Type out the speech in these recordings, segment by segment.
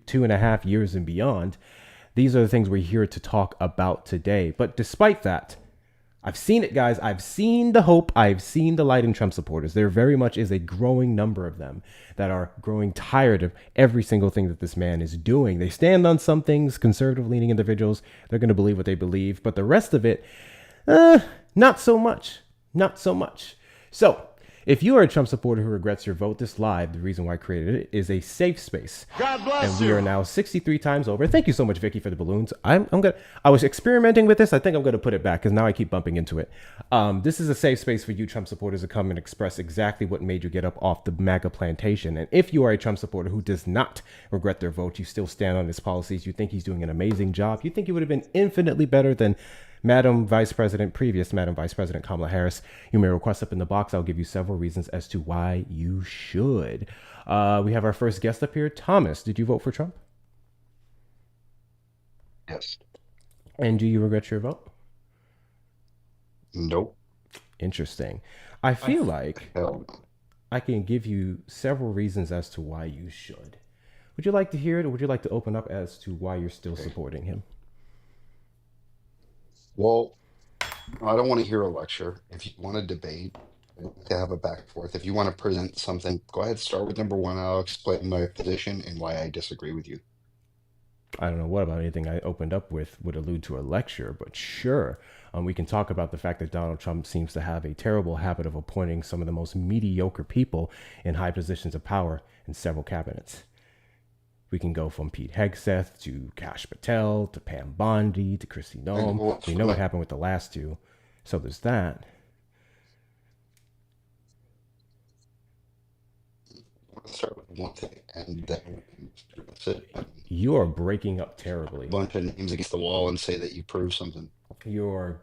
two and a half years and beyond. These are the things we're here to talk about today. But despite that, I've seen it, guys. I've seen the hope. I've seen the light in Trump supporters. There very much is a growing number of them that are growing tired of every single thing that this man is doing. They stand on some things, conservative-leaning individuals. They're going to believe what they believe. But the rest of it, not so much. Not so much. So, if you are a Trump supporter who regrets your vote, this live, the reason why I created it, is a safe space. God bless and we are now 63 times over. Thank you so much, Vicky, for the balloons. I was experimenting with this. I think I'm gonna put it back because now I keep bumping into it. This is a safe space for you Trump supporters to come and express exactly what made you get up off the MAGA plantation. And if you are a Trump supporter who does not regret their vote, you still stand on his policies, you think he's doing an amazing job, you think he would have been infinitely better than previous Madam Vice President Kamala Harris, you may request up in the box. I'll give you several reasons as to why you should. We have our first guest up here. Thomas, did you vote for Trump? Yes. And do you regret your vote? Nope. Interesting. I feel like I can give you several reasons as to why you should. Would you like to hear it, or would you like to open up as to why you're still supporting him? Well, I don't want to hear a lecture. If you want to debate, to have a back and forth. If you want to present something, go ahead, start with number one. I'll explain my position and why I disagree with you. I don't know what about anything I opened up with would allude to a lecture, but sure. We can talk about the fact that Donald Trump seems to have a terrible habit of appointing some of the most mediocre people in high positions of power in several cabinets. We can go from Pete Hegseth to Kash Patel to Pam Bondi to Christy Noem. We know what happened with the last two. So there's that. I'll start with one thing, and then that's it. You are breaking up terribly. A bunch of names against the wall and say that you prove something. You're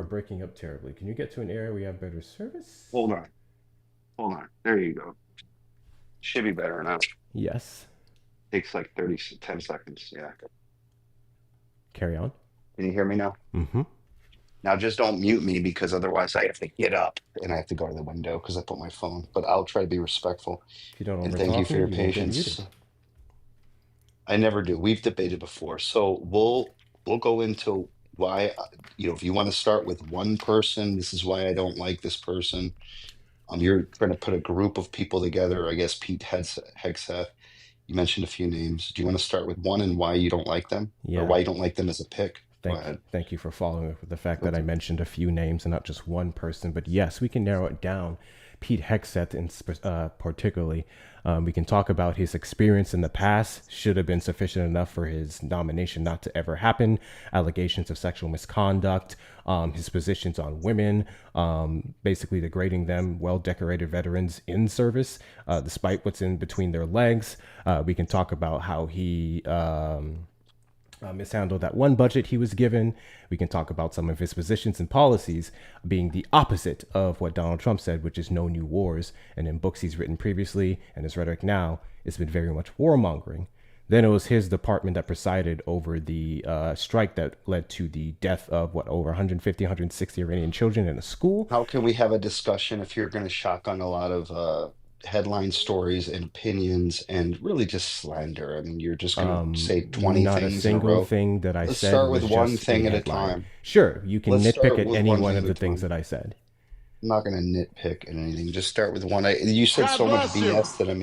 breaking up terribly. Can you get to an area where you have better service? Hold on. There you go. Should be better now. Yes. Takes like 10 seconds. Yeah. Carry on. Can you hear me now? Mm-hmm. Now just don't mute me, because otherwise I have to get up and I have to go to the window because I put my phone. But I'll try to be respectful. If you don't and thank you for your patience. I never do. We've debated before, so we'll go into why. If you want to start with one person, this is why I don't like this person. You're trying to put a group of people together. I guess Pete Hegseth. You mentioned a few names. Do you want to start with one and why you don't like them? Yeah. Or why you don't like them as a pick? Thank you for following up with the fact that I mentioned a few names and not just one person. But yes, we can narrow it down. Pete Hegseth, particularly. We can talk about his experience in the past. Should have been sufficient enough for his nomination not to ever happen. Allegations of sexual misconduct. His positions on women. Basically degrading them. Well-decorated veterans in service, despite what's in between their legs. We can talk about how he mishandled that one budget he was given. We can talk about some of his positions and policies being the opposite of what Donald Trump said, which is no new wars. And in books he's written previously and his rhetoric now, it's been very much warmongering. Then it was his department that presided over the strike that led to the death of over 150, 160 Iranian children in a school. How can we have a discussion if you're going to shotgun a lot of headline stories and opinions and really just slander? I mean, you're just going to say 20 not things a single in a row. thing that I Let's said. start with was one just thing a at a headline. time. Sure, you can Let's nitpick start at with any one one thing of the at a things time. that I said. I'm not going to nitpick at anything. Just start with one. You said God so much bless you. BS that I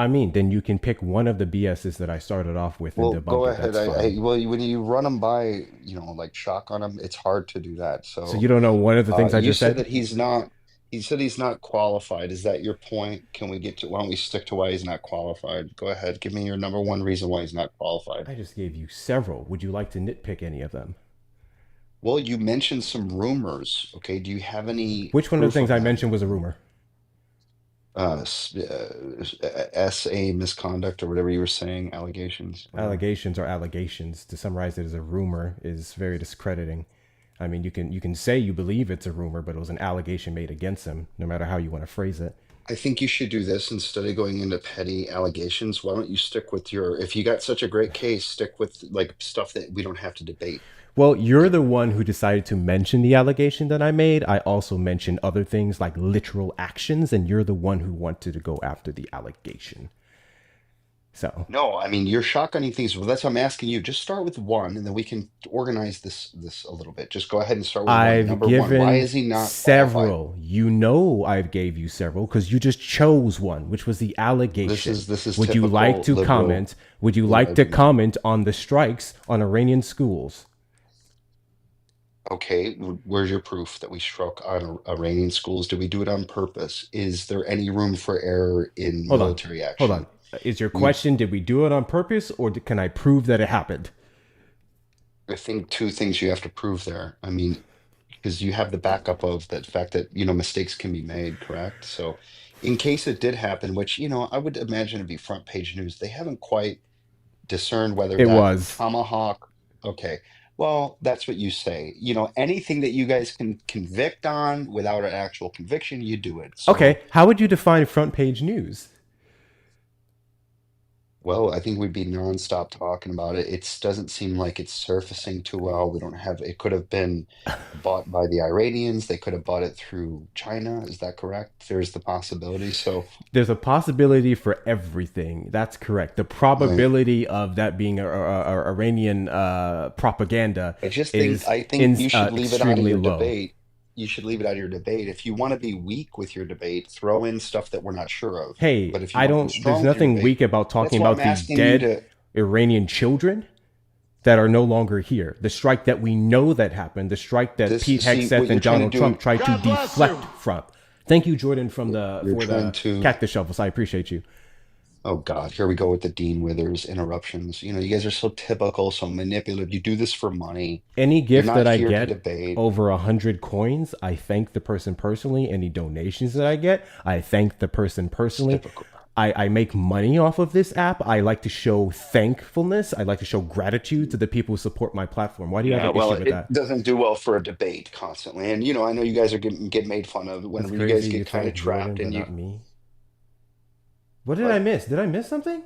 don't. Then you can pick one of the BSs that I started off with Well, and debunk go it. ahead. That's fine. Well, when you run them by, like shotgun them, it's hard to do that. So you don't know one of the things I you just said said? that he's not. He said he's not qualified. Is that your point? Can we get to? Why don't we stick to why he's not qualified? Go ahead. Give me your number one reason why he's not qualified. I just gave you several. Would you like to nitpick any of them? Well, you mentioned some rumors. Okay, do you have any? Which one of the proof things I that? mentioned was a rumor? SA misconduct or whatever you were saying, allegations. whatever. Allegations are allegations. To summarize it as a rumor is very discrediting. I mean, you can say you believe it's a rumor, but it was an allegation made against him, no matter how you want to phrase it. I think you should do this instead of going into petty allegations. Why don't you stick with if you got such a great case, stick with like stuff that we don't have to debate. Well, you're the one who decided to mention the allegation that I made. I also mentioned other things like literal actions, and you're the one who wanted to go after the allegation. So No, I mean you're shotgunning things. Well, that's why I'm asking you. Just start with one, and then we can organize this a little bit. Just go ahead and start with one. I've Number one, why given is he not qualified? several. You know, I've gave you several because you just chose one, which was the allegation. This is Would you like typical to liberal comment? Would you like to enlightenment. comment on the strikes on Iranian schools? Okay, where's your proof that we struck on Iranian schools? Did we do it on purpose? Is there any room for error in Hold on, military hold on. action? Is your We, question, did we do it on purpose or can I prove that it happened? I think two things you have to prove there. I mean, because you have the backup of that fact that, mistakes can be made, correct? So, in case it did happen, which, I would imagine it'd be front page news, they haven't quite discern whether It that was. tomahawk. Okay, well, that's what you say. Anything that you guys can convict on without an actual conviction, you do it. So, Okay, how would you define front page news? well, I think we'd be nonstop talking about it. It doesn't seem like it's surfacing too well. We don't have, it could have been bought by the Iranians. They could have bought it through China. Is that correct? There's the possibility. So, There's a possibility for everything. That's correct. The I, probability of that being a Iranian propaganda I just think is I think you should leave it out of extremely your low. debate. You should leave it out of your debate. If you want to be weak with your debate, throw in stuff that we're not sure of. Hey, But if you I want to be don't. There's strong with your nothing debate, weak about that's talking why I'm about the asking you dead to. Iranian children that are no longer here. The strike that we know that happened. The strike that This Pete see Hegseth what you're and trying to Donald Trump do. tried to God bless you. deflect from. Thank you, Jordan, from the You're for trying the to. cactus shovels. I appreciate you. Oh God, here we go with the Dean Withers interruptions. You guys are so typical, so manipulative. You do this for money. Any You're gift not that I here to get debate. over 100 coins, I thank the person personally. Any donations that I get, I thank the person It's personally. typical. I make money off of this app. I like to show thankfulness. I like to show gratitude to the people who support my platform. Why do you have Yeah, an well, issue with it that? doesn't do well for a debate constantly. And I know you guys are get made fun of That's whenever you guys crazy. You get kind of thank Jordan, trapped but and not you. me. What did I What? miss? Did I miss something?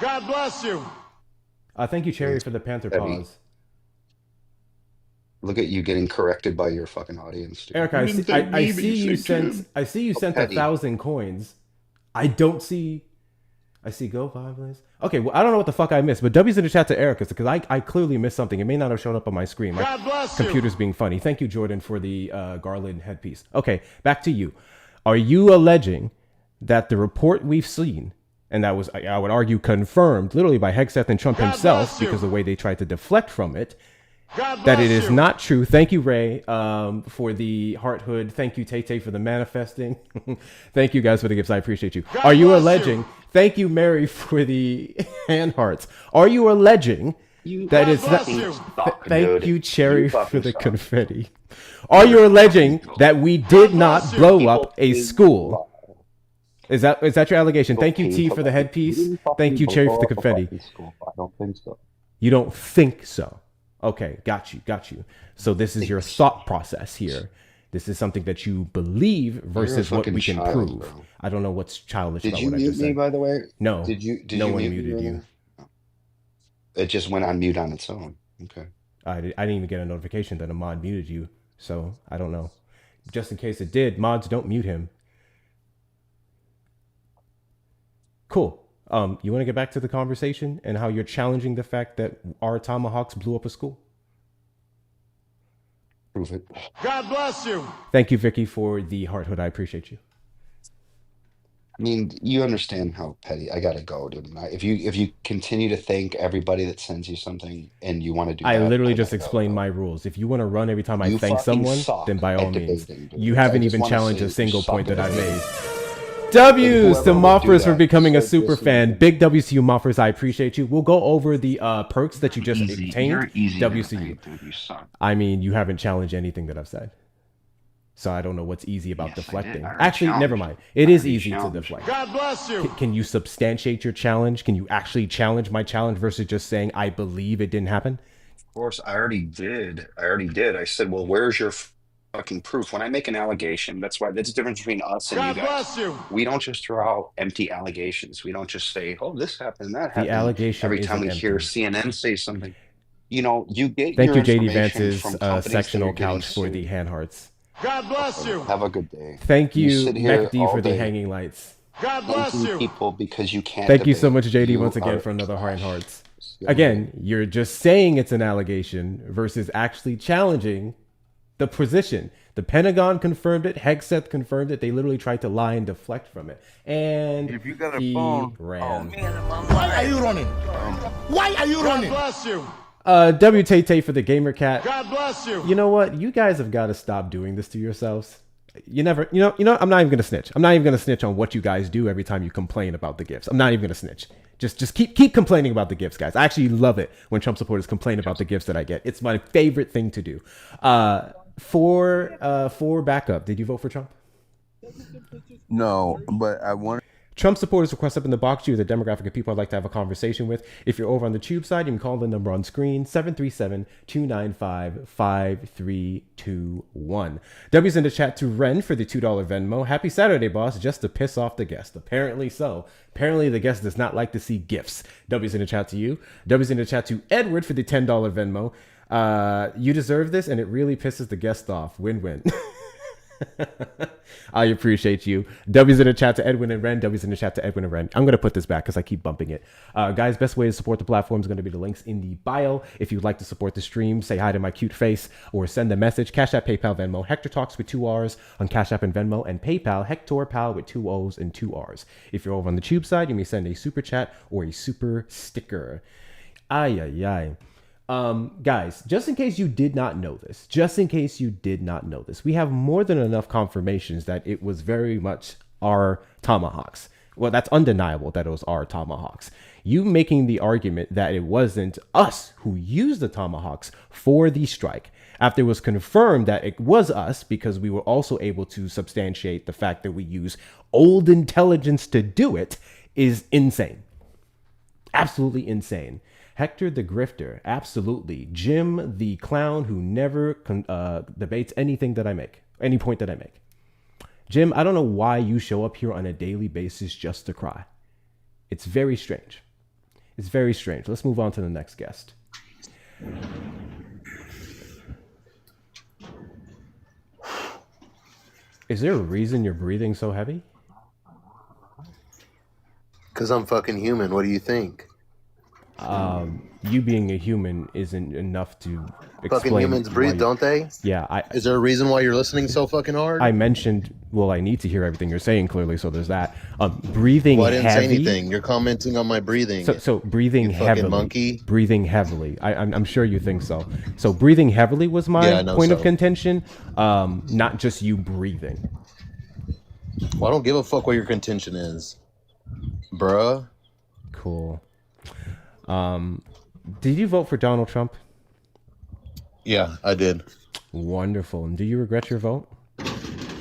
God bless you. Thank you, Cherry, Mm, for the Panther Petty. pause. Look at you getting corrected by your fucking audience, dude. Erica, You didn't say I me, but see you you said sent. Kim. I see you Oh, sent a Petty. thousand coins. I don't see. I see go five please. Okay, well I don't know what the fuck I missed, but W's in the chat to Erica because I clearly missed something. It may not have shown up on my screen. My God bless you. computer's being funny. Thank you, Jordan, for the garland headpiece. Okay, back to you. Are you alleging that the report we've seen, and that was I would argue confirmed, literally by Hegseth and Trump God himself, bless you. because of the way they tried to deflect from it, God that it bless is you. not true. Thank you, Ray, for the heart hood. Thank you, Tay Tay, for the manifesting. Thank you guys for the gifts. I appreciate you. God Are you bless alleging? you. Thank you, Mary, for the hand hearts. Are you alleging You that God it's not? bless you. suck, Thank dude. you, You Cherry, for fucking the suck. confetti. Are You're you fucking alleging that we did not bless you. blow people up a is school? Is that your allegation? people Thank you, came T, to for the life. You headpiece. didn't Thank fucking you, Cherry, for blow the up a confetti. fucking school. I don't think so. You don't think so. Okay, got you, got you. So this is your Think so. thought process here. This is something that you believe You're a versus what fucking we can child, prove. bro. I don't know what's childish Did about you what I mute just me, said. by the way? No, Did no you one mute me, muted you. brother? It just went on mute on its own. Okay. I didn't even get a notification that a mod muted you. So I don't know. Just in case it did, mods don't mute him. Cool. You want to get back to the conversation and how you're challenging the fact that our tomahawks blew up a school? Prove it. God bless you. Thank you, Vicky, for the heart hood. I appreciate you. I mean, you understand how petty. I gotta go, dude. If you continue to thank everybody that sends you something and you want to do I that, literally I just gotta go, explained bro. my rules. If you want to run every time I You thank fucking someone, then suck by all at means. debating, You dude. I haven't just even want to challenged say a that you single point suck that at I made. debating. And W's to whoever would do Moffers for that, becoming a just super listen to fan. them. Big W's to you, Moffers. I appreciate you. We'll go over the perks that you just Easy. obtained. You're easy to W's to you. debate, dude. You suck. I mean, you haven't challenged anything that I've said. So I don't know what's easy about Yes, I did. deflecting. I already Actually, never challenged mind. you. It I is already easy to challenged you. deflect. God bless you. Can you substantiate your challenge? Can you actually challenge my challenge versus just saying, I believe it didn't happen? Of course, I already did. I already did. I said, well, where's your fucking proof? When I make an allegation, that's the difference between us and you God guys. bless you. We don't just throw out empty allegations. We don't just say, oh, this happened, that The happened. allegation Every time isn't we hear empty. CNN say something, you get Thank your you, JD information Vance's from companies that are sectional getting couch for the sued. hand hearts. God bless you. Have a good day. Thank You you, sit here MacD, all for the day. hanging lights. God bless you. people because you can't. Thank you so debate. much, JD, You once again are for another heart and trash. hearts. Yeah. Again, you're just saying it's an allegation versus actually challenging the position. The Pentagon confirmed it. Hegseth confirmed it. They literally tried to lie and deflect from it. And If you got a he phone, ran. Why are you running? Why are you running? God bless you. W Tay for the Gamer Cat. God bless you. You know what? You guys have got to stop doing this to yourselves. You know, I'm not even gonna snitch. I'm not even gonna snitch on what you guys do every time you complain about the gifts. I'm not even gonna snitch. Just keep complaining about the gifts, guys. I actually love it when Trump supporters complain about the gifts that I get. It's my favorite thing to do. For backup, did you vote for Trump? no, but I want. Trump supporters request up in the box. You're the demographic of people I'd like to have a conversation with. If you're over on the tube side, you can call the number on screen, 737-295-5321. W's in the chat to Ren for the $2 Venmo. Happy Saturday, boss, just to piss off the guest. Apparently so. Apparently the guest does not like to see gifts. W's in the chat to you. W's in the chat to Edward for the $10 Venmo. You deserve this, and it really pisses the guest off. Win-win. I appreciate you. W's in the chat to Edwin and Ren. W's in the chat to Edwin and Ren. I'm going to put this back because I keep bumping it. Guys, best way to support the platform is going to be the links in the bio. If you'd like to support the stream, say hi to my cute face or send a message. Cash App, PayPal, Venmo. Hector Talks with 2 R's on Cash App and Venmo, and PayPal, Hector Pal with 2 O's and 2 R's. If you're over on the tube side, you may send a super chat or a super sticker. Ay, ay, ay. Guys, just in case you did not know this, we have more than enough confirmations that it was very much our tomahawks. Well, that's undeniable that it was our tomahawks. You making the argument that it wasn't us who used the tomahawks for the strike, after it was confirmed that it was us because we were also able to substantiate the fact that we use old intelligence to do it, is insane. Absolutely insane. Hector the Grifter, absolutely. Jim the Clown who never debates anything that I make, any point that I make. Jim, I don't know why you show up here on a daily basis just to cry. It's very strange. It's very strange. Let's move on to the next guest. Is there a reason you're breathing so heavy? Because I'm fucking human. What do you think? You being a human isn't enough to explain. Fucking humans breathe, don't they? Yeah. Is there a reason why you're listening so fucking hard? I mentioned, well, I need to hear everything you're saying clearly, so there's that. Breathing well, I didn't heavy. say anything. You're commenting on my breathing. So breathing you fucking heavily. monkey. Breathing heavily. I'm sure you think so. So breathing heavily was my point of contention, not just you breathing. Well, I don't give a fuck what your contention is, bruh. Cool. Did you vote for Donald Trump? Yeah, I did. Wonderful. And do you regret your vote?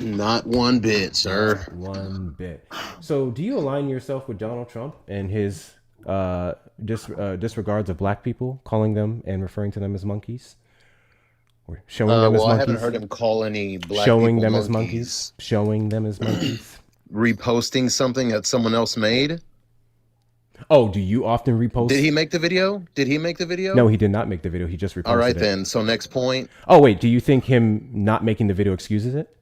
Not one bit, sir. One bit. So do you align yourself with Donald Trump and his disregards of black people, calling them and referring to them as monkeys? Or showing them as monkeys? I haven't heard him call any black showing people them monkeys. as monkeys. Showing them as monkeys. Reposting something that someone else made? Oh, do you often repost? Did he make the video? No, he did not make the video. He just reposted it. All right, then. So next point. Oh, wait. Do you think him not making the video excuses it?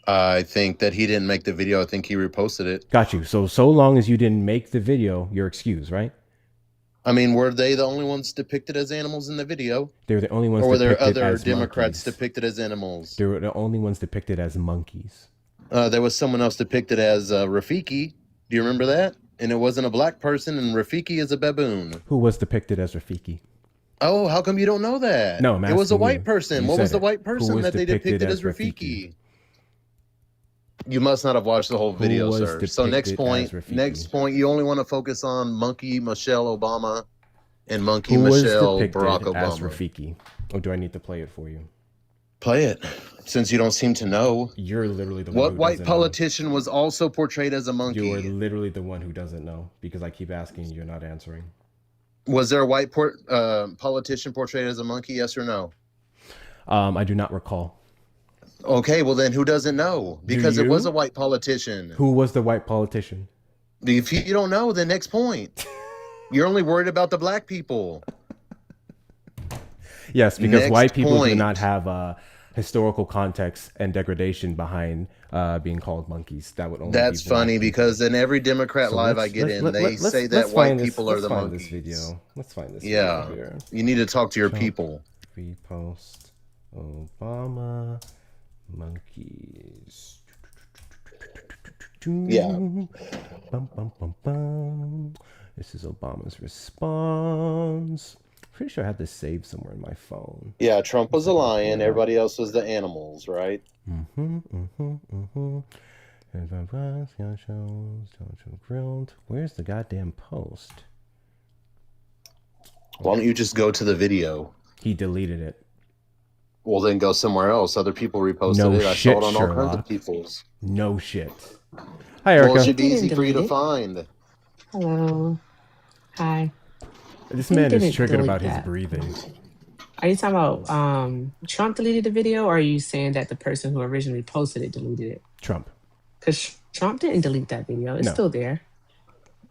I think that he didn't make the video. I think he reposted it. Got you. So long as you didn't make the video, you're excused, right? I mean, were they the only ones depicted as animals in the video? They were the only ones or were there depicted other as Democrats monkeys. depicted as animals? They were the only ones depicted as monkeys. There was someone else depicted as Rafiki. Do you remember that? And it wasn't a black person, and Rafiki is a baboon. Who was depicted as Rafiki? Oh, how come you don't know that? No, it was a white you. person. You What was said the white person that they depicted as Rafiki? You must not have watched the whole video, sir. So next point. You only want to focus on Monkey Michelle Obama and Monkey Michelle Barack Obama. As Rafiki? Or do I need to play it for you? Play it, since you don't seem to know. You're literally the one. What white politician was also portrayed as a monkey? You are literally the one who doesn't know, because I keep asking, you're not answering. Was there a white politician portrayed as a monkey? Yes or no? I do not recall. Okay, well then who doesn't know? Because it was a white politician. Who was the white politician? If you don't know, then next point. You're only worried about the black people. Yes, because white people do not have historical context and degradation behind being called monkeys. That would only That's be black funny people. because in every Democrat live I get in, they say that white people are the monkeys. Let's find this Yeah, video here. you need to talk to your people. Repost Obama monkeys. Yeah. Bum, bum, bum, bum. This is Obama's response. Pretty sure I had this saved somewhere in my phone. Yeah, Trump was a lion. Everybody else was the animals, right? Where's the goddamn post? Why don't you just go to the video? He deleted it. Well, then go somewhere else. Other people reposted No it. I shit, saw it on all kinds Sherlock. of people's. No shit. Hi, Erica. Well, it should be easy for you to find. Hello. Hi. This man is triggered about his breathing. Are you talking about Trump deleted the video, or are you saying that the person who originally posted it deleted it? Trump. Because Trump didn't delete that video. It's still there.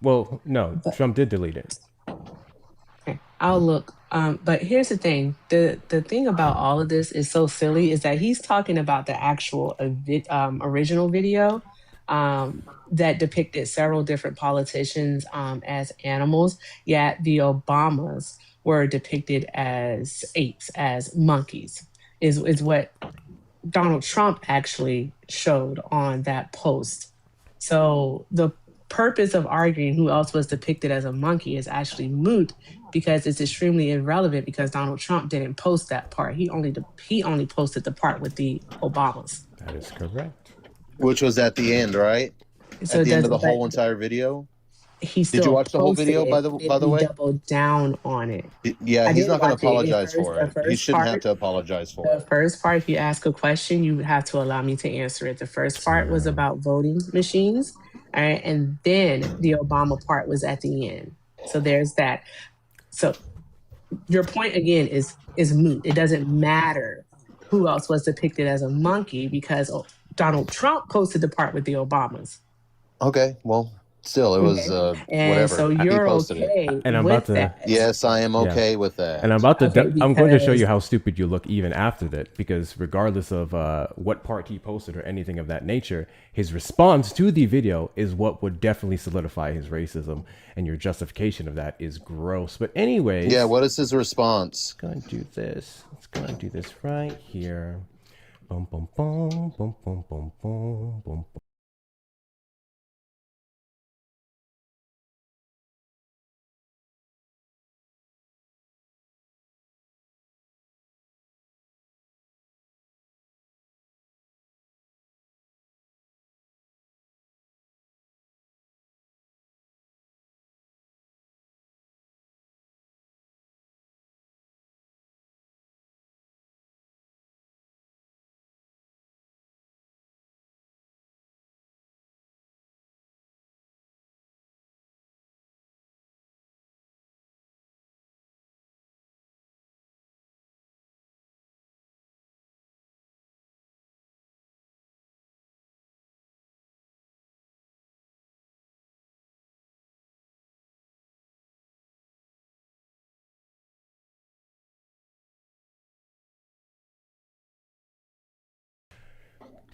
Well, no, Trump did delete it. Okay, I'll look. But here's the thing. The thing about all of this is so silly is that he's talking about the actual original video that depicted several different politicians as animals, yet the Obamas were depicted as apes, as monkeys, is what Donald Trump actually showed on that post. So the purpose of arguing who else was depicted as a monkey is actually moot because it's extremely irrelevant because Donald Trump didn't post that part. He only posted the part with the Obamas. That is correct. Which was at the end, right? So at the end of the whole entire video? Did you watch the whole video, by the way? Doubled down on it. Yeah, he's not going to apologize for it. He shouldn't have to apologize for it. The first part, if you ask a question, you would have to allow me to answer it. The first part was about voting machines, all right? And then the Obama part was at the end. So there's that. So your point, again, is moot. It doesn't matter who else was depicted as a monkey because Donald Trump posted the part with the Obamas. Okay, well, still, it was whatever. So you're okay and I'm with about to, that. Yes, I am okay with that. And I'm about to. I'm going to show you how stupid you look even after that, because regardless of what part he posted or anything of that nature, his response to the video is what would definitely solidify his racism, and your justification of that is gross. But anyways, yeah, what is his response? Let's go and do this. Let's go and do this right here. Boom, boom, boom, boom, boom, boom, boom, boom.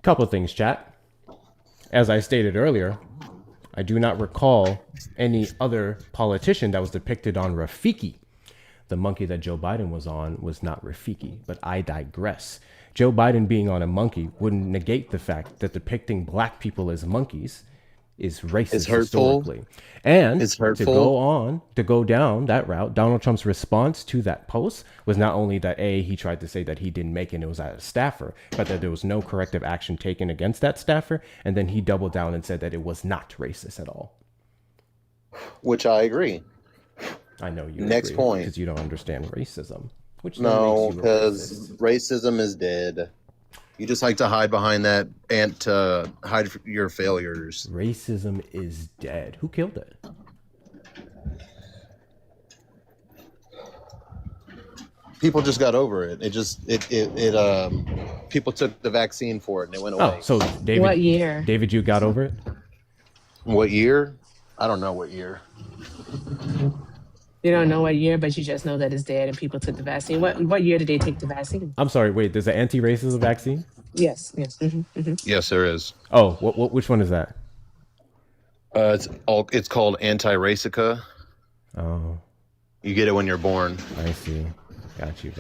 Couple of things, chat. As I stated earlier, I do not recall any other politician that was depicted on Rafiki. The monkey that Joe Biden was on was not Rafiki, but I digress. Joe Biden being on a monkey wouldn't negate the fact that depicting black people as monkeys is racist historically. And to go down that route, Donald Trump's response to that post was not only that he tried to say that he didn't make it and it was at a staffer, but that there was no corrective action taken against that staffer, and then he doubled down and said that it was not racist at all. Which I agree. I know you Next agree, point. because you don't understand racism. Which no, because racism is dead. You just like to hide behind that and to hide your failures. Racism is dead. Who killed it? People just got over it. People took the vaccine for it and it went away. Oh, so David, what year? David, you got over it? What year? I don't know what year. You don't know what year, but you just know that it's dead and people took the vaccine. What year did they take the vaccine? I'm sorry. Wait, there's an anti-racism vaccine? Yes. Yes, there is. Oh, which one is that? It's called anti-racica. Oh, You get it when you're born. I see. Got you.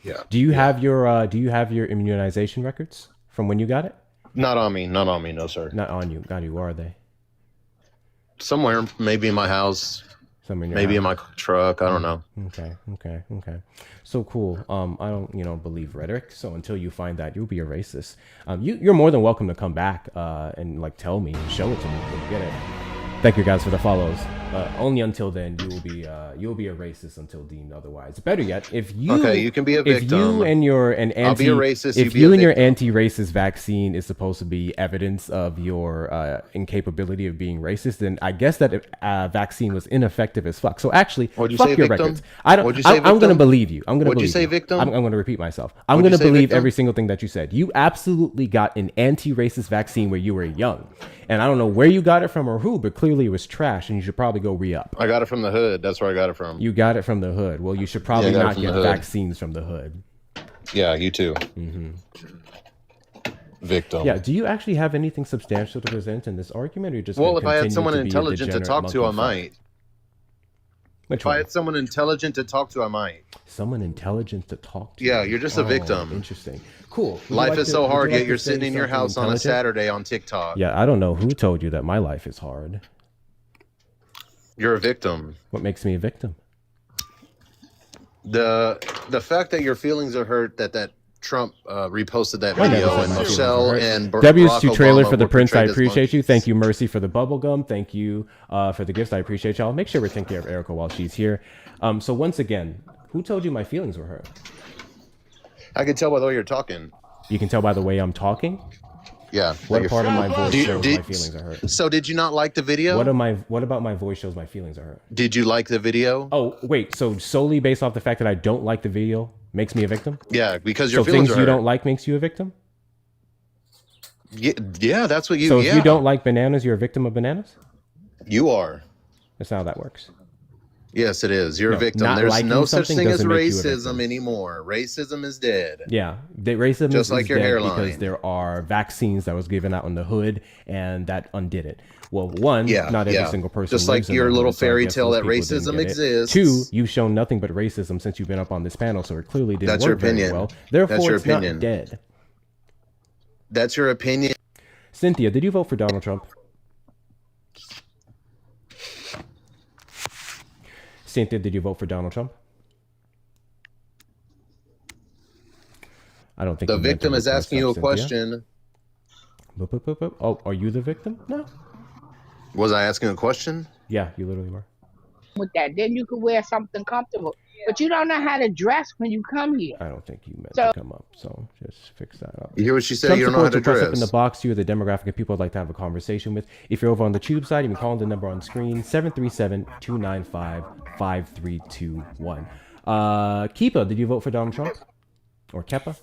Yeah. Do you have your immunization records from when you got it? Not on me, no sir. Not on you. Got you. Where are they? Somewhere, maybe in my house, Somewhere in your maybe in house. my truck. I don't know. Okay. So cool. I don't, believe rhetoric. So until you find that, you'll be a racist. You're more than welcome to come back and like tell me and show it to me when you get it. Thank you guys for the follows. Only until then, you'll be a racist until deemed otherwise. Better yet, if you You can be a victim. If you and your I'll be a racist. if you and your anti-racist vaccine is supposed to be evidence of your incapability of being racist, then I guess that vaccine was ineffective as fuck. So actually, fuck your records. I'm going to believe you. What'd you say, victim? I'm going to repeat myself. I'm going to believe every single thing that you said. You absolutely got an anti-racist vaccine where you were young. And I don't know where you got it from or who, but clearly it was trash and you should probably go re-up. I got it from the hood. That's where I got it from. You got it from the hood. Well, you should probably not get vaccines from the hood. Yeah, you too. Victim. Yeah, do you actually have anything substantial to present in this argument? Or just if I had someone intelligent to talk to, I might. If I had someone intelligent to talk to, I might. Someone intelligent to talk to? Yeah, you're just a victim. Interesting. Cool. Life is so hard, yet you're sitting in your house on a Saturday on TikTok. Yeah, I don't know who told you that my life is hard. You're a victim. What makes me a victim? The fact that your feelings are hurt that Trump reposted that video and Michelle and W's2 trailer for the Prince. I appreciate you. Thank you, Mercy, for the bubblegum. Thank you for the gifts. I appreciate y'all. Make sure we're taking care of Erica while she's here. So once again, who told you my feelings were hurt? I can tell by the way you're talking. You can tell by the way I'm talking? Yeah. What part of my voice shows my feelings are hurt? So did you not like the video? What about my voice shows my feelings are hurt? Did you like the video? Oh, wait. So solely based off the fact that I don't like the video makes me a victim? Yeah, because your things feelings are hurt. You don't like makes you a victim? Yeah, that's what you... So if you don't like bananas, you're a victim of bananas? You are. That's not how that works. Yes, it is. You're a victim. There's no such thing as racism anymore. Racism is dead. Yeah, racism just like your hairline. Because there are vaccines that was given out in the hood, and that undid it. Well, one, not every single person. Just like your little fairy tale that racism exists. Two, you've shown nothing but racism since you've been up on this panel, so it clearly didn't work very well. Therefore, it's not dead. That's your opinion. Cynthia, did you vote for Donald Trump? Cynthia, did you vote for Donald Trump? I don't think the victim is asking you a question. Oh, are you the victim? No. Was I asking a question? Yeah, you literally were. With that, then you could wear something comfortable. But you don't know how to dress when you come here. I don't think you meant to come up, so just fix that up. You hear what she said? You don't know how to dress. Up in the box, you're the demographic of people I'd like to have a conversation with. If you're over on the tube side, you can call the number on screen, 737-295-5321. Keepa, did you vote for Donald Trump? Or Kepa?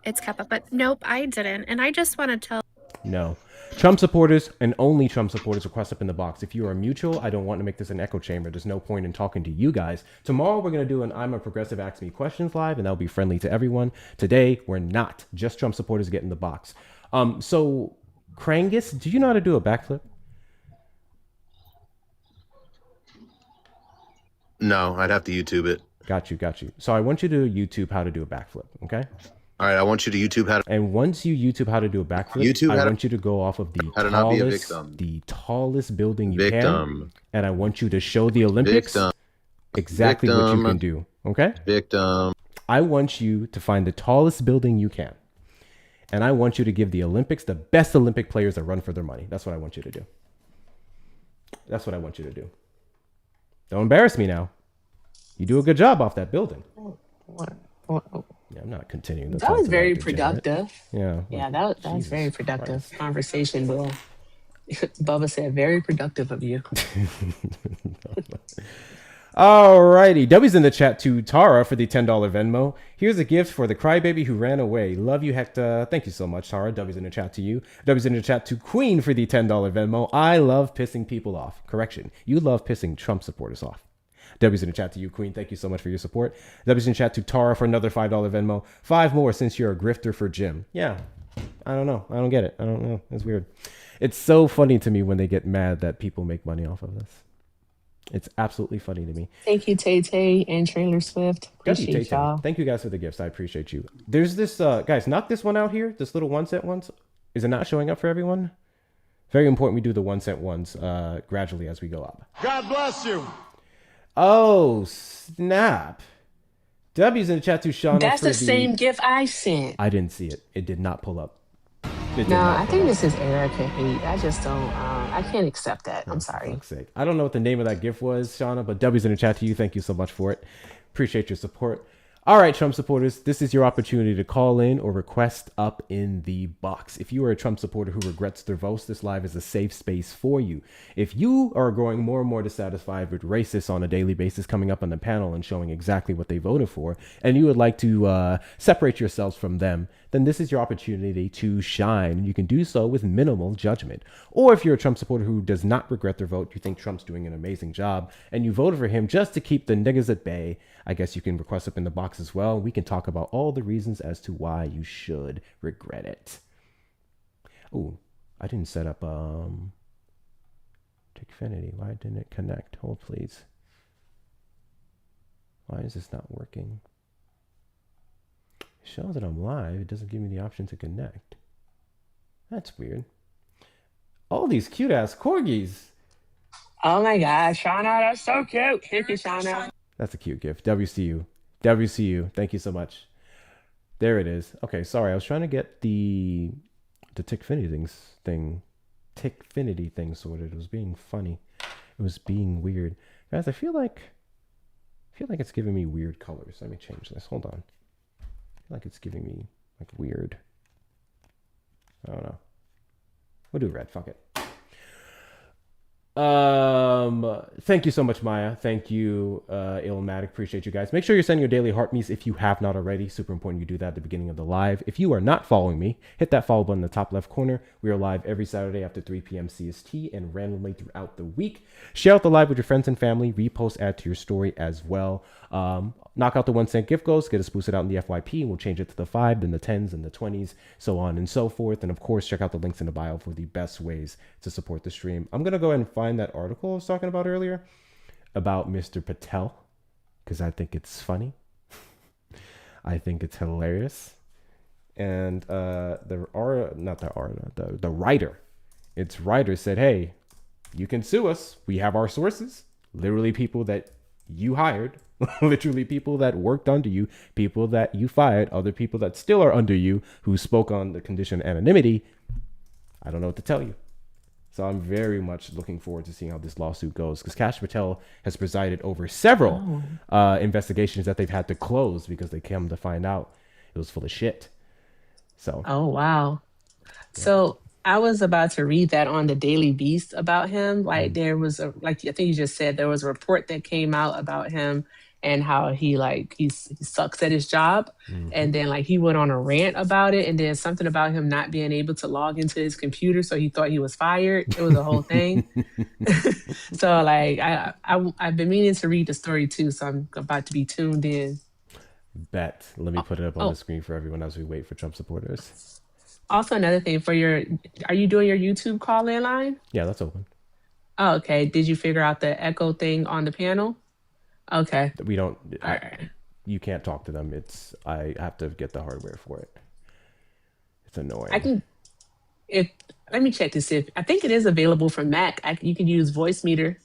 It's Kepa, but nope, I didn't. And I just want to tell... No. Trump supporters and only Trump supporters request up in the box. If you are mutual, I don't want to make this an echo chamber. There's no point in talking to you guys. Tomorrow, we're going to do an I'm a Progressive Ask Me Questions live, and that'll be friendly to everyone. Today, we're not. Just Trump supporters get in the box. So, Krangus, do you know how to do a backflip? No, I'd have to YouTube it. Got you. So, I want you to YouTube how to do a backflip, okay? All right, I want you to YouTube how to... And once you YouTube how to do a backflip, I want you to go off of the tallest building you can. And I want you to show the Olympics exactly what you can do. Okay? Victim. I want you to find the tallest building you can. And I want you to give the Olympics the best Olympic players a run for their money. That's what I want you to do. Don't embarrass me now. You do a good job off that building. What? Yeah, I'm not continuing. That was very productive. Yeah. Yeah, that was very productive conversation, Will. Bubba said, very productive of you. Alrighty. W's in the chat to Tara for the $10 Venmo. Here's a gift for the crybaby who ran away. Love you, Hector. Thank you so much, Tara. W's in the chat to you. W's in the chat to Queen for the $10 Venmo. I love pissing people off. Correction. You love pissing Trump supporters off. W's in the chat to you, Queen. Thank you so much for your support. W's in the chat to Tara for another $5 Venmo. 5 more since you're a grifter for Jim. Yeah. I don't know. I don't get it. I don't know. It's weird. It's so funny to me when they get mad that people make money off of this. It's absolutely funny to me. Thank you, Tay Tay and Trailer Swift. Appreciate y'all. Thank you guys for the gifts. I appreciate you. There's this, guys, knock this one out here. This little 1 cent ones. Is it not showing up for everyone? Very important we do the 1 cent ones gradually as we go up. God bless you. Oh, snap. W's in the chat to Shauna. That's the same gift I sent. I didn't see it. It did not pull up. No, I think this is Erica 8. I just don't, I can't accept that. I'm sorry. For fuck's sake. I don't know what the name of that gift was, Shauna, but W's in the chat to you. Thank you so much for it. Appreciate your support. All right, Trump supporters, this is your opportunity to call in or request up in the box. If you are a Trump supporter who regrets their votes, this live is a safe space for you. If you are growing more and more dissatisfied with racists on a daily basis coming up on the panel and showing exactly what they voted for, and you would like to separate yourselves from them, then this is your opportunity to shine. You can do so with minimal judgment. Or if you're a Trump supporter who does not regret their vote, you think Trump's doing an amazing job, and you voted for him just to keep the niggas at bay, I guess you can request up in the box as well. We can talk about all the reasons as to why you should regret it. Oh, I didn't set up Xfinity. Why didn't it connect? Hold, please. Why is this not working? It shows that I'm live. It doesn't give me the option to connect. That's weird. All these cute ass corgis. Oh my gosh, Shauna, that's so cute. Thank you, Shauna. That's a cute gift. WCU. WCU. Thank you so much. There it is. Okay, sorry. I was trying to get the Tickfinity thing sorted. It was being funny. It was being weird. Guys, I feel like it's giving me weird colors. Let me change this. Hold on. I feel like it's giving me like weird. I don't know. We'll do red. Fuck it. Thank you so much, Maya. Thank you, Ilmatic. Appreciate you guys. Make sure you're sending your daily heart me's if you have not already. Super important you do that at the beginning of the live. If you are not following me, hit that follow button in the top left corner. We are live every Saturday after 3 p.m. CST and randomly throughout the week. Share out the live with your friends and family. Repost, add to your story as well. Knock out the 1 cent gift goals, get us boosted out in the FYP. We'll change it to the 5, then the 10s and the 20s, so on and so forth. And of course, check out the links in the bio for the best ways to support the stream. I'm going to go ahead and find that article I was talking about earlier about Mr. Patel, because I think it's funny. I think it's hilarious. And the writer, its writer said, hey, you can sue us. We have our sources, literally people that you hired, literally people that worked under you, people that you fired, other people that still are under you who spoke on the condition of anonymity. I don't know what to tell you. So I'm very much looking forward to seeing how this lawsuit goes, because Kash Patel has presided over several investigations that they've had to close because they came to find out it was full of shit. So. Oh, wow. Yeah. So I was about to read that on the Daily Beast about him. Like there was I think you just said, there was a report that came out about him and how he sucks at his job. Mm-hmm. And then he went on a rant about it, and then something about him not being able to log into his computer, so he thought he was fired. It was a whole thing. So I've been meaning to read the story too, so I'm about to be tuned in. Bet. Let me put it up on the screen for everyone as we wait for Trump supporters. Also, another thing are you doing your YouTube call-in line? Yeah, that's open. Oh, okay. Did you figure out the echo thing on the panel? Okay. We don't. All right. You can't talk to them. I have to get the hardware for it. It's annoying. Let me check to see if I think it is available for Mac. You can use Voice Meter.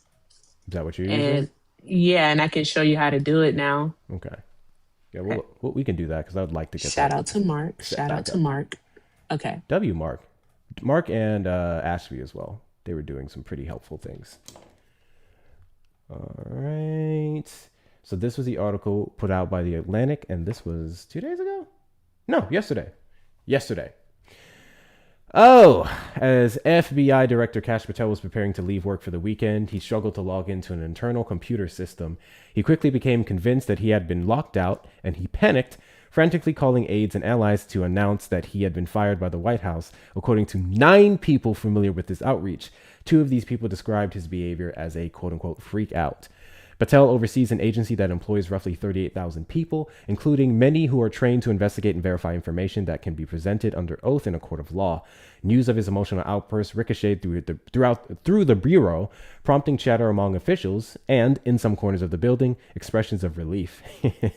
Is that what you're using? Yeah, and I can show you how to do it now. Okay. Yeah, we can do that because I would like to get. Shout out to Mark. Shout out to Mark. Okay. Mark and Ashley as well. They were doing some pretty helpful things. All right. So this was the article put out by The Atlantic, and this was 2 days ago? No, yesterday. Oh, as FBI Director Kash Patel was preparing to leave work for the weekend, he struggled to log into an internal computer system. He quickly became convinced that he had been locked out, and he panicked, frantically calling aides and allies to announce that he had been fired by the White House, according to 9 people familiar with this outreach. 2 of these people described his behavior as a quote-unquote freak out. Patel oversees an agency that employs roughly 38,000 people, including many who are trained to investigate and verify information that can be presented under oath in a court of law. News of his emotional outbursts ricocheted through the bureau, prompting chatter among officials and, in some corners of the building, expressions of relief.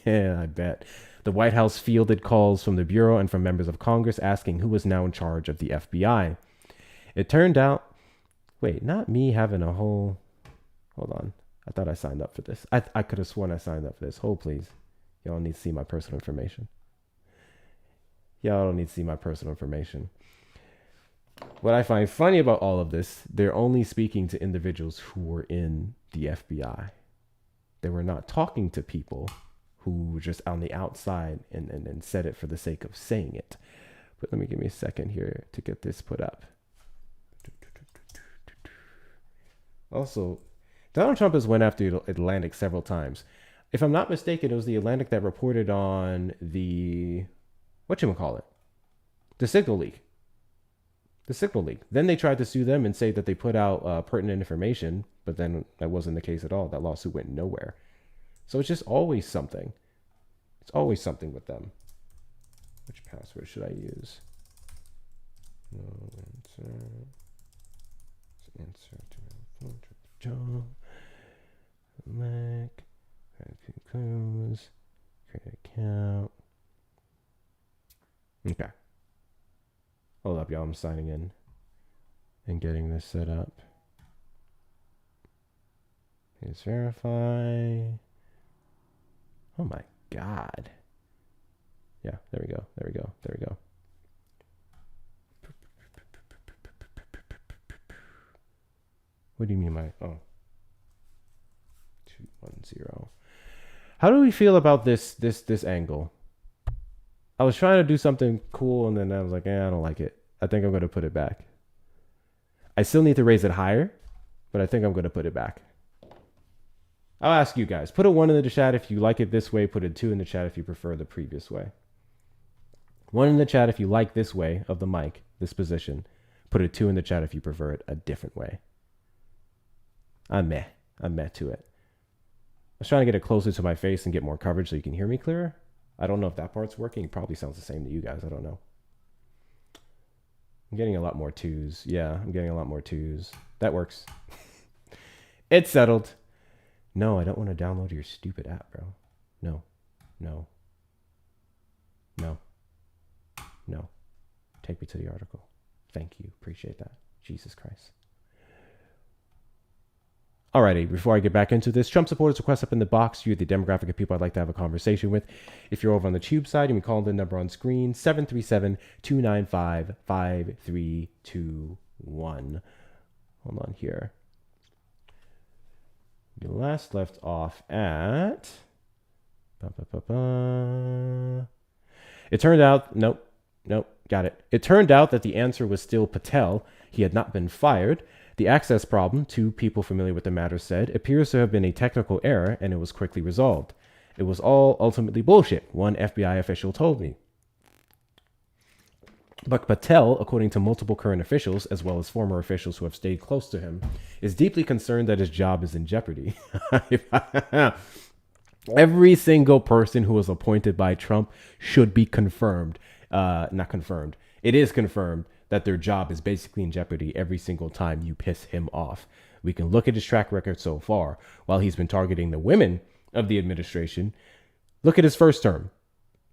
I bet. The White House fielded calls from the bureau and from members of Congress asking who was now in charge of the FBI. It turned out, wait, not me having a whole, hold on. I thought I signed up for this. I could have sworn I signed up for this. Hold, please. Y'all need to see my personal information. Y'all don't need to see my personal information. What I find funny about all of this, they're only speaking to individuals who were in the FBI. They were not talking to people who were just on the outside and said it for the sake of saying it. But let me give me a second here to get this put up. Also, Donald Trump has went after the Atlantic several times. If I'm not mistaken, it was the Atlantic that reported on the, whatchamacallit? The Signal leak. The Signal leak. Then they tried to sue them and say that they put out pertinent information, but then that wasn't the case at all. That lawsuit went nowhere. So it's just always something. It's always something with them. Which password should I use? No answer to John. Mac. Close. Create account. Okay. Hold up, y'all. I'm signing in and getting this set up. Please verify. Oh my God. Yeah, there we go. There we go. There we go. What do you mean by, oh. 210. How do we feel about this angle? I was trying to do something cool and then I was like, I don't like it. I think I'm going to put it back. I still need to raise it higher, but I think I'm going to put it back. I'll ask you guys. Put a 1 in the chat if you like it this way. Put a 2 in the chat if you prefer the previous way. 1 in the chat if you like this way of the mic, this position. Put a 2 in the chat if you prefer it a different way. I'm meh to it. I was trying to get it closer to my face and get more coverage so you can hear me clearer. I don't know if that part's working. It probably sounds the same to you guys. I don't know. I'm getting a lot more 2s. Yeah, I'm getting a lot more 2s. That works. It's settled. No, I don't want to download your stupid app, bro. No. Take me to the article. Thank you. Appreciate that. Jesus Christ. Alrighty, before I get back into this, Trump supporters request up in the box. You're the demographic of people I'd like to have a conversation with. If you're over on the tube side, you can call the number on screen, 737-295-5321. Hold on here. We last left off at... It turned out... Nope, got it. It turned out that the answer was still Patel. He had not been fired. The access problem, 2 people familiar with the matter said, appears to have been a technical error, and it was quickly resolved. It was all ultimately bullshit, one FBI official told me. But Patel, according to multiple current officials, as well as former officials who have stayed close to him, is deeply concerned that his job is in jeopardy. Every single person who was appointed by Trump should be confirmed. Not confirmed. It is confirmed that their job is basically in jeopardy every single time you piss him off. We can look at his track record so far. While he's been targeting the women of the administration, look at his first term.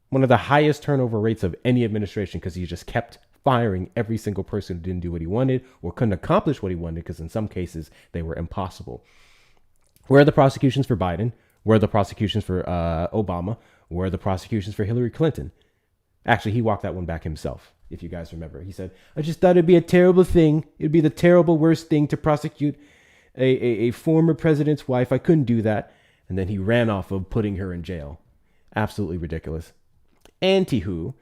One of the highest turnover rates of any administration because he just kept firing every single person who didn't do what he wanted or couldn't accomplish what he wanted because in some cases they were impossible. Where are the prosecutions for Biden? Where are the prosecutions for Obama? Where are the prosecutions for Hillary Clinton? Actually, he walked that one back himself. If you guys remember, he said, I just thought it'd be a terrible thing. It'd be the terrible worst thing to prosecute a former president's wife. I couldn't do that. And then he ran off of putting her in jail. Absolutely ridiculous. Anywho,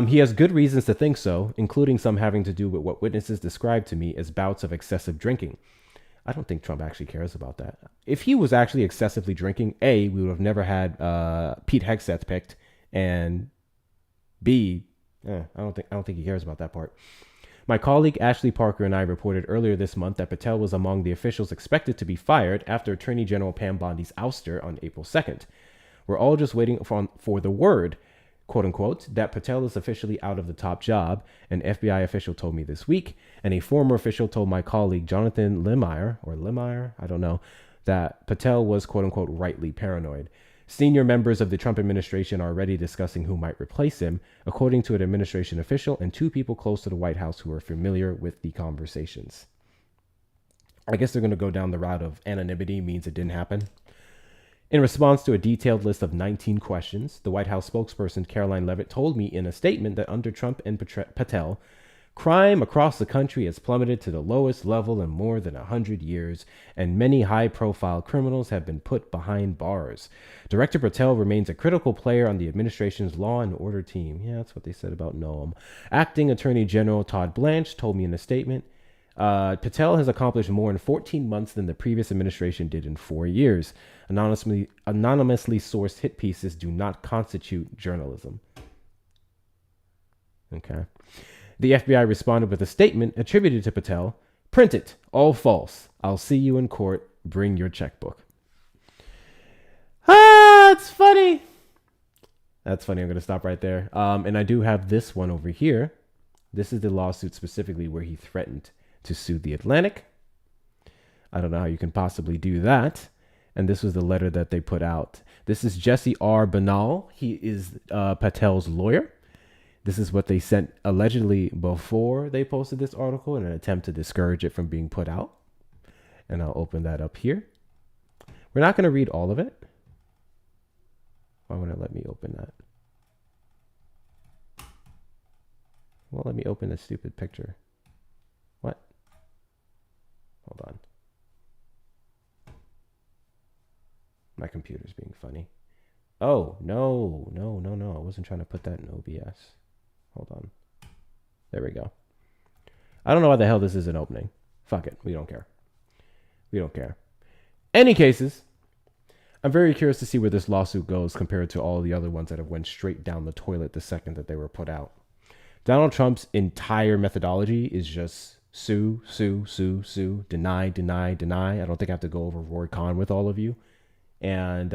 He has good reasons to think so, including some having to do with what witnesses described to me as bouts of excessive drinking. I don't think Trump actually cares about that. If he was actually excessively drinking, A, we would have never had Pete Hegseth picked, and B, I don't think he cares about that part. My colleague Ashley Parker and I reported earlier this month that Patel was among the officials expected to be fired after Attorney General Pam Bondi's ouster on April 2nd. We're all just waiting for the word, quote unquote, that Patel is officially out of the top job, an FBI official told me this week, and a former official told my colleague Jonathan Lemire, I don't know, that Patel was, quote unquote, rightly paranoid. Senior members of the Trump administration are already discussing who might replace him, according to an administration official and two people close to the White House who are familiar with the conversations. I guess they're going to go down the route of anonymity means it didn't happen. In response to a detailed list of 19 questions, the White House spokesperson Caroline Leavitt told me in a statement that under Trump and Patel, crime across the country has plummeted to the lowest level in more than 100 years, and many high-profile criminals have been put behind bars. Director Patel remains a critical player on the administration's law and order team. Yeah, that's what they said about Noam. Acting Attorney General Todd Blanche told me in a statement, Patel has accomplished more in 14 months than the previous administration did in 4 years. Anonymously sourced hit pieces do not constitute journalism. Okay. The FBI responded with a statement attributed to Patel. Print it. All false. I'll see you in court. Bring your checkbook. It's funny. That's funny. I'm going to stop right there. And I do have this one over here. This is the lawsuit specifically where he threatened to sue The Atlantic. I don't know how you can possibly do that. And this was the letter that they put out. This is Jesse R. Banal. He is Patel's lawyer. This is what they sent allegedly before they posted this article in an attempt to discourage it from being put out. And I'll open that up here. We're not going to read all of it. Why won't it let me open that? Well, let me open this stupid picture. What? Hold on. My computer's being funny. Oh, no. I wasn't trying to put that in OBS. Hold on. There we go. I don't know why the hell this isn't opening. Fuck it. We don't care. Any cases, I'm very curious to see where this lawsuit goes compared to all the other ones that have went straight down the toilet the second that they were put out. Donald Trump's entire methodology is just sue, deny. I don't think I have to go over Roy Cohn with all of you. And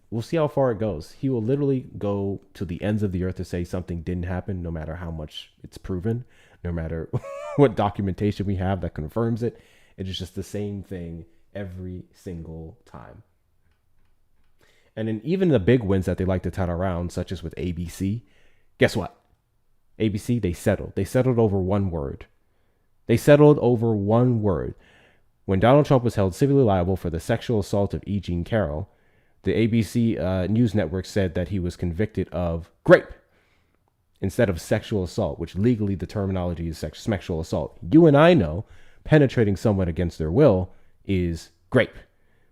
we'll see how far it goes. He will literally go to the ends of the earth to say something didn't happen, no matter how much it's proven, no matter what documentation we have that confirms it. It is just the same thing every single time. And in even the big wins that they like to tout around, such as with ABC, guess what? ABC, they settled. They settled over one word. When Donald Trump was held civilly liable for the sexual assault of E. Jean Carroll, the ABC News Network said that he was convicted of grape instead of sexual assault, which legally the terminology is sexual assault. You and I know penetrating someone against their will is grape.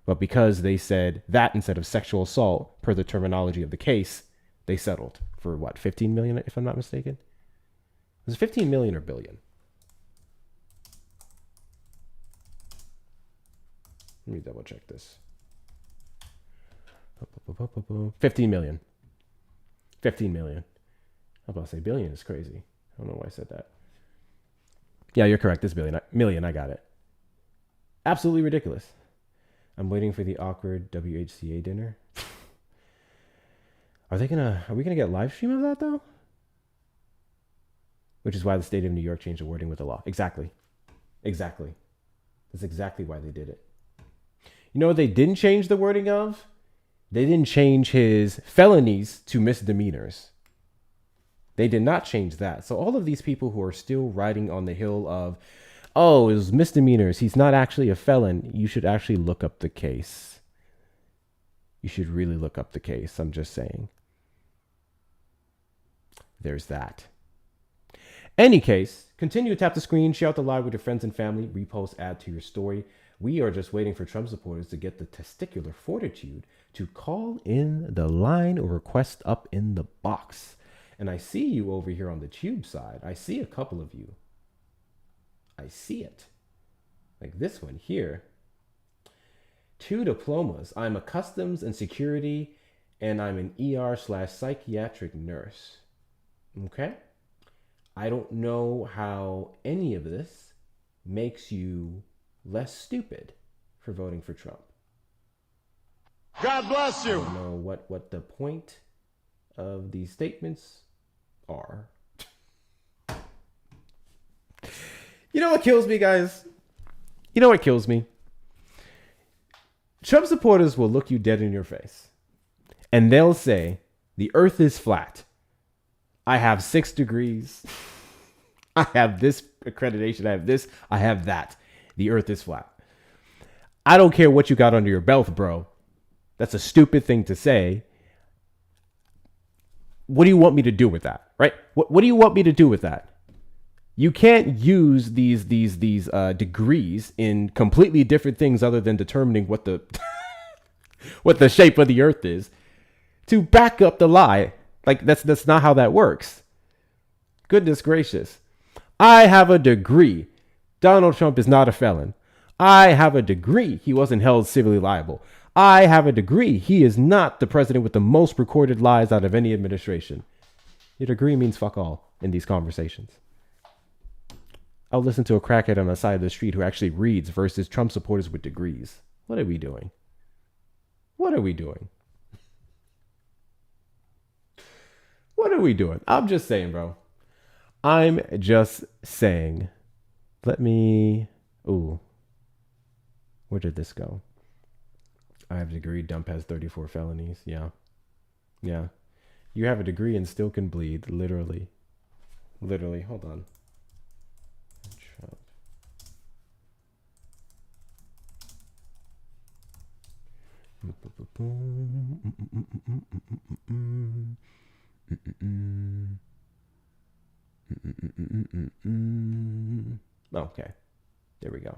But because they said that instead of sexual assault, per the terminology of the case, they settled for what, 15 million, if I'm not mistaken? Was it 15 million or billion? Let me double check this. 15 million. 15 million. I was about to say billion is crazy. I don't know why I said that. Yeah, you're correct. It's million. I got it. Absolutely ridiculous. I'm waiting for the awkward WHCA dinner. Are we gonna get live stream of that though? Which is why the state of New York changed the wording with the law. Exactly. That's exactly why they did it. You know what they didn't change the wording of? They didn't change his felonies to misdemeanors. They did not change that. So all of these people who are still riding on the hill of, oh, it was misdemeanors, he's not actually a felon, you should actually look up the case. You should really look up the case. I'm just saying. There's that. Any case, continue to tap the screen, share out the live with your friends and family, repost, add to your story. We are just waiting for Trump supporters to get the testicular fortitude to call in the line or request up in the box. And I see you over here on the tube side. I see a couple of you. I see it. Like this one here. 2 diplomas. I'm a customs and security, and I'm an ER/psychiatric nurse. Okay? I don't know how any of this makes you less stupid for voting for Trump. God bless you. I don't know what the point of these statements are. You know what kills me, guys? You know what kills me? Trump supporters will look you dead in your face and they'll say, the earth is flat. I have 6 degrees. I have this accreditation. I have this. I have that. The earth is flat. I don't care what you got under your belt, bro. That's a stupid thing to say. What do you want me to do with that? Right? What do you want me to do with that? You can't use these degrees in completely different things other than determining what the what the shape of the earth is to back up the lie. Like that's not how that works. Goodness gracious. I have a degree. Donald Trump is not a felon. I have a degree. He wasn't held civilly liable. I have a degree. He is not the president with the most recorded lies out of any administration. Your degree means fuck all in these conversations. I'll listen to a crackhead on the side of the street who actually reads versus Trump supporters with degrees. What are we doing? What are we doing? What are we doing? I'm just saying, bro. I'm just saying. Let me... Ooh. Where did this go? I have a degree. Dump has 34 felonies. Yeah. Yeah. You have a degree and still can bleed. Literally. Literally. Hold on. Trump. Okay. There we go.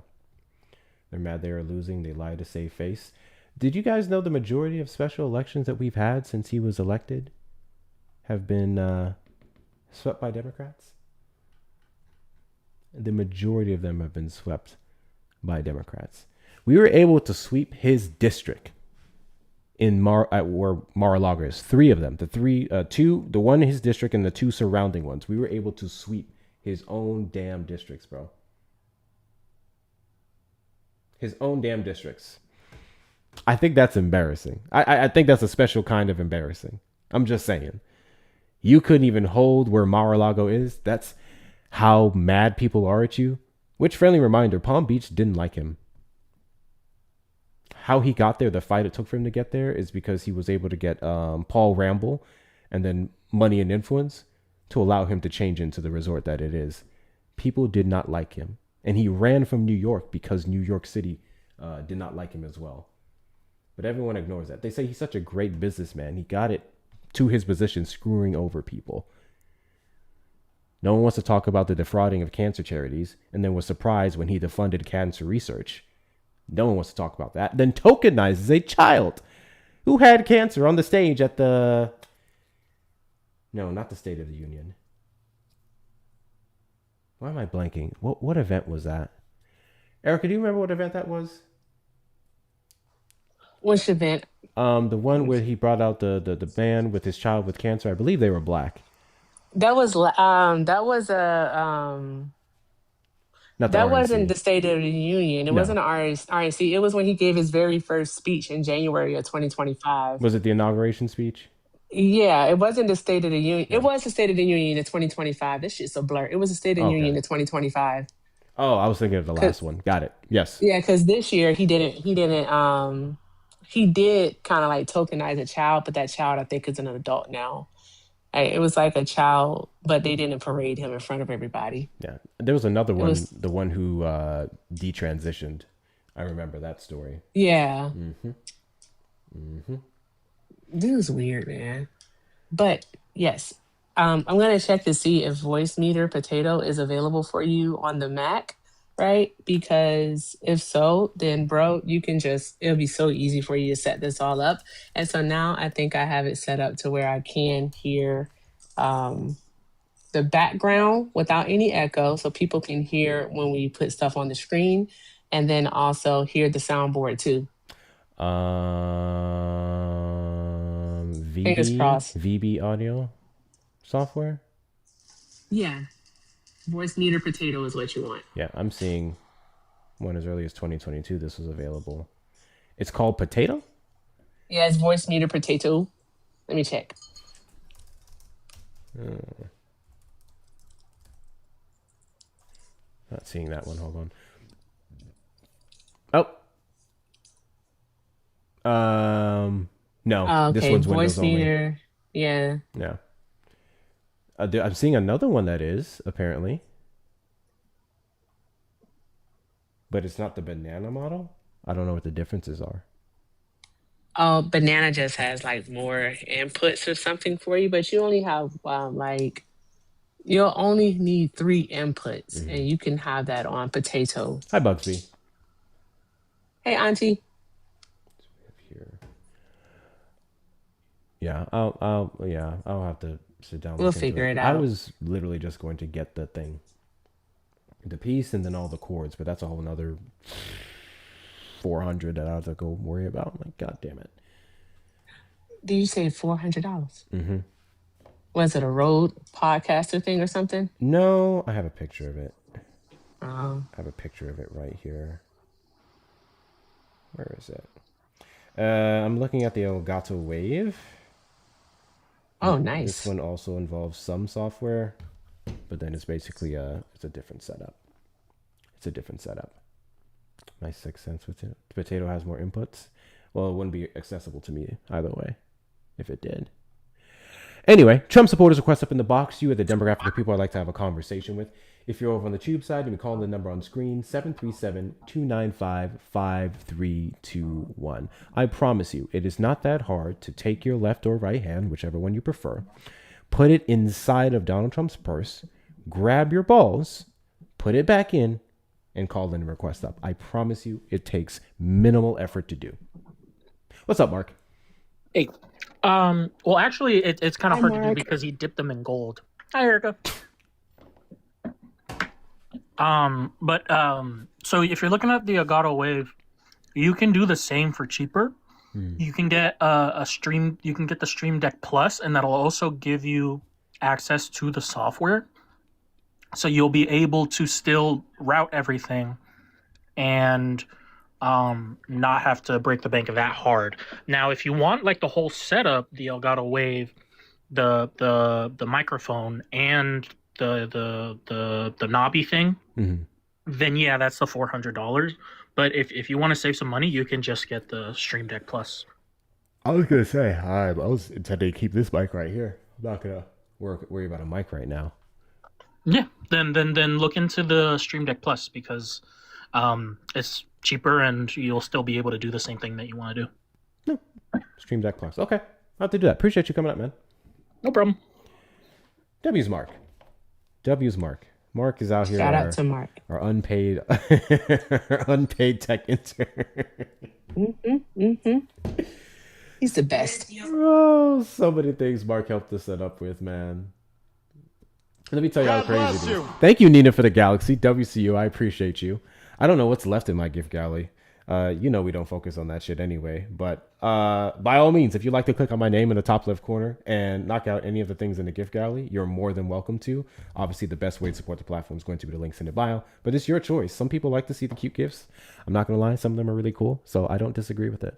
They're mad they are losing. They lie to save face. Did you guys know the majority of special elections that we've had since he was elected have been swept by Democrats? The majority of them have been swept by Democrats. We were able to sweep his district in where Mar-a-Lago is. 3 of them. The one in his district and the 2 surrounding ones. We were able to sweep his own damn districts, bro. His own damn districts. I think that's embarrassing. I think that's a special kind of embarrassing. I'm just saying. You couldn't even hold where Mar-a-Lago is. That's how mad people are at you. Which, friendly reminder, Palm Beach didn't like him. How he got there, the fight it took for him to get there, is because he was able to get Paul Ramble and then money and influence to allow him to change into the resort that it is. People did not like him. And he ran from New York because New York City did not like him as well. But everyone ignores that. They say he's such a great businessman. He got it to his position screwing over people. No one wants to talk about the defrauding of cancer charities and then was surprised when he defunded cancer research. No one wants to talk about that. Then tokenizes a child who had cancer on the stage at the... No, not the State of the Union. Why am I blanking? What event was that? Erica, do you remember what event that was? Which event? The one where he brought out the man with his child with cancer. I believe they were black. That was a Not the that RNC. wasn't the State of the Union. It No. wasn't an RNC. It was when he gave his very first speech in January of 2025. Was it the inauguration speech? Yeah, it wasn't the State of the Union. It was the State of the Union in 2025. This shit's a blur. It was the State of the Union in 2025. Oh, I was thinking of the last one. Got it. Yes. Yeah, because this year he did kind of like tokenize a child, but that child I think is an adult now. It was like a child, but they didn't parade him in front of everybody. Yeah. There was another one, the one who detransitioned. I remember that story. Yeah. Mm-hmm. Mm-hmm. Dude's weird, man. But yes, I'm gonna check to see if Voice Meter Potato is available for you on the Mac, right? Because if so, then bro, it'll be so easy for you to set this all up. And so now I think I have it set up to where I can hear the background without any echo, so people can hear when we put stuff on the screen, and then also hear the soundboard too. Fingers crossed. VB audio software. Yeah, voice meter potato is what you want. Yeah, I'm seeing one as early as 2022. This was available. It's called Potato. Yeah, it's voice meter potato. Let me check. Not seeing that one. Hold on. Oh. No. Okay, this one's voice Windows meter. only. Yeah. Yeah. I'm seeing another one that is, apparently. But it's not the banana model. I don't know what the differences are. Oh, banana just has like more inputs or something for you, but you only have you'll only need 3 inputs, and you can have that on potato. Hi, Bugsby. Hey, Auntie. Here. Yeah, I'll have to sit down. We'll figure it out. I was literally just going to get the thing, the piece, and then all the chords, but that's a whole nother 400 that I have to go worry about. I'm like, God damn it. Did you say $400? Mm-hmm. Was it a Rode podcaster thing or something? No, I have a picture of it. Oh. I have a picture of it right here. Where is it? I'm looking at the Elgato Wave. Oh, nice. This one also involves some software, but then it's basically it's a different setup. My 6 cents with it. Potato has more inputs. Well, it wouldn't be accessible to me either way if it did. Anyway, Trump supporters request up in the box. You are the demographic of people I'd like to have a conversation with. If you're over on the tube side, you can call the number on screen, 737-295-5321. I promise you, it is not that hard to take your left or right hand, whichever one you prefer, put it inside of Donald Trump's purse, grab your balls, put it back in, and call in and request up. I promise you, it takes minimal effort to do. What's up, Mark? Hey. Well, actually, it's kind of hard Mark. to do because he dipped them in gold. Hi, Erica. So if you're looking at the Elgato Wave, you can do the same for cheaper. You can get you can get the Stream Deck Plus, and that'll also give you access to the software. So you'll be able to still route everything and not have to break the bank that hard. Now, if you want like the whole setup, the Elgato Wave, the microphone, and the knobby thing, then yeah, that's the $400. But if you want to save some money, you can just get the Stream Deck Plus. I was gonna say I was intending to keep this mic right here. I'm not gonna worry about a mic right now. Yeah, then look into the Stream Deck Plus because it's cheaper and you'll still be able to do the same thing that you want to do. No. Stream Deck Plus. Okay, I'll have to do that. Appreciate you coming up, man. No problem. W's Mark. Mark is out here. Shout out to Mark. Our unpaid tech intern. He's the best. Oh, so many things Mark helped us set up with, man. Let me tell you how crazy it is. Thank you, Nina, for the Galaxy. WCU, I appreciate you. I don't know what's left in my gift galley. We don't focus on that shit anyway. But by all means, if you'd like to click on my name in the top left corner and knock out any of the things in the gift galley, you're more than welcome to. Obviously, the best way to support the platform is going to be the links in the bio. But it's your choice. Some people like to see the cute gifts. I'm not going to lie. Some of them are really cool. So I don't disagree with it.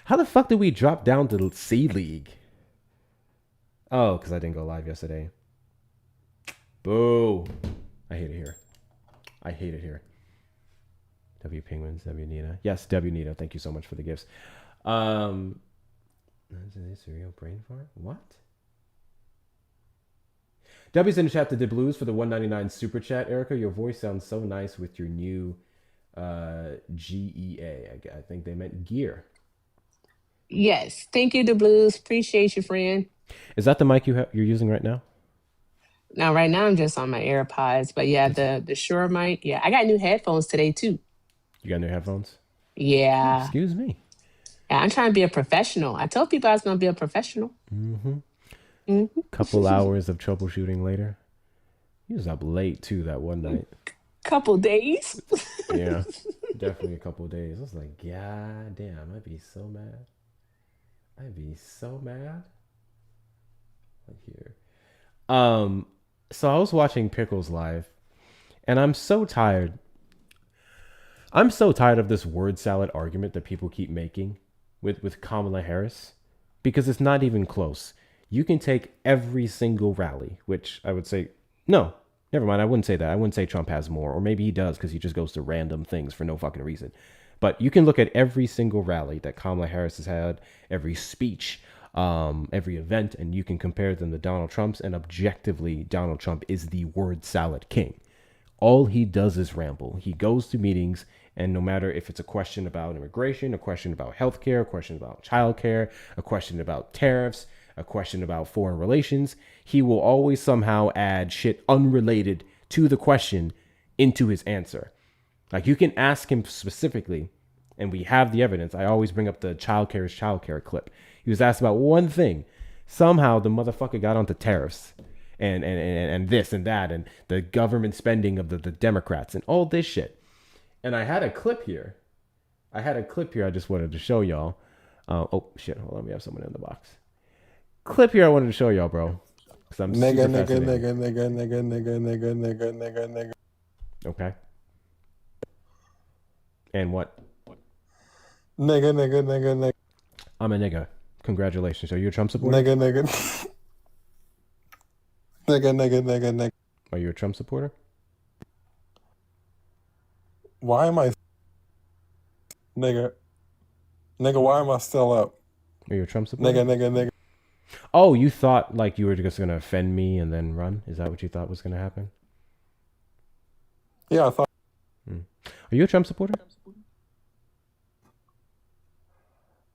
How the fuck did we drop down to C League? Oh, because I didn't go live yesterday. Boo. I hate it here. W Penguins, W Nina. Yes, W Nina. Thank you so much for the gifts. Is a real brain fart? What? W's in the chat that did blues for the $1.99 super chat. Erica, your voice sounds so nice with your new GEA. I think they meant gear. Yes. Thank you, the Blues. Appreciate you, friend. Is that the mic you're using right now? Now, right now, I'm just on my AirPods. But yeah, the Shure mic. Yeah, I got new headphones today, too. You got new headphones? Yeah. Excuse me. Yeah, I'm trying to be a professional. I told people I was going to be a professional. Mm-hmm. Couple hours of troubleshooting later. He was up late too that one night. Couple days. Yeah, definitely a couple of days. I was like, God damn, I'd be so mad. Like here. So I was watching Pickles live, and I'm so tired. I'm so tired of this word salad argument that people keep making with Kamala Harris, because it's not even close. You can take every single rally, which I would say, no, never mind. I wouldn't say that. I wouldn't say Trump has more, or maybe he does because he just goes to random things for no fucking reason. But you can look at every single rally that Kamala Harris has had, every speech, every event, and you can compare them to Donald Trump's, and objectively, Donald Trump is the word salad king. All he does is ramble. He goes to meetings, and no matter if it's a question about immigration, a question about healthcare, a question about childcare, a question about tariffs, a question about foreign relations, he will always somehow add shit unrelated to the question into his answer. Like, you can ask him specifically, and we have the evidence. I always bring up the childcare clip. He was asked about one thing. Somehow the motherfucker got onto tariffs and this and that and the government spending of the Democrats and all this shit. And I had a clip here. I just wanted to show y'all. Oh shit, hold on, we have someone in the box. Clip here I wanted to show y'all, bro. Cause I'm nigga. Okay. And what? Nigga. I'm a nigga. Congratulations. Are you a Trump supporter? Nigga. Are you a Trump supporter? Why am I... Nigga, why am I still up? Are you a Trump supporter? Nigga. Oh, you thought like you were just going to offend me and then run? Is that what you thought was going to happen? Yeah, I thought... Are you a Trump supporter?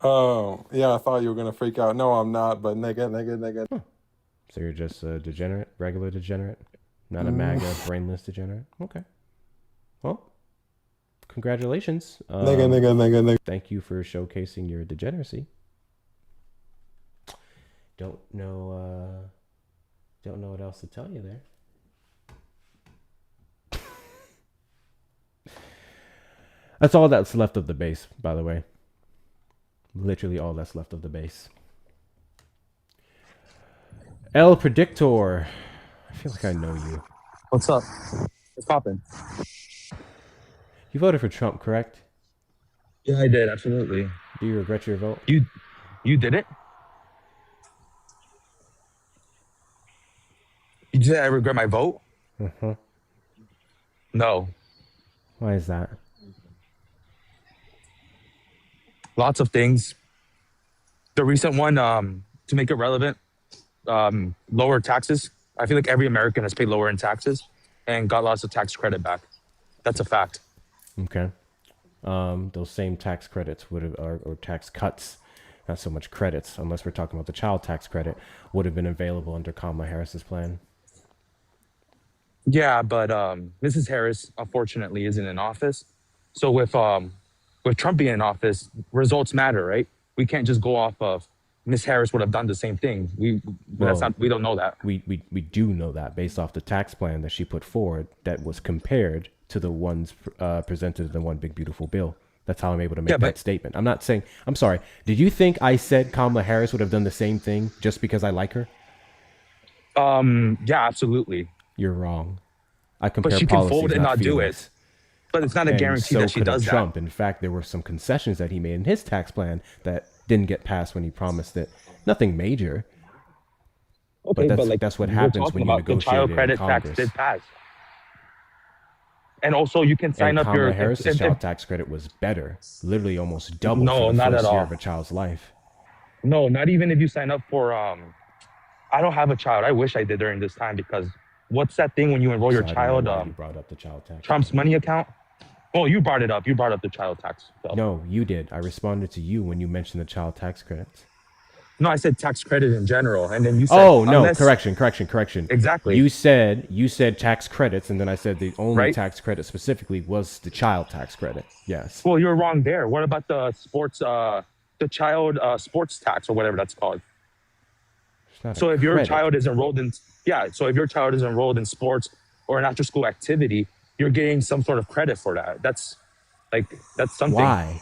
Oh, yeah, I thought you were going to freak out. No, I'm not, but nigga. So you're just a degenerate, regular degenerate? Not a MAGA, brainless degenerate? Okay. Well, congratulations. Nigga. Thank you for showcasing your degeneracy. Don't know what else to tell you there. That's all that's left of the base, by the way. Literally all that's left of the base. El Predictor. I feel like I know you. What's up? What's poppin'? You voted for Trump, correct? Yeah, I did, absolutely. Do you regret your vote? You did it? You said I regret my vote? Uh-huh. No. Why is that? Lots of things. The recent one, to make it relevant, lower taxes. I feel like every American has paid lower in taxes and got lots of tax credit back. That's a fact. Okay. Those same tax credits would have, or tax cuts, not so much credits, unless we're talking about the child tax credit, would have been available under Kamala Harris's plan. Yeah, but Mrs. Harris, unfortunately, isn't in office. So with Trump being in office, results matter, right? We can't just go off of Miss Harris would have done the same thing. We don't know that. We do know that based off the tax plan that she put forward that was compared to the ones presented in the One Big Beautiful Bill. That's how I'm able to make that statement. I'm sorry. Did you think I said Kamala Harris would have done the same thing just because I like her? Yeah, absolutely. You're wrong. I compare but she can policies, fold and not do feelings. it. But it's not a guarantee that she does Trump. that. In fact, there were some concessions that he made in his tax plan that didn't get passed when he promised it. Nothing major. Okay, but that's what happens when you negotiate the child credit in Congress. tax did pass. And also, you can sign up Kamala Harris's child tax credit was better, literally almost double No, for the not first at year all. of a child's life. No, not even if you sign up for. I don't have a child. I wish I did during this time because what's that thing when you enroll your child? You brought up the child tax. Trump's money account. Well, you brought it up. You brought up the child tax. So. No, you did. I responded to you when you mentioned the child tax credits. No, I said tax credit in general, and then you said. Oh no! Correction. Exactly. You said tax credits, and then I said the only tax credit specifically was the child tax credit. Yes. Well, you're wrong there. What about the sports, the child sports tax or whatever that's called? There's So if your child is enrolled in sports or an after-school activity, you're getting some sort of credit for that. That's something. Why?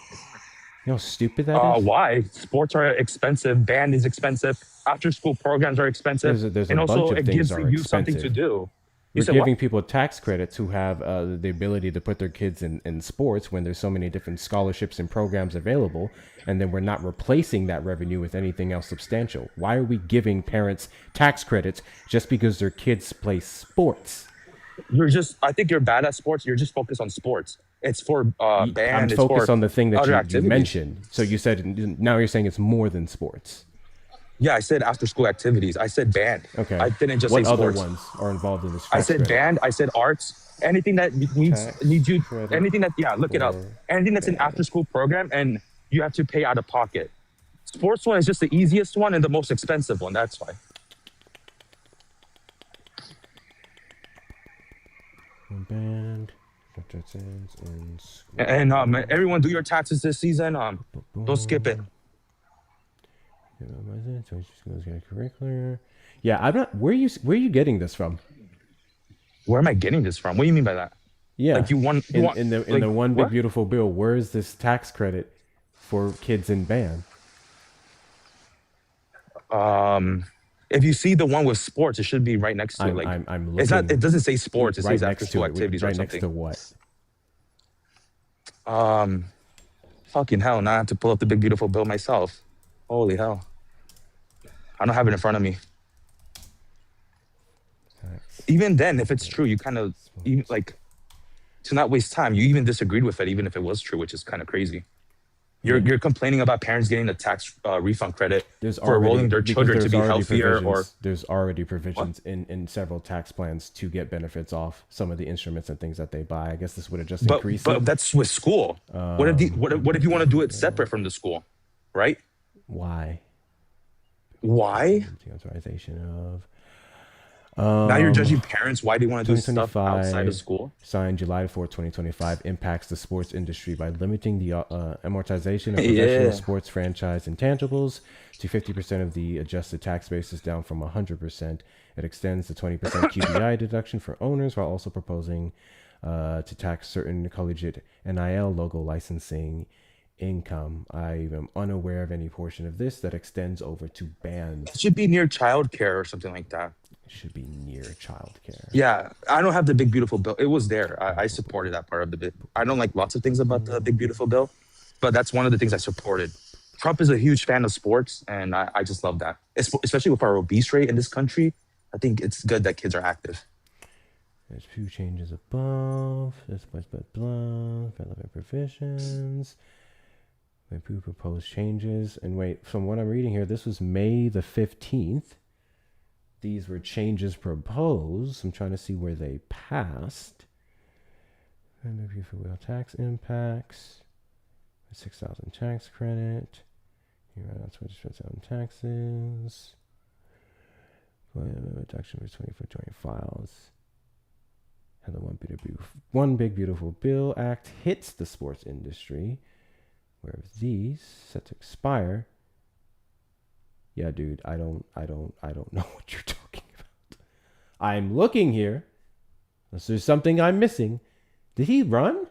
You know how stupid that is? Why? Sports are expensive. Band is expensive. After-school programs are expensive. There's a and bunch also, of it things gives are you expensive. something to do. We're giving people tax credits who have the ability to put their kids in sports when there's so many different scholarships and programs available, and then we're not replacing that revenue with anything else substantial. Why are we giving parents tax credits just because their kids play sports? I think you're bad at sports. You're just focused on sports. It's for band. I'm focused on the thing that you mentioned. So you said, now you're saying it's more than sports. Yeah, I said after school activities. I said band. Okay. I didn't just say sports. What other ones are involved in this? I said band. I said arts. Anything that needs you. Anything that look it up. Anything that's an after school program and you have to pay out of pocket. Sports one is just the easiest one and the most expensive one. That's why. Band. And everyone do your taxes this season. Don't skip it. Yeah, I'm not. Where are you getting this from? Where am I getting this from? What do you mean by that? Yeah, like you want in the one big beautiful bill. Where is this tax credit for kids in band? If you see the one with sports, it should be right next to it. Like I'm looking, it's not. It doesn't say sports. It right says after school activities right or something. Next to what? Fucking hell! Now I have to pull up the big beautiful bill myself. Holy hell! I don't have it in front of me. Even then, if it's true, you kind of like to not waste time. You even disagreed with it, even if it was true, which is kind of crazy. You're complaining about parents getting the tax refund credit for enrolling their children to be healthier, or there's already provisions in several tax plans to get benefits off some of the instruments and things that they buy. I guess this would have just increased. But that's with school. What if you want to do it separate from the school, right? Why? The authorization of. Now you're judging parents why they want to do stuff outside of school. Signed July 4, 2025, impacts the sports industry by limiting the amortization of professional sports franchise intangibles to 50% of the adjusted tax basis, down from 100%. It extends the 20% QBI deduction for owners, while also proposing to tax certain collegiate NIL logo licensing income. I am unaware of any portion of this that extends over to bands. It should be near childcare or something like that. Should be near childcare. Yeah, I don't have the big beautiful bill. It was there. I supported that part of the bill. I don't like lots of things about the big beautiful bill, but that's one of the things I supported. Trump is a huge fan of sports, and I just love that. Especially with our obese rate in this country, I think it's good that kids are active. There's few changes above. This relevant provisions. Few proposed changes. And wait, from what I'm reading here, this was May the 15th. These were changes proposed. I'm trying to see where they passed. Review for wheel tax impacts. 6,000 tax credit. That's what it's on taxes. Reduction for 2020 files. And the One Big Beautiful Bill Act hits the sports industry. Whereas these set to expire. Yeah, dude, I don't know what you're talking about. I'm looking here. Unless there's something I'm missing. Did he run?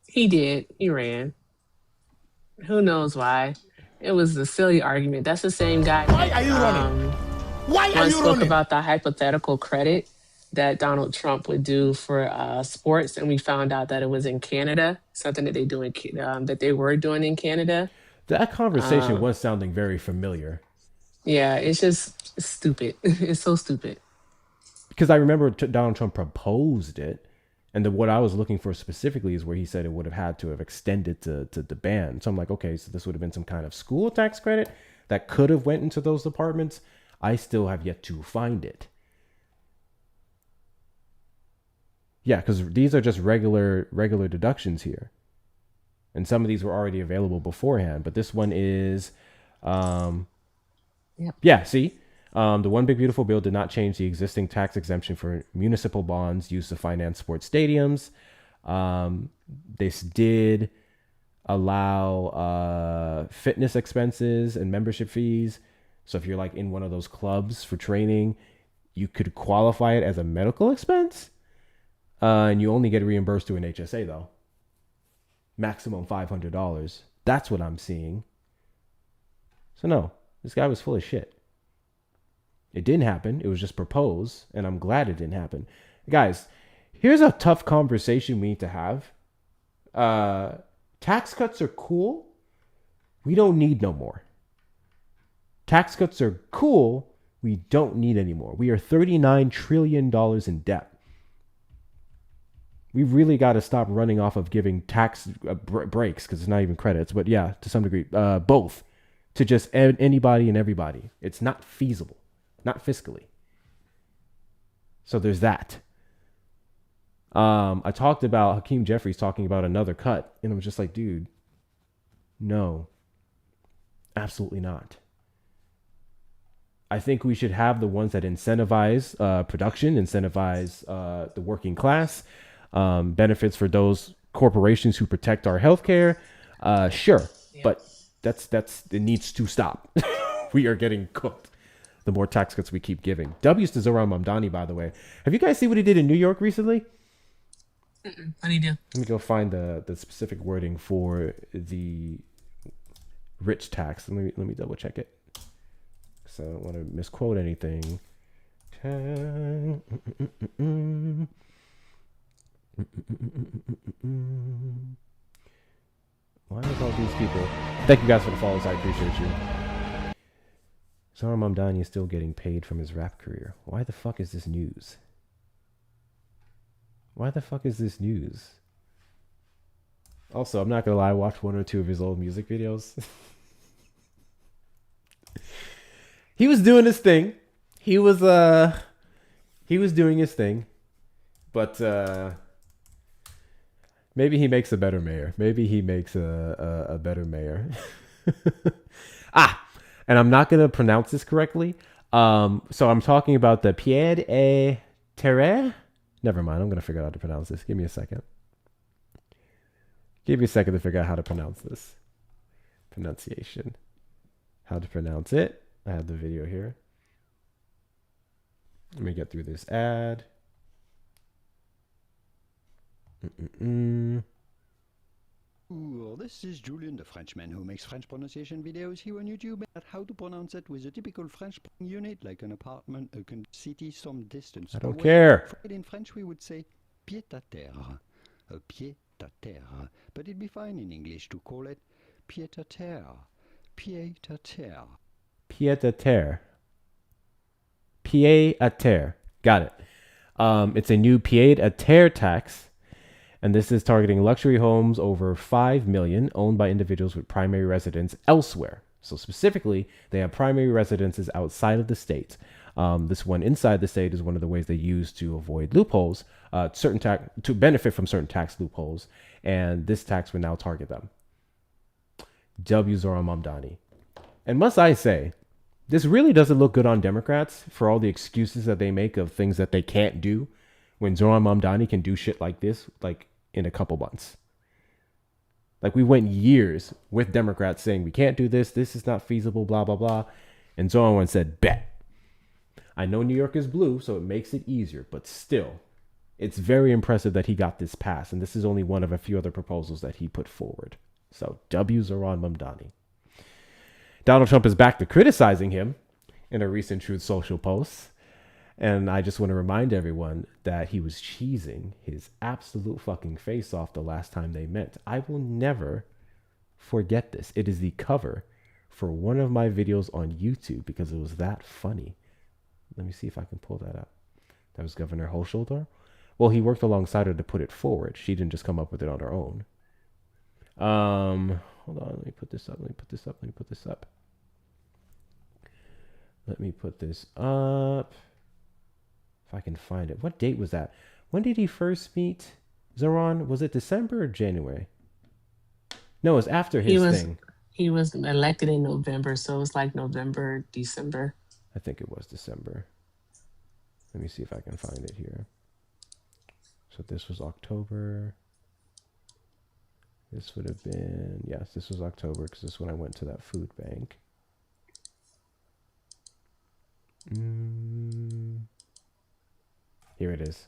He did. He ran. Who knows why? It was a silly argument. That's the same guy. Why are you running? Why are you spoke running? about the hypothetical credit that Donald Trump would do for sports, and we found out that it was in Canada, something that they were doing in Canada. That conversation was sounding very familiar. Yeah, it's just stupid. It's so stupid. Because I remember Donald Trump proposed it, and what I was looking for specifically is where he said it would have had to have extended to the ban. So I'm like, okay, so this would have been some kind of school tax credit that could have went into those departments. I still have yet to find it. Yeah, because these are just regular deductions here. And some of these were already available beforehand. But this one is, yeah, see? The One Big Beautiful Bill did not change the existing tax exemption for municipal bonds used to finance sports stadiums. This did allow fitness expenses and membership fees. So if you're like in one of those clubs for training, you could qualify it as a medical expense. And you only get reimbursed through an HSA though. Maximum $500. That's what I'm seeing. So no, this guy was full of shit. It didn't happen. It was just proposed, and I'm glad it didn't happen. Guys, here's a tough conversation we need to have. Tax cuts are cool. We don't need no more. Tax cuts are cool. We don't need any more. We are $39 trillion in debt. We really got to stop running off of giving tax breaks, because it's not even credits, but yeah, to some degree, both, to just anybody and everybody. It's not feasible, not fiscally. So there's that. I talked about Hakeem Jeffries talking about another cut, and I was just like, dude, no, absolutely not. I think we should have the ones that incentivize production, incentivize the working class, benefits for those corporations who protect our healthcare. Sure, yeah. But that's it needs to stop. We are getting cooked. The more tax cuts we keep giving. W's to Zohran Mamdani, by the way. Have you guys seen what he did in New York recently? What do you do? Let me go find the specific wording for the rich tax. Let me double check it. So I don't want to misquote anything. Why is all these people? Thank you guys for the follows. I appreciate you. Zohran Mamdani is still getting paid from his rap career. Why the fuck is this news? Why the fuck is this news? Also, I'm not gonna lie, I watched one or two of his old music videos. He was doing his thing. He was doing his thing. But maybe he makes a better mayor. Maybe he makes a better mayor. And I'm not going to pronounce this correctly. So I'm talking about the pied et terre. Never mind. I'm going to figure out how to pronounce this. Give me a second. Give me a second to figure out how to pronounce this. Pronunciation. How to pronounce it. I have the video here. Let me get through this ad. This is Julian, the Frenchman who makes French pronunciation videos here on YouTube at how to pronounce it with a typical French unit like an apartment, a city some distance I don't away. care. In French we would say pied à terre, a pied à terre, but it'd be fine in English to call it pied à terre, pied à terre. Pied à terre. Pied à terre. Got it. It's a new pied à terre tax. And this is targeting luxury homes over $5 million owned by individuals with primary residence elsewhere. So specifically, they have primary residences outside of the state. This one inside the state is one of the ways they use to avoid loopholes, to benefit from certain tax loopholes. And this tax would now target them. W. Zohran Mamdani. And must I say, this really doesn't look good on Democrats for all the excuses that they make of things that they can't do, when Zohran Mamdani can do shit like this, like in a couple months. Like we went years with Democrats saying we can't do this, this is not feasible, blah, blah, blah. And Zohran said, bet. I know New York is blue, so it makes it easier, but still, it's very impressive that he got this passed. And this is only one of a few other proposals that he put forward. So W. Zohran Mamdani. Donald Trump is back to criticizing him in a recent Truth Social post. And I just want to remind everyone that he was cheesing his absolute fucking face off the last time they met. I will never forget this. It is the cover for one of my videos on YouTube because it was that funny. Let me see if I can pull that up. That was Governor Hochschild. Well, he worked alongside her to put it forward. She didn't just come up with it on her own. Hold on. Let me put this up. Let me put this up. If I can find it. What date was that? When did he first meet Zohran? Was it December or January? No, it was after his thing. He was elected in November, so it was like November, December. I think it was December. Let me see if I can find it here. So this was October. This would have been, yes, this was October because this is when I went to that food bank. Here it is.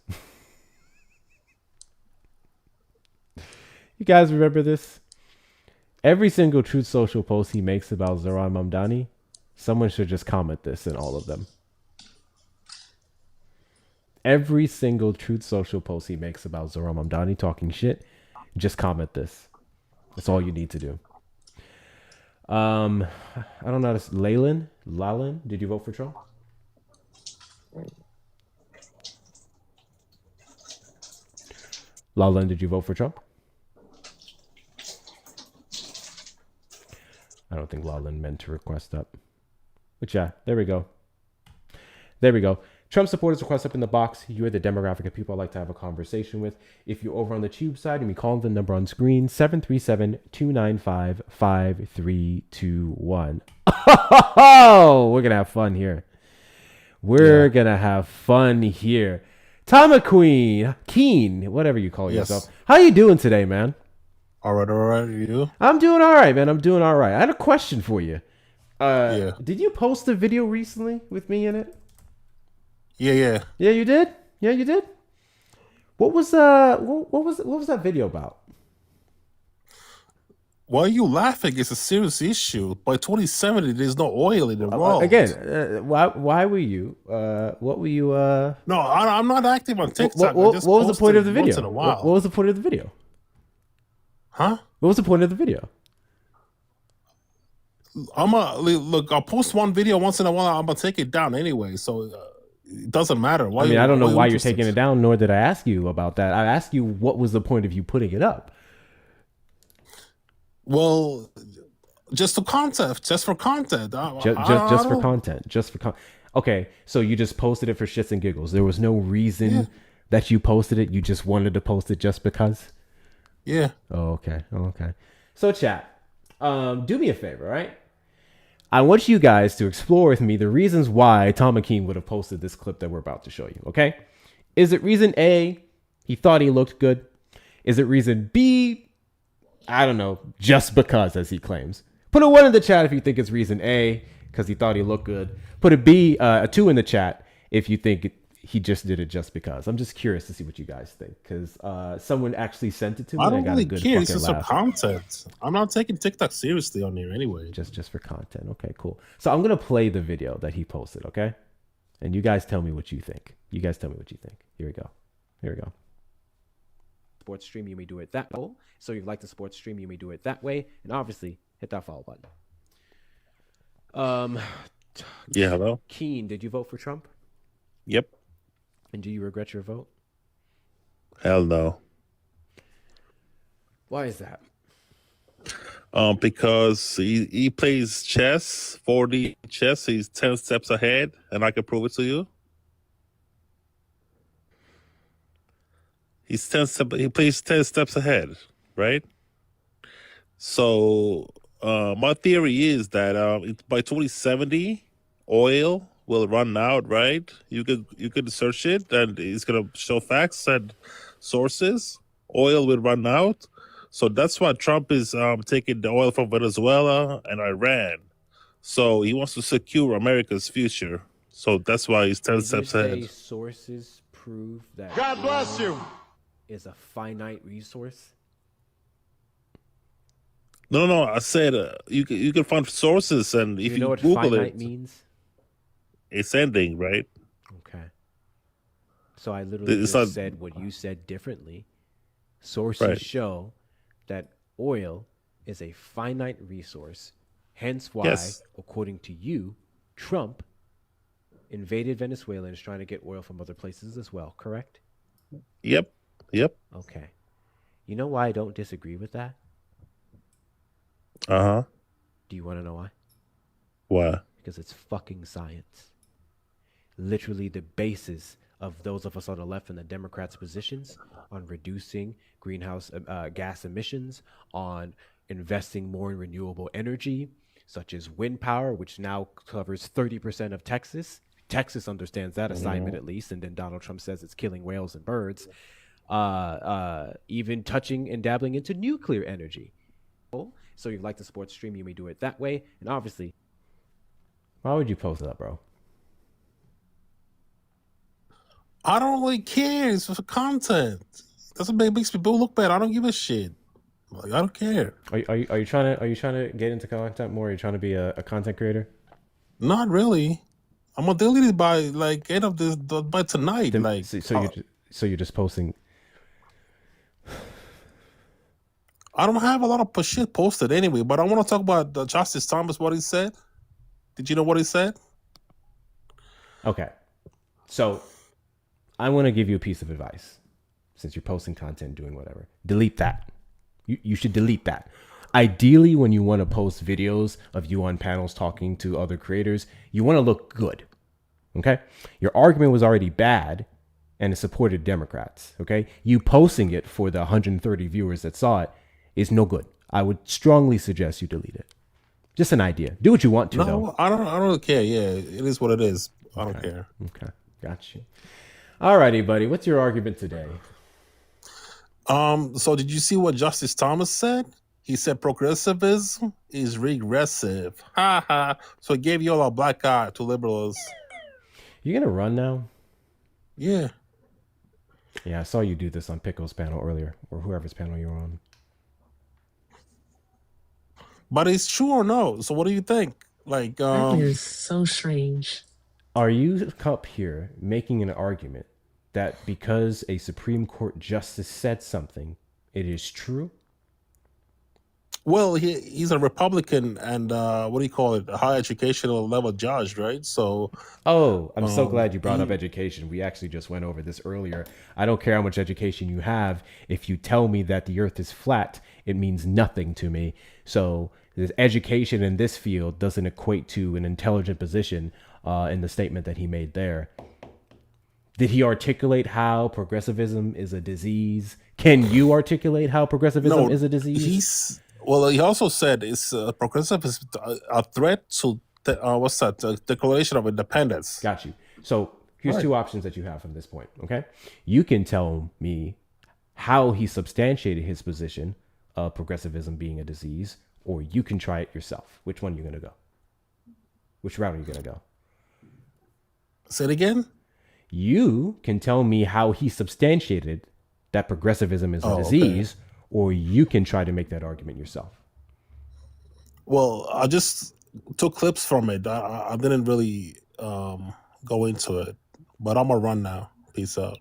You guys remember this? Every single Truth Social post he makes about Zohran Mamdani, someone should just comment this in all of them. Every single Truth Social post he makes about Zohran Mamdani talking shit, just comment this. That's all you need to do. I don't know how to... Lalin, did you vote for Trump? Lalin, did you vote for Trump? I don't think Lalin meant to request that. But yeah, there we go. There we go. Trump supporters request up in the box. You're the demographic of people I like to have a conversation with. If you're over on the tube side and we call the number on screen, 737-295-5321. Oh, we're going to have fun here. We're going to have fun here. Tama Keen, whatever you call yourself. How you doing today, man? All right. You? I'm doing all right, man. I'm doing all right. I had a question for you. Did you post a video recently with me in it? Yeah. Yeah, you did? Yeah, you did? What was that video about? Why are you laughing? It's a serious issue. By 2070, there's no oil in the world. Again, why were you? What were you? No, I'm not active on TikTok. What was the point of the video? Once in a while. What was the point of the video? Huh? What was the point of the video? I'll post one video once in a while. I'm gonna take it down anyway, so it doesn't matter. I mean, I don't know why you're taking it down, nor did I ask you about that. I asked you what was the point of you putting it up. Well, just for content. Just for content. Okay, so you just posted it for shits and giggles. There was no reason that you posted it. You just wanted to post it just because. Yeah. Oh, okay. So chat, do me a favor, right? I want you guys to explore with me the reasons why Tom McKean would have posted this clip that we're about to show you, okay? Is it reason A, he thought he looked good? Is it reason B, I don't know, just because, as he claims? Put a 1 in the chat if you think it's reason A, because he thought he looked good. Put a 2 in the chat if you think he just did it just because. I'm just curious to see what you guys think, because someone actually sent it to me. I don't really care. It's just for content. I'm not taking TikTok seriously on here anyway. Just for content. Okay, cool. So I'm gonna play the video that he posted. Okay, and you guys tell me what you think. Here we go. Sports stream, you may do it that way. So if you like the sports stream, you may do it that way, and obviously hit that follow button. Yeah. Hello. Keen, did you vote for Trump? Yep. And do you regret your vote? Hell no. Why is that? Because he plays chess, 4D chess. He's 10 steps ahead, and I can prove it to you. He plays 10 steps ahead, right? So my theory is that by 2070, oil will run out, right? You could search it, and it's gonna show facts and sources. Oil will run out, so that's why Trump is taking the oil from Venezuela and Iran. So he wants to secure America's future. So that's why he's 10 steps ahead. Sources prove that God bless you. Is a finite resource. No. I said you can find sources, and if you know what Google finite it, means. It's ending, right? Okay. So I literally said what you said differently. Sources show that oil is a finite resource. Hence why, according to you, Trump invaded Venezuela and is trying to get oil from other places as well, correct? Yep. Okay. You know why I don't disagree with that? Uh-huh. Do you want to know why? Why? Because it's fucking science. Literally the basis of those of us on the left and the Democrats' positions on reducing greenhouse gas emissions, on investing more in renewable energy, such as wind power, which now covers 30% of Texas. Texas understands that assignment at least, and then Donald Trump says it's killing whales and birds. even touching and dabbling into nuclear energy. So you like to support the stream, you may do it that way. And obviously, why would you post that, bro? I don't really care. It's for content. Doesn't makes people look bad. I don't give a shit. Like, I don't care. Are you trying to get into content more? Are you trying to be a content creator? Not really. I'm gonna delete it by like end of this by tonight. Then, like so you're just posting. I don't have a lot of shit posted anyway, but I want to talk about Justice Thomas. What he said. Did you know what he said? Okay, so I want to give you a piece of advice. Since you're posting content, doing whatever, delete that. You should delete that. Ideally, when you want to post videos of you on panels talking to other creators, you want to look good. Okay? Your argument was already bad and it supported Democrats. Okay? You posting it for the 130 viewers that saw it is no good. I would strongly suggest you delete it. Just an idea. Do what you want to, though. I don't really care. Yeah, it is what it is. I don't care. Okay. Got you. Alrighty, buddy. What's your argument today? So did you see what Justice Thomas said? He said progressivism is regressive. Ha ha. So he gave you all a black eye to liberals. You gonna run now? Yeah. Yeah, I saw you do this on Pickle's panel earlier, or whoever's panel you were on. But it's true or no? So what do you think? Like, that is so strange. Are you up here making an argument that because a Supreme Court justice said something, it is true? Well, he's a Republican and what do you call it? A high educational level judge, right? So I'm so glad you brought up education. We actually just went over this earlier. I don't care how much education you have. If you tell me that the earth is flat, it means nothing to me. So this education in this field doesn't equate to an intelligent position in the statement that he made there. Did he articulate how progressivism is a disease? Can you articulate how progressivism is a disease? He also said it's progressive is a threat to the Declaration of Independence. Got you. So here's two options that you have from this point. Okay, you can tell me how he substantiated his position of progressivism being a disease, or you can try it yourself. Which one are you gonna go? Which route are you gonna go? Say it again. You can tell me how he substantiated that progressivism is a disease, or you can try to make that argument yourself. Well, I just took clips from it. I didn't really go into it, but I'm gonna run now. Peace out.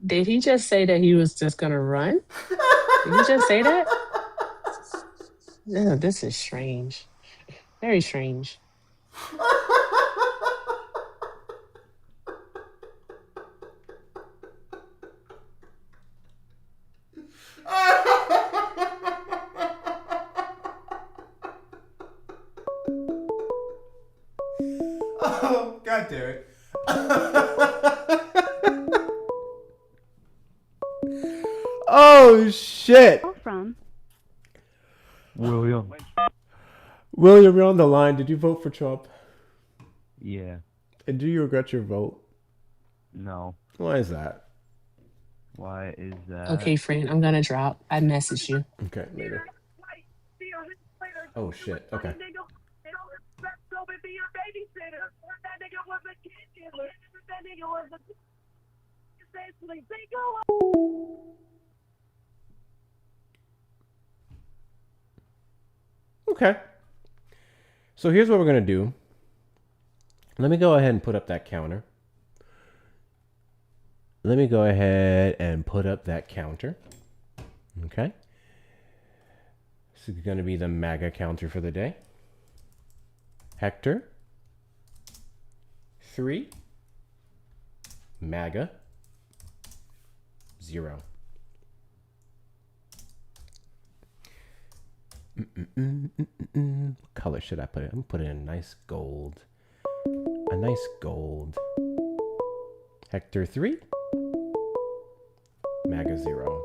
Did he just say that he was just gonna run? Did he just say that? No, this is strange. Very strange. Oh, God damn it. Oh, shit. From William. William, you're on the line. Did you vote for Trump? Yeah. And do you regret your vote? No. Why is that? Why is that? Okay, friend, I'm gonna drop. I messaged you. Okay, later. Oh, shit. Okay. Okay. So here's what we're going to do. Let me go ahead and put up that counter. Okay. This is going to be the MAGA counter for the day. Hector. 3. MAGA. 0. What color should I put it? I'm gonna put it in a nice gold. A nice gold. Hector 3. MAGA 0.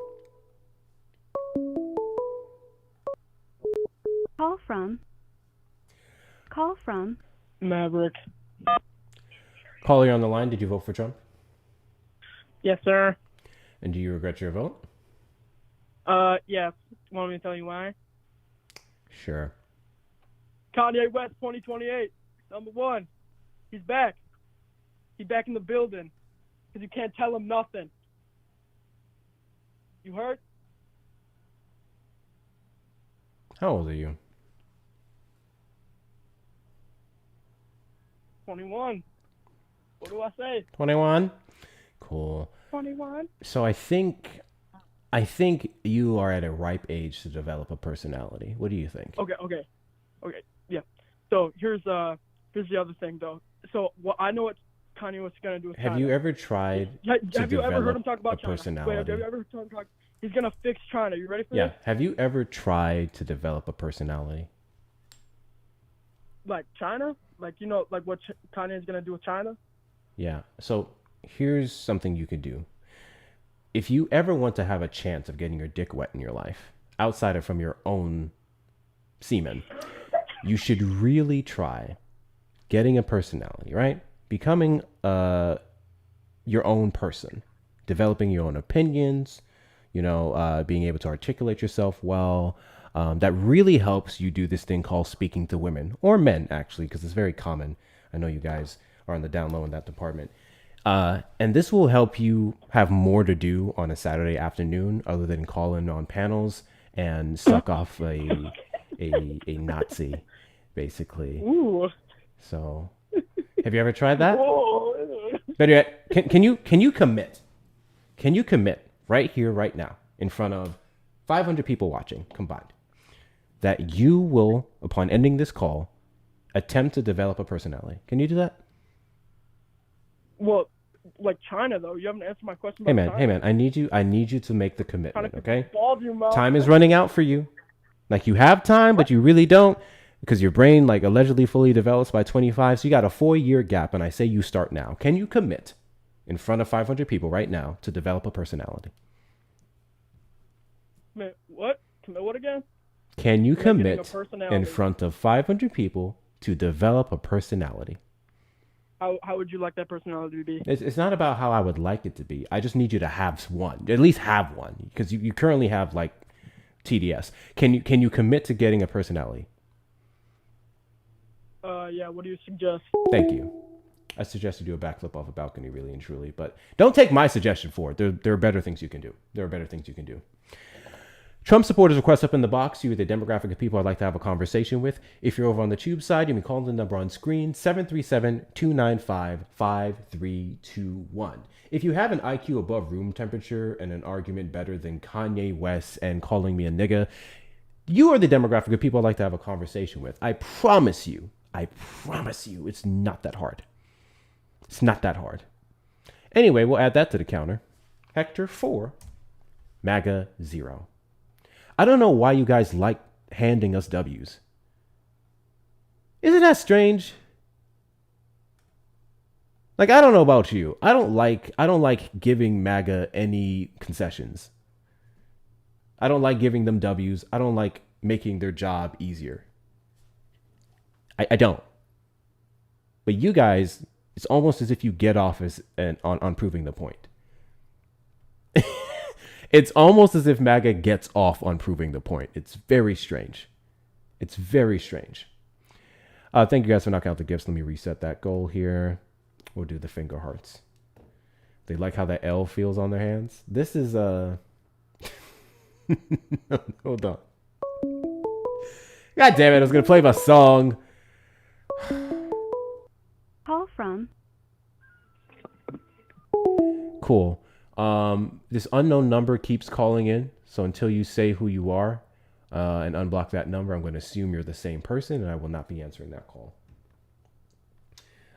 Call from Maverick. Caller, you're on the line. Did you vote for Trump? Yes, sir. And do you regret your vote? Yes. Want me to tell you why? Sure. Kanye West 2028, #1. He's back. He's back in the building. Because you can't tell him nothing. You heard? How old are you? 21. What do I say? 21. Cool. 21. So I think you are at a ripe age to develop a personality. What do you think? Okay. Yeah. So here's the other thing though. So what I know what Kanye was gonna do with Have China. you ever tried Have you ever heard him talk about a China? personality? Wait, have you ever heard him talk? He's gonna fix China. You ready for Yeah. this? Have you ever tried to develop a personality? Like China? Like like what Kanye is gonna do with China? Yeah. So here's something you could do. If you ever want to have a chance of getting your dick wet in your life, outside of from your own semen, you should really try getting a personality, right? Becoming your own person, developing your own opinions, being able to articulate yourself well. That really helps you do this thing called speaking to women or men, actually, because it's very common. I know you guys are on the down low in that department. And this will help you have more to do on a Saturday afternoon other than call in on panels and suck off a Nazi, basically. Ooh. So, have you ever tried that? Whoa. Better yet, can you commit? Can you commit right here, right now, in front of 500 people watching combined, that you will, upon ending this call, attempt to develop a personality? Can you do that? Well, like China though, you haven't answered my question about China. Hey man, I need you to make the commitment, okay? Time Time is running out for you. Like, you have time, but you really don't, because your brain like allegedly fully develops by 25. So you got a 4-year gap, and I say you start now. Can you commit in front of 500 people right now to develop a personality? What? Commit what again? Can you Getting a commit personality. in front of 500 people to develop a personality? How would you like that personality to be? It's not about how I would like it to be. I just need you to have one, at least have one, because you currently have like TDS. Can you commit to getting a personality? Yeah. What do you suggest? Thank you. I suggest you do a backflip off a balcony, really and truly, but don't take my suggestion for it. There are better things you can do. Trump supporters request up in the box. You're the demographic of people I'd like to have a conversation with. If you're over on the tube side, you can call the number on screen, 737-295-5321. If you have an IQ above room temperature and an argument better than Kanye West and calling me a nigga, you are the demographic of people I'd like to have a conversation with. I promise you, it's not that hard. It's not that hard. Anyway, we'll add that to the counter. Hector 4, MAGA 0. I don't know why you guys like handing us W's. Isn't that strange? Like, I don't know about you. I don't like giving MAGA any concessions. I don't like giving them W's. I don't like making their job easier. I don't. But you guys, it's almost as if you get off on proving the point. It's almost as if MAGA gets off on proving the point. It's very strange. Thank you guys for knocking out the gifts. Let me reset that goal here. We'll do the finger hearts. They like how that L feels on their hands. This is hold on. God damn it, I was gonna play my song. Call from. Cool. This unknown number keeps calling in, so until you say who you are and unblock that number, I'm going to assume you're the same person, and I will not be answering that call.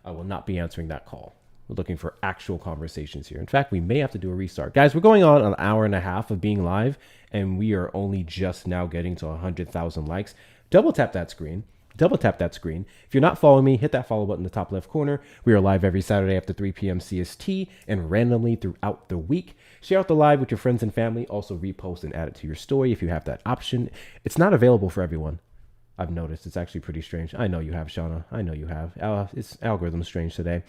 We're looking for actual conversations here. In fact, we may have to do a restart. Guys, we're going on an hour and a half of being live, and we are only just now getting to 100,000 likes. Double tap that screen. If you're not following me, hit that follow button in the top left corner. We are live every Saturday after 3 p.m. CST and randomly throughout the week. Share out the live with your friends and family. Also repost and add it to your story if you have that option. It's not available for everyone. I've noticed it's actually pretty strange. I know you have, Shauna. I know you have. It's algorithm strange today.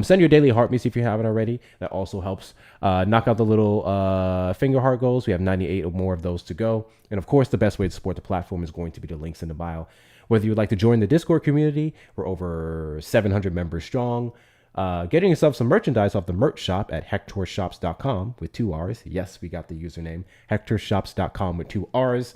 Send your daily heart meets if you haven't already. That also helps. Knock out the little finger heart goals. We have 98 or more of those to go. And of course, the best way to support the platform is going to be the links in the bio. Whether you'd like to join the Discord community, we're over 700 members strong. Getting yourself some merchandise off the merch shop at hectorshops.com with 2 R's. Yes, we got the username, hectorshops.com with 2 R's.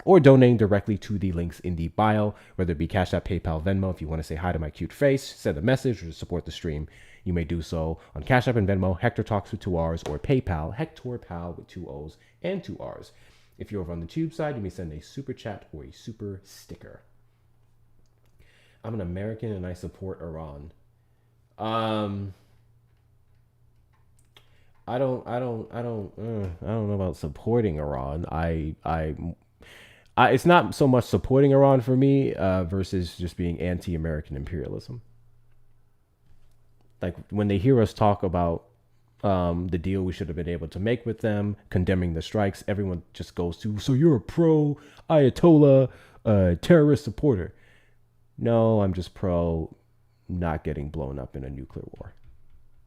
Or donating directly to the links in the bio, whether it be Cash App, PayPal, Venmo. If you want to say hi to my cute face, send a message, or support the stream, you may do so on Cash App and Venmo, Hector Talks with 2 R's, or PayPal, HectorPal with 2 O's and 2 R's. If you're over on the Tube side, you may send a super chat or a super sticker. I'm an American and I support Iran. I don't know about supporting Iran. It's not so much supporting Iran for me versus just being anti-American imperialism. Like when they hear us talk about the deal we should have been able to make with them, condemning the strikes, everyone just goes to, so you're a pro Ayatollah terrorist supporter. No, I'm just pro not getting blown up in a nuclear war.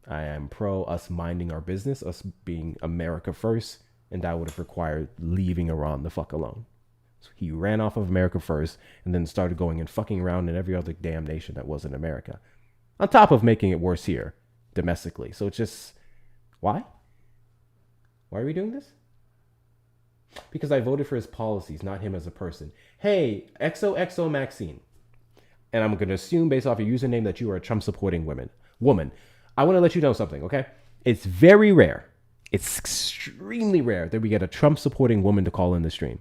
I am pro us minding our business, us being America first, and that would have required leaving Iran the fuck alone. So he ran off of America first and then started going and fucking around in every other damn nation that wasn't America. On top of making it worse here, domestically. So it's just, why? Why are we doing this? Because I voted for his policies, not him as a person. Hey, XOXO Maxine. And I'm going to assume based off your username that you are a Trump supporting woman. I want to let you know something, okay? It's very rare. It's extremely rare that we get a Trump supporting woman to call in the stream.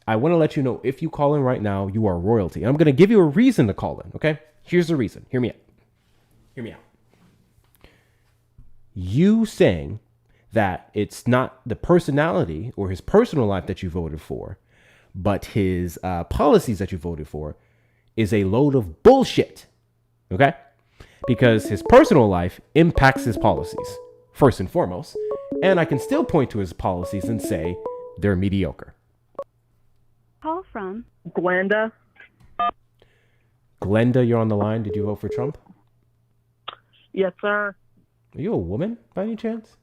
I want to let you know, if you call in right now, you are royalty. And I'm going to give you a reason to call in, okay? Here's the reason. Hear me out. You saying that it's not the personality or his personal life that you voted for, but his policies that you voted for, is a load of bullshit, okay? Because his personal life impacts his policies, first and foremost, and I can still point to his policies and say they're mediocre. Call from Glenda. Glenda, you're on the line. Did you vote for Trump? Yes, sir. Are you a woman by any chance?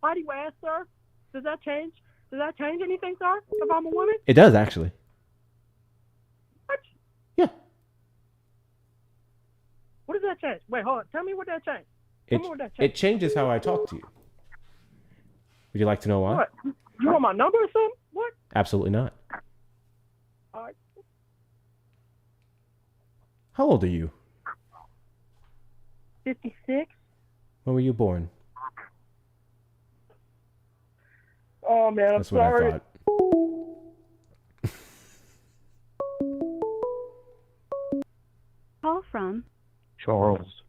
Why do you ask, sir? Does that change? Does that change anything, sir? If I'm a woman? It does, actually. What? Yeah. What does that change? Wait, hold on. Tell me what that changed. Tell me what that changed. It changes how I talk to you. Would you like to know why? What? You want my number or something? What? Absolutely not. All right. How old are you? 56. When were you born? Oh, man, I'm That's sorry. what I thought. Call from Charles.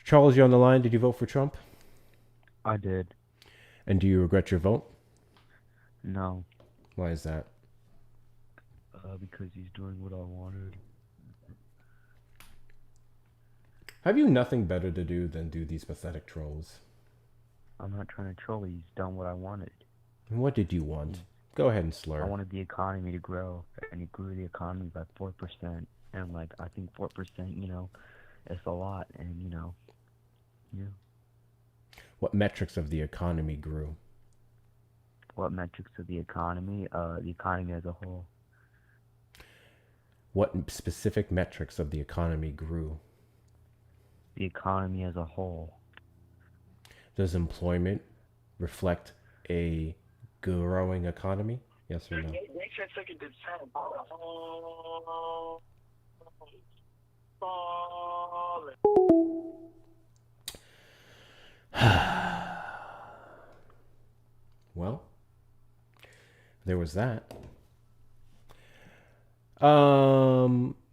Charles, you're on the line. Did you vote for Trump? I did. And do you regret your vote? No. Why is that? Because he's doing what I wanted. Have you nothing better to do than do these pathetic trolls? I'm not trying to troll. He's done what I wanted. What did you want? Go ahead and slur. I wanted the economy to grow, and he grew the economy by 4%. And like, I think 4%, it's a lot, and yeah. What metrics of the economy grew? What metrics of the economy? The economy as a whole. What specific metrics of the economy grew? The economy as a whole. Does employment reflect a growing economy? Yes or no? Well, there was that.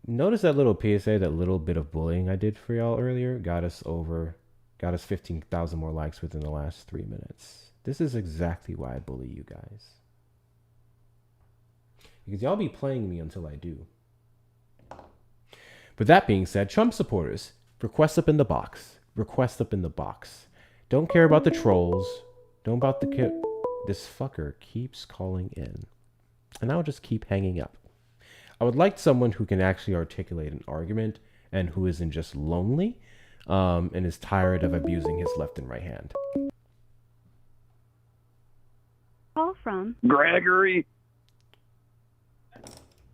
Notice that little PSA, that little bit of bullying I did for y'all earlier got us 15,000 more likes within the last 3 minutes. This is exactly why I bully you guys. Because y'all be playing me until I do. But that being said, Trump supporters, request up in the box. Request up in the box. Don't care about the trolls. Don't about the this fucker keeps calling in. and I'll just keep hanging up. I would like someone who can actually articulate an argument and who isn't just lonely and is tired of abusing his left and right hand. Call from Gregory.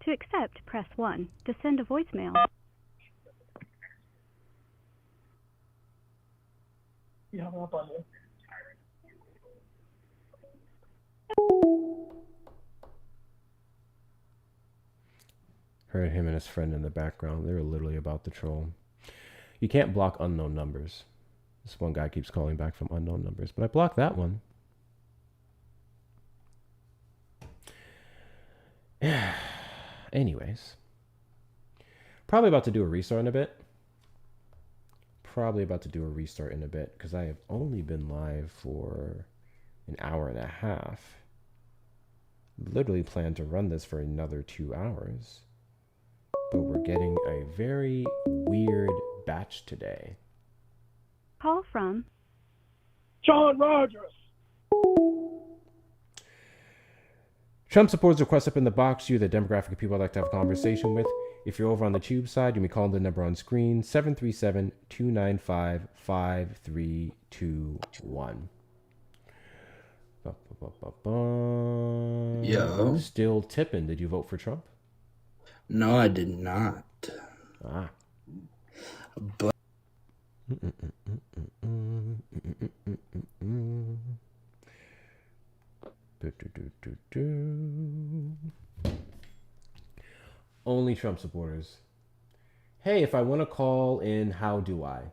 To accept, press 1. To send a voicemail. You hung up on me. Heard him and his friend in the background. They were literally about to troll. You can't block unknown numbers. This one guy keeps calling back from unknown numbers, but I blocked that one. Anyways. Probably about to do a restart in a bit. Because I have only been live for an hour and a half. Literally plan to run this for another 2 hours. But we're getting a very weird batch today. Call from John Rogers. Trump supporters request up in the box. You, the demographic of people I'd like to have a conversation with. If you're over on the tube side, you may call the number on screen, 737-295-5321. Yo. Still tipping. Did you vote for Trump? No, I did not. Ah. But Only Trump supporters. Hey, if I want to call in, how do I?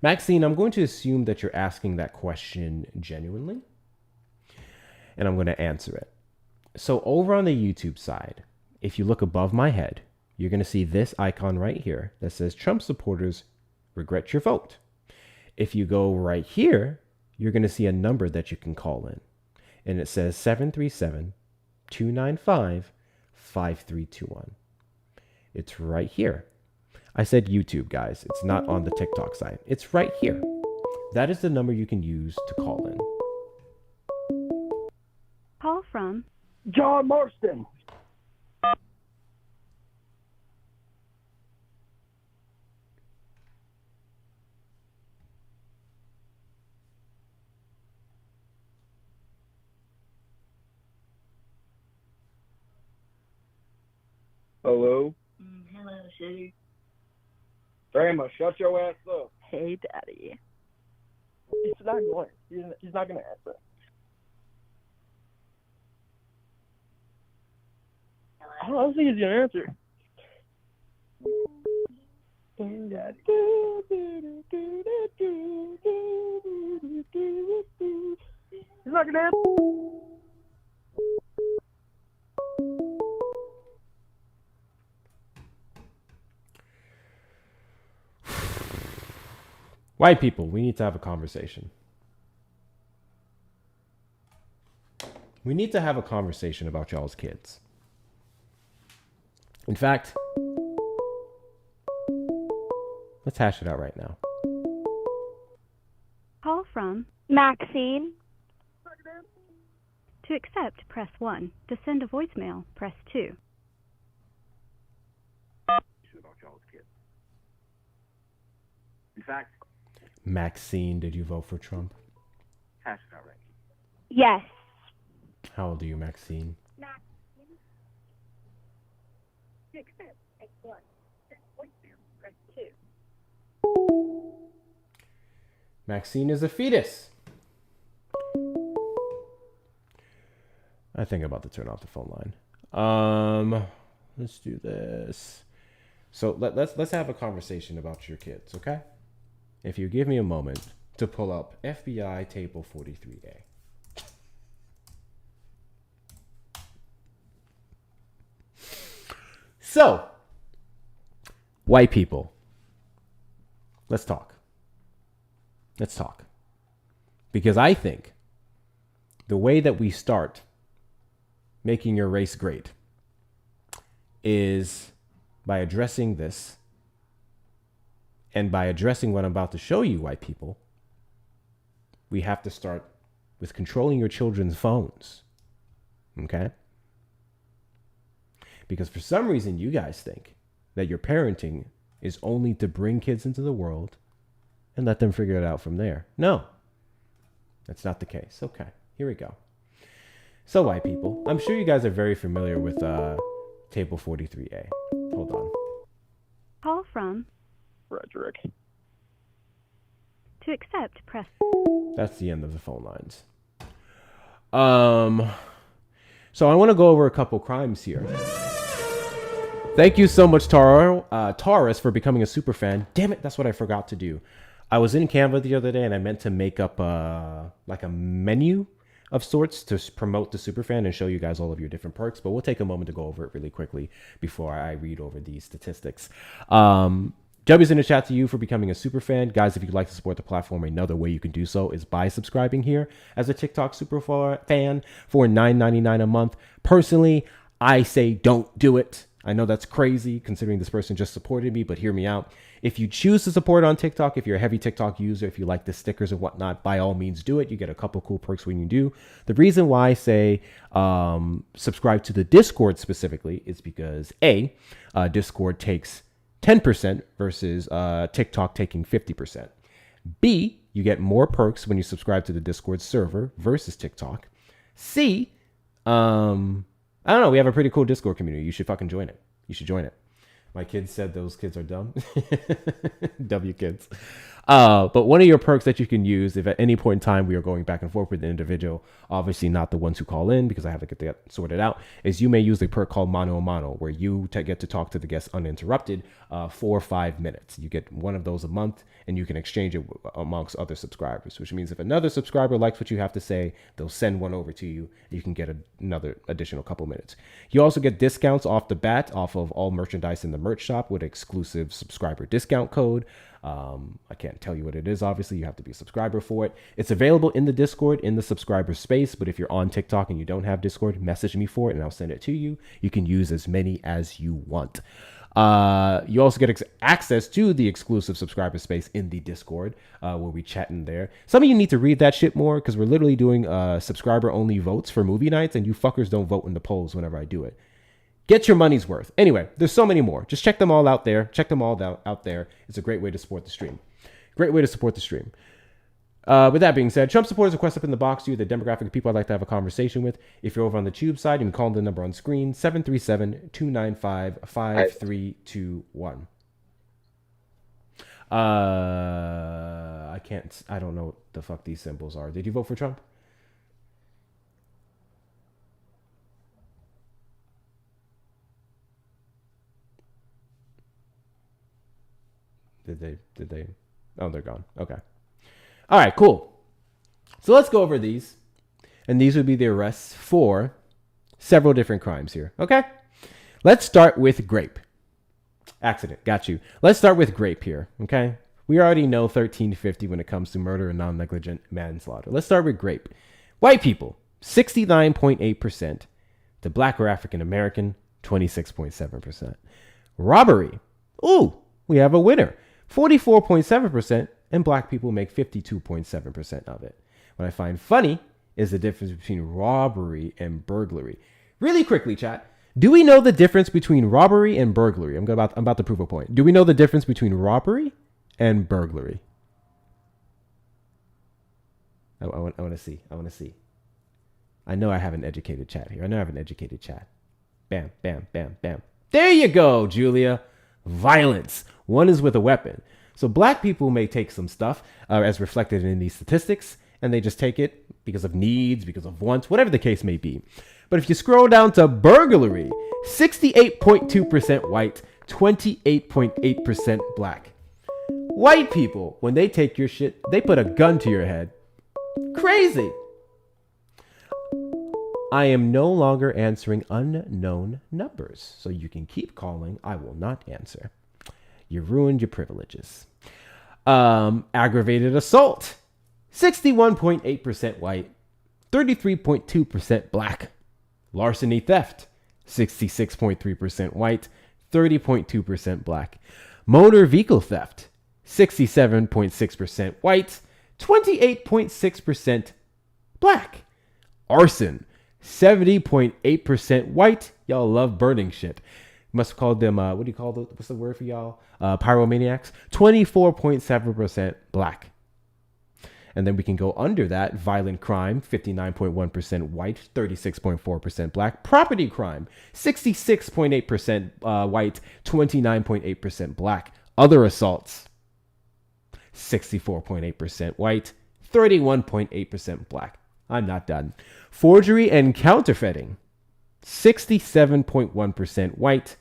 Maxine, I'm going to assume that you're asking that question genuinely, and I'm going to answer it. So over on the YouTube side, if you look above my head, you're going to see this icon right here that says Trump supporters regret your vote. If you go right here, you're going to see a number that you can call in. And it says 737-295-5321. It's right here. I said YouTube, guys. It's not on the TikTok side. It's right here. That is the number you can use to call in. Call from John Marston. Hello? Hello, Sugar. Grandma, shut your ass up. Hey, Daddy. He's not going. He's not going to answer. I don't think he's going to answer. He's not going to answer. White people, we need to have a conversation. We need to have a conversation about y'all's kids. In fact, let's hash it out right now. Call from Maxine. To accept, press 1. To send a voicemail, press 2. In fact, Maxine, did you vote for Trump? hash it out right. Yes. How old are you, Maxine? To accept, press 1. Send a voicemail, press 2. Maxine is a fetus. I think I'm about to turn off the phone line. Let's do this. So let's have a conversation about your kids, okay? If you give me a moment to pull up FBI table 43A. So, white people, let's talk. Let's talk. Because I think the way that we start making your race great is by addressing this. And by addressing what I'm about to show you, white people, we have to start with controlling your children's phones. Okay? Because for some reason, you guys think that your parenting is only to bring kids into the world and let them figure it out from there. No, that's not the case. Okay, here we go. So white people, I'm sure you guys are very familiar with table 43A. Hold on. Call from Rhetoric. To accept, press. That's the end of the phone lines. So I want to go over a couple crimes here. Thank you so much, Taurus, for becoming a super fan. Damn it, that's what I forgot to do. I was in Canva the other day and I meant to make up like a menu of sorts to promote the superfan and show you guys all of your different perks, but we'll take a moment to go over it really quickly before I read over these statistics. W's in the chat to you for becoming a superfan. Guys, if you'd like to support the platform, another way you can do so is by subscribing here as a TikTok superfan for $9.99 a month. Personally, I say don't do it. I know that's crazy considering this person just supported me, but hear me out. If you choose to support on TikTok, if you're a heavy TikTok user, if you like the stickers and whatnot, by all means do it. You get a couple cool perks when you do. The reason why I say subscribe to the Discord specifically is because A, Discord takes 10% versus TikTok taking 50%. B, you get more perks when you subscribe to the Discord server versus TikTok. C, I don't know, we have a pretty cool Discord community. You should fucking join it. You should join it. My kids said those kids are dumb. W kids. But one of your perks that you can use if at any point in time we are going back and forth with an individual, obviously not the ones who call in because I have to get that sorted out, is you may use a perk called mano a mano where you get to talk to the guest uninterrupted for 5 minutes. You get one of those a month and you can exchange it amongst other subscribers, which means if another subscriber likes what you have to say, they'll send one over to you. You can get another additional couple minutes. You also get discounts off the bat off of all merchandise in the merch shop with exclusive subscriber discount code. I can't tell you what it is. Obviously, you have to be a subscriber for it. It's available in the Discord, in the subscriber space. But if you're on TikTok and you don't have Discord, message me for it and I'll send it to you. You can use as many as you want. You also get access to the exclusive subscriber space in the Discord where we chat in there. Some of you need to read that shit more because we're literally doing subscriber only votes for movie nights and you fuckers don't vote in the polls whenever I do it. Get your money's worth. Anyway, there's so many more. Just check them all out there. Check them all out there. It's a great way to support the stream. Great way to support the stream. With that being said, Trump supporters request up in the box to you the demographic of people I'd like to have a conversation with. If you're over on the tube side, you can call the number on screen, 737-295-5321. I don't know what the fuck these symbols are. Did you vote for Trump? Did they? Oh, they're gone. Okay. All right, cool. So let's go over these. And these would be the arrests for several different crimes here. Okay. Let's start with grape. Accident. Got you. Let's start with grape here. Okay. We already know 1350 when it comes to murder and non-negligent manslaughter. Let's start with grape. White people, 69.8%. The black or African American, 26.7%. Robbery. Ooh, we have a winner. 44.7%, and black people make 52.7% of it. What I find funny is the difference between robbery and burglary. Really quickly, chat. Do we know the difference between robbery and burglary? I'm about to prove a point. Do we know the difference between robbery and burglary? I want to see. I want to see. I know I have an educated chat here. Bam, bam, bam, bam. There you go, Julia. Violence. One is with a weapon. So black people may take some stuff as reflected in these statistics, and they just take it because of needs, because of wants, whatever the case may be. But if you scroll down to burglary, 68.2% white, 28.8% black. White people, when they take your shit, they put a gun to your head. Crazy. I am no longer answering unknown numbers, so you can keep calling. I will not answer. You ruined your privileges. Aggravated assault, 61.8% white, 33.2% black. Larceny theft, 66.3% white, 30.2% black. Motor vehicle theft, 67.6% white, 28.6% black. Arson, 70.8% white. Y'all love burning shit. Must have called them, what do you call those? What's the word for y'all? Pyromaniacs. 24.7% black. And then we can go under that. Violent crime, 59.1% white, 36.4% black. Property crime, 66.8% white, 29.8% black. Other assaults, 64.8% white, 31.8% black. I'm not done. Forgery and counterfeiting, 67.1% white,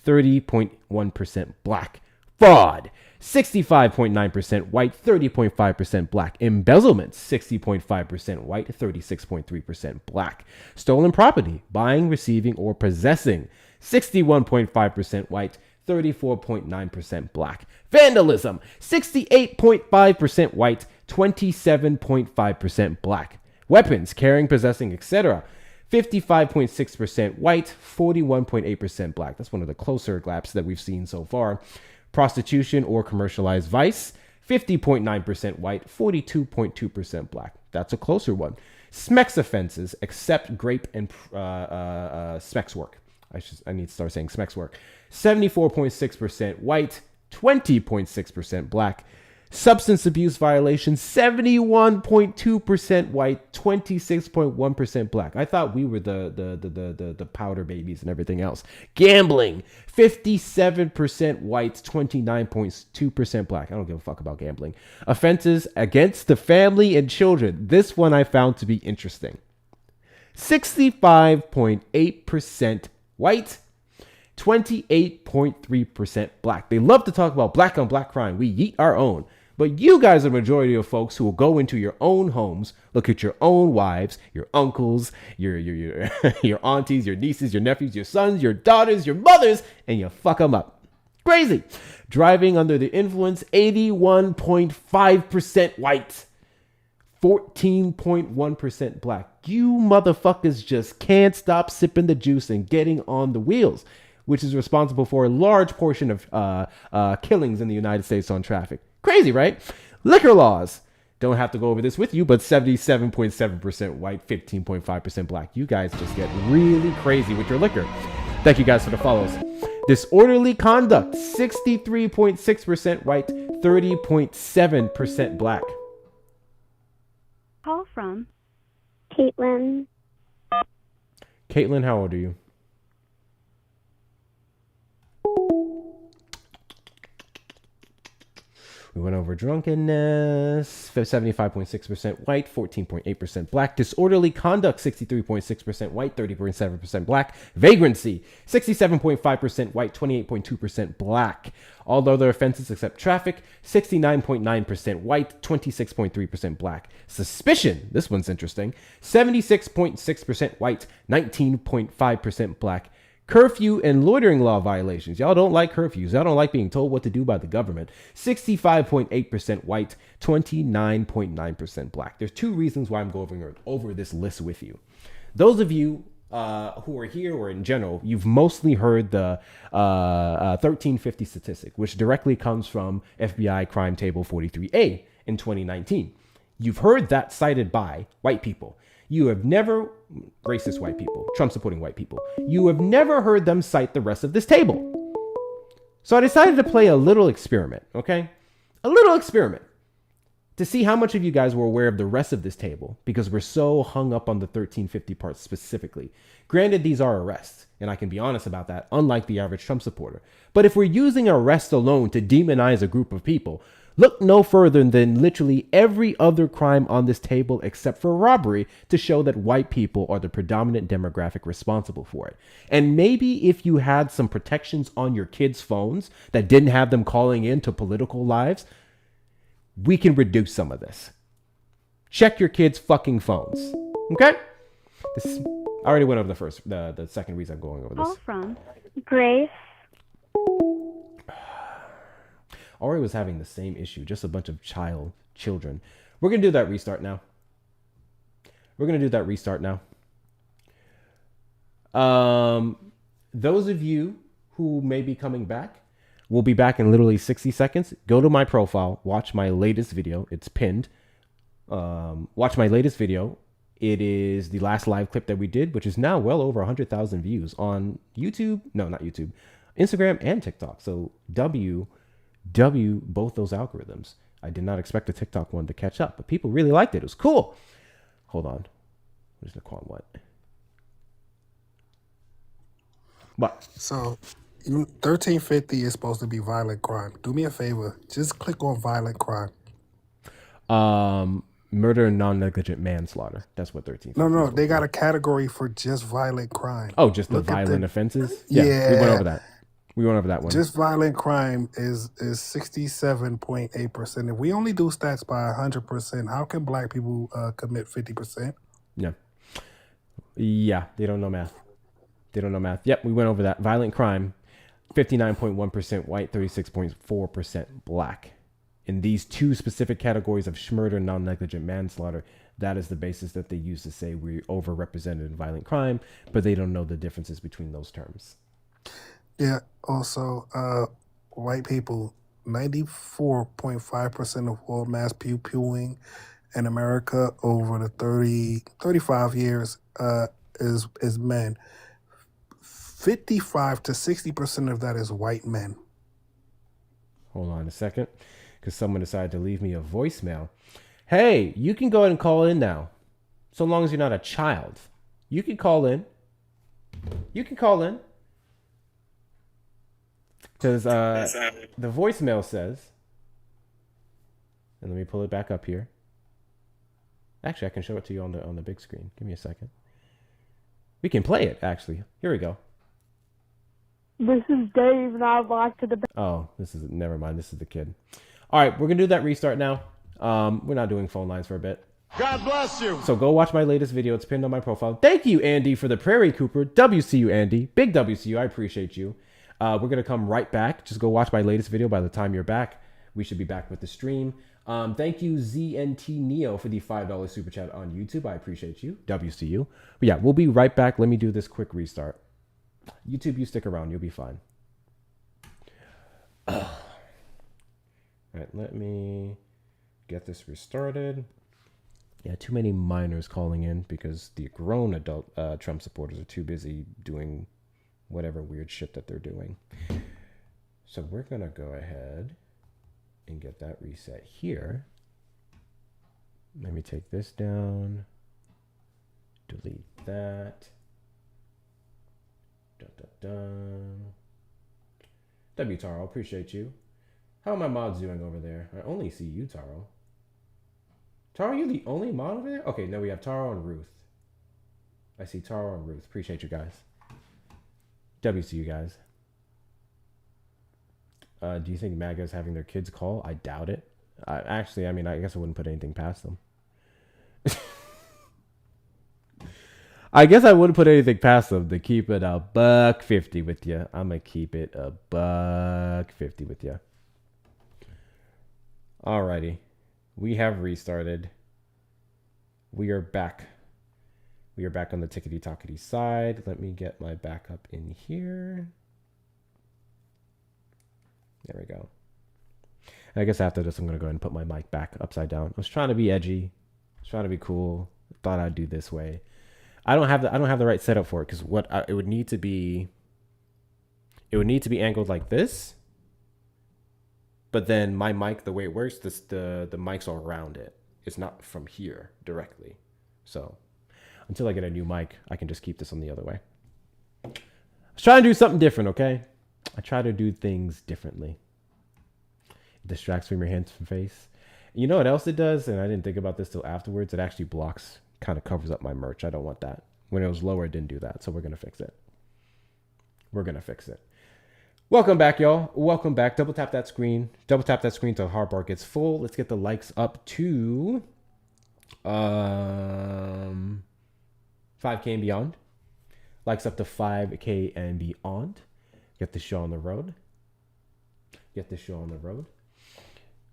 30.1% black. Fraud, 65.9% white, 30.5% black. Embezzlement, 60.5% white, 36.3% black. Stolen property, buying, receiving, or possessing, 61.5% white, 34.9% black. Vandalism, 68.5% white, 27.5% black. Weapons, carrying, possessing, etc., 55.6% white, 41.8% black. That's one of the closer gaps that we've seen so far. Prostitution or commercialized vice, 50.9% white, 42.2% black. That's a closer one. Smex offenses, except grape and smex work. I need to start saying smex work. 74.6% white, 20.6% black. Substance abuse violations, 71.2% white, 26.1% black. I thought we were the powder babies and everything else. Gambling, 57% white, 29.2% black. I don't give a fuck about gambling. Offenses against the family and children. This one I found to be interesting. 65.8% white, 28.3% black. They love to talk about black on black crime. We yeet our own. But you guys are the majority of folks who will go into your own homes, look at your own wives, your uncles, your your aunties, your nieces, your nephews, your sons, your daughters, your mothers, and you fuck them up. Crazy. Driving under the influence, 81.5% white, 14.1% black. You motherfuckers just can't stop sipping the juice and getting on the wheels, which is responsible for a large portion of killings in the United States on traffic. Crazy, right? Liquor laws. Don't have to go over this with you, but 77.7% white, 15.5% black. You guys just get really crazy with your liquor. Thank you guys for the follows. Disorderly conduct, 63.6% white, 30.7% black. Call from Caitlin. Caitlin, how old are you? We went over drunkenness, 75.6% white, 14.8% black. Disorderly conduct, 63.6% white, 30.7% black. Vagrancy, 67.5% white, 28.2% black. All other offenses except traffic, 69.9% white, 26.3% black. Suspicion, this one's interesting, 76.6% white, 19.5% black. Curfew and loitering law violations. Y'all don't like curfews. Y'all don't like being told what to do by the government. 65.8% white, 29.9% black. There's two reasons why I'm going over this list with you. Those of you who are here or in general, you've mostly heard the 1350 statistic, which directly comes from FBI Crime Table 43A in 2019. You've heard that cited by white people. You have never, racist white people, Trump supporting white people, you have never heard them cite the rest of this table. So I decided to play a little experiment, okay? A little experiment to see how much of you guys were aware of the rest of this table, because we're so hung up on the 1350 part specifically. Granted, these are arrests, and I can be honest about that, unlike the average Trump supporter. But if we're using arrest alone to demonize a group of people, look no further than literally every other crime on this table except for robbery to show that white people are the predominant demographic responsible for it. And maybe if you had some protections on your kids' phones that didn't have them calling in to political lives, we can reduce some of this. Check your kids' fucking phones. Okay? I already went over the second reason I'm going over this. Call from Grace. Ori was having the same issue, just a bunch of children. We're going to do that restart now. Those of you who may be coming back, we'll be back in literally 60 seconds. Go to my profile, watch my latest video. It's pinned. Watch my latest video, It is the last live clip that we did, which is now well over 100,000 views on YouTube. No, not YouTube. Instagram and TikTok. So W both those algorithms. I did not expect the TikTok one to catch up, but people really liked it. It was cool. Hold on. Where's the call? What? What? So 1350 is supposed to be violent crime. Do me a favor. Just click on violent crime. Murder and non-negligent manslaughter. That's what 1350 No, they got a category for just violent crime. Oh, just the violent offenses? Yeah, we went over that. We went over that one. Just violent crime is 67.8%. If we only do stats by 100%, how can black people commit 50%? Yeah. Yeah, they don't know math. They don't know math. Yep, we went over that. Violent crime, 59.1% white, 36.4% black. In these two specific categories of murder and non-negligent manslaughter, that is the basis that they use to say we're overrepresented in violent crime, but they don't know the differences between those terms. Yeah, also, white people, 94.5% of all mass pew-pewing in America over the 35 years is men. 55 to 60% of that is white men. Hold on a second, because someone decided to leave me a voicemail. Hey, you can go ahead and call in now, so long as you're not a child. You can call in. You can call in. Because the voicemail says, and let me pull it back up here. Actually, I can show it to you on the big screen. Give me a second. We can play it, actually. Here we go. This is Dave, and I'd like to debate. Oh, never mind. This is the kid. All right, we're going to do that restart now. We're not doing phone lines for a bit. God bless you. So go watch my latest video. It's pinned on my profile. Thank you, Andy, for the Prairie Cooper. WCU, Andy. Big WCU. I appreciate you. We're going to come right back. Just go watch my latest video. By the time you're back, we should be back with the stream. Thank you, ZNT Neo, for the $5 super chat on YouTube. I appreciate you. WCU. But yeah, we'll be right back. Let me do this quick restart. YouTube, you stick around. You'll be fine. All right, let me get this restarted. Yeah, too many minors calling in because the grown adult Trump supporters are too busy doing whatever weird shit that they're doing. So we're going to go ahead and get that reset here. Let me take this down. Delete that. W Taro, appreciate you. How are my mods doing over there? I only see you, Taro. Taro, you the only mod over there? Okay, now we have Taro and Ruth. I see Taro and Ruth. Appreciate you guys. WCU guys. Do you think MAGA is having their kids call? I doubt it. Actually, I mean, I guess I wouldn't put anything past them. I guess I wouldn't put anything past them to keep it $150 with you. I'm going to keep it $150 with you. Alrighty. We have restarted. We are back. We are back on the tickety-tockety side. Let me get my backup in here. There we go. I guess after this, I'm going to go ahead and put my mic back upside down. I was trying to be edgy. I was trying to be cool. Thought I'd do this way. I don't have the right setup for it because it would need to be angled like this. But then my mic, the way it works, the mic's all around it. It's not from here directly. So until I get a new mic, I can just keep this on the other way. I was trying to do something different, okay? I try to do things differently. It distracts from your hands from face. You know what else it does? And I didn't think about this till afterwards. It actually kind of covers up my merch. I don't want that. When it was lower, it didn't do that. So we're going to fix it. We're going to fix it. Welcome back, y'all. Welcome back. Double tap that screen. Double tap that screen till the hard bar gets full. Let's get the likes up to 5K and beyond. Likes up to 5K and beyond. Get the show on the road. Get the show on the road.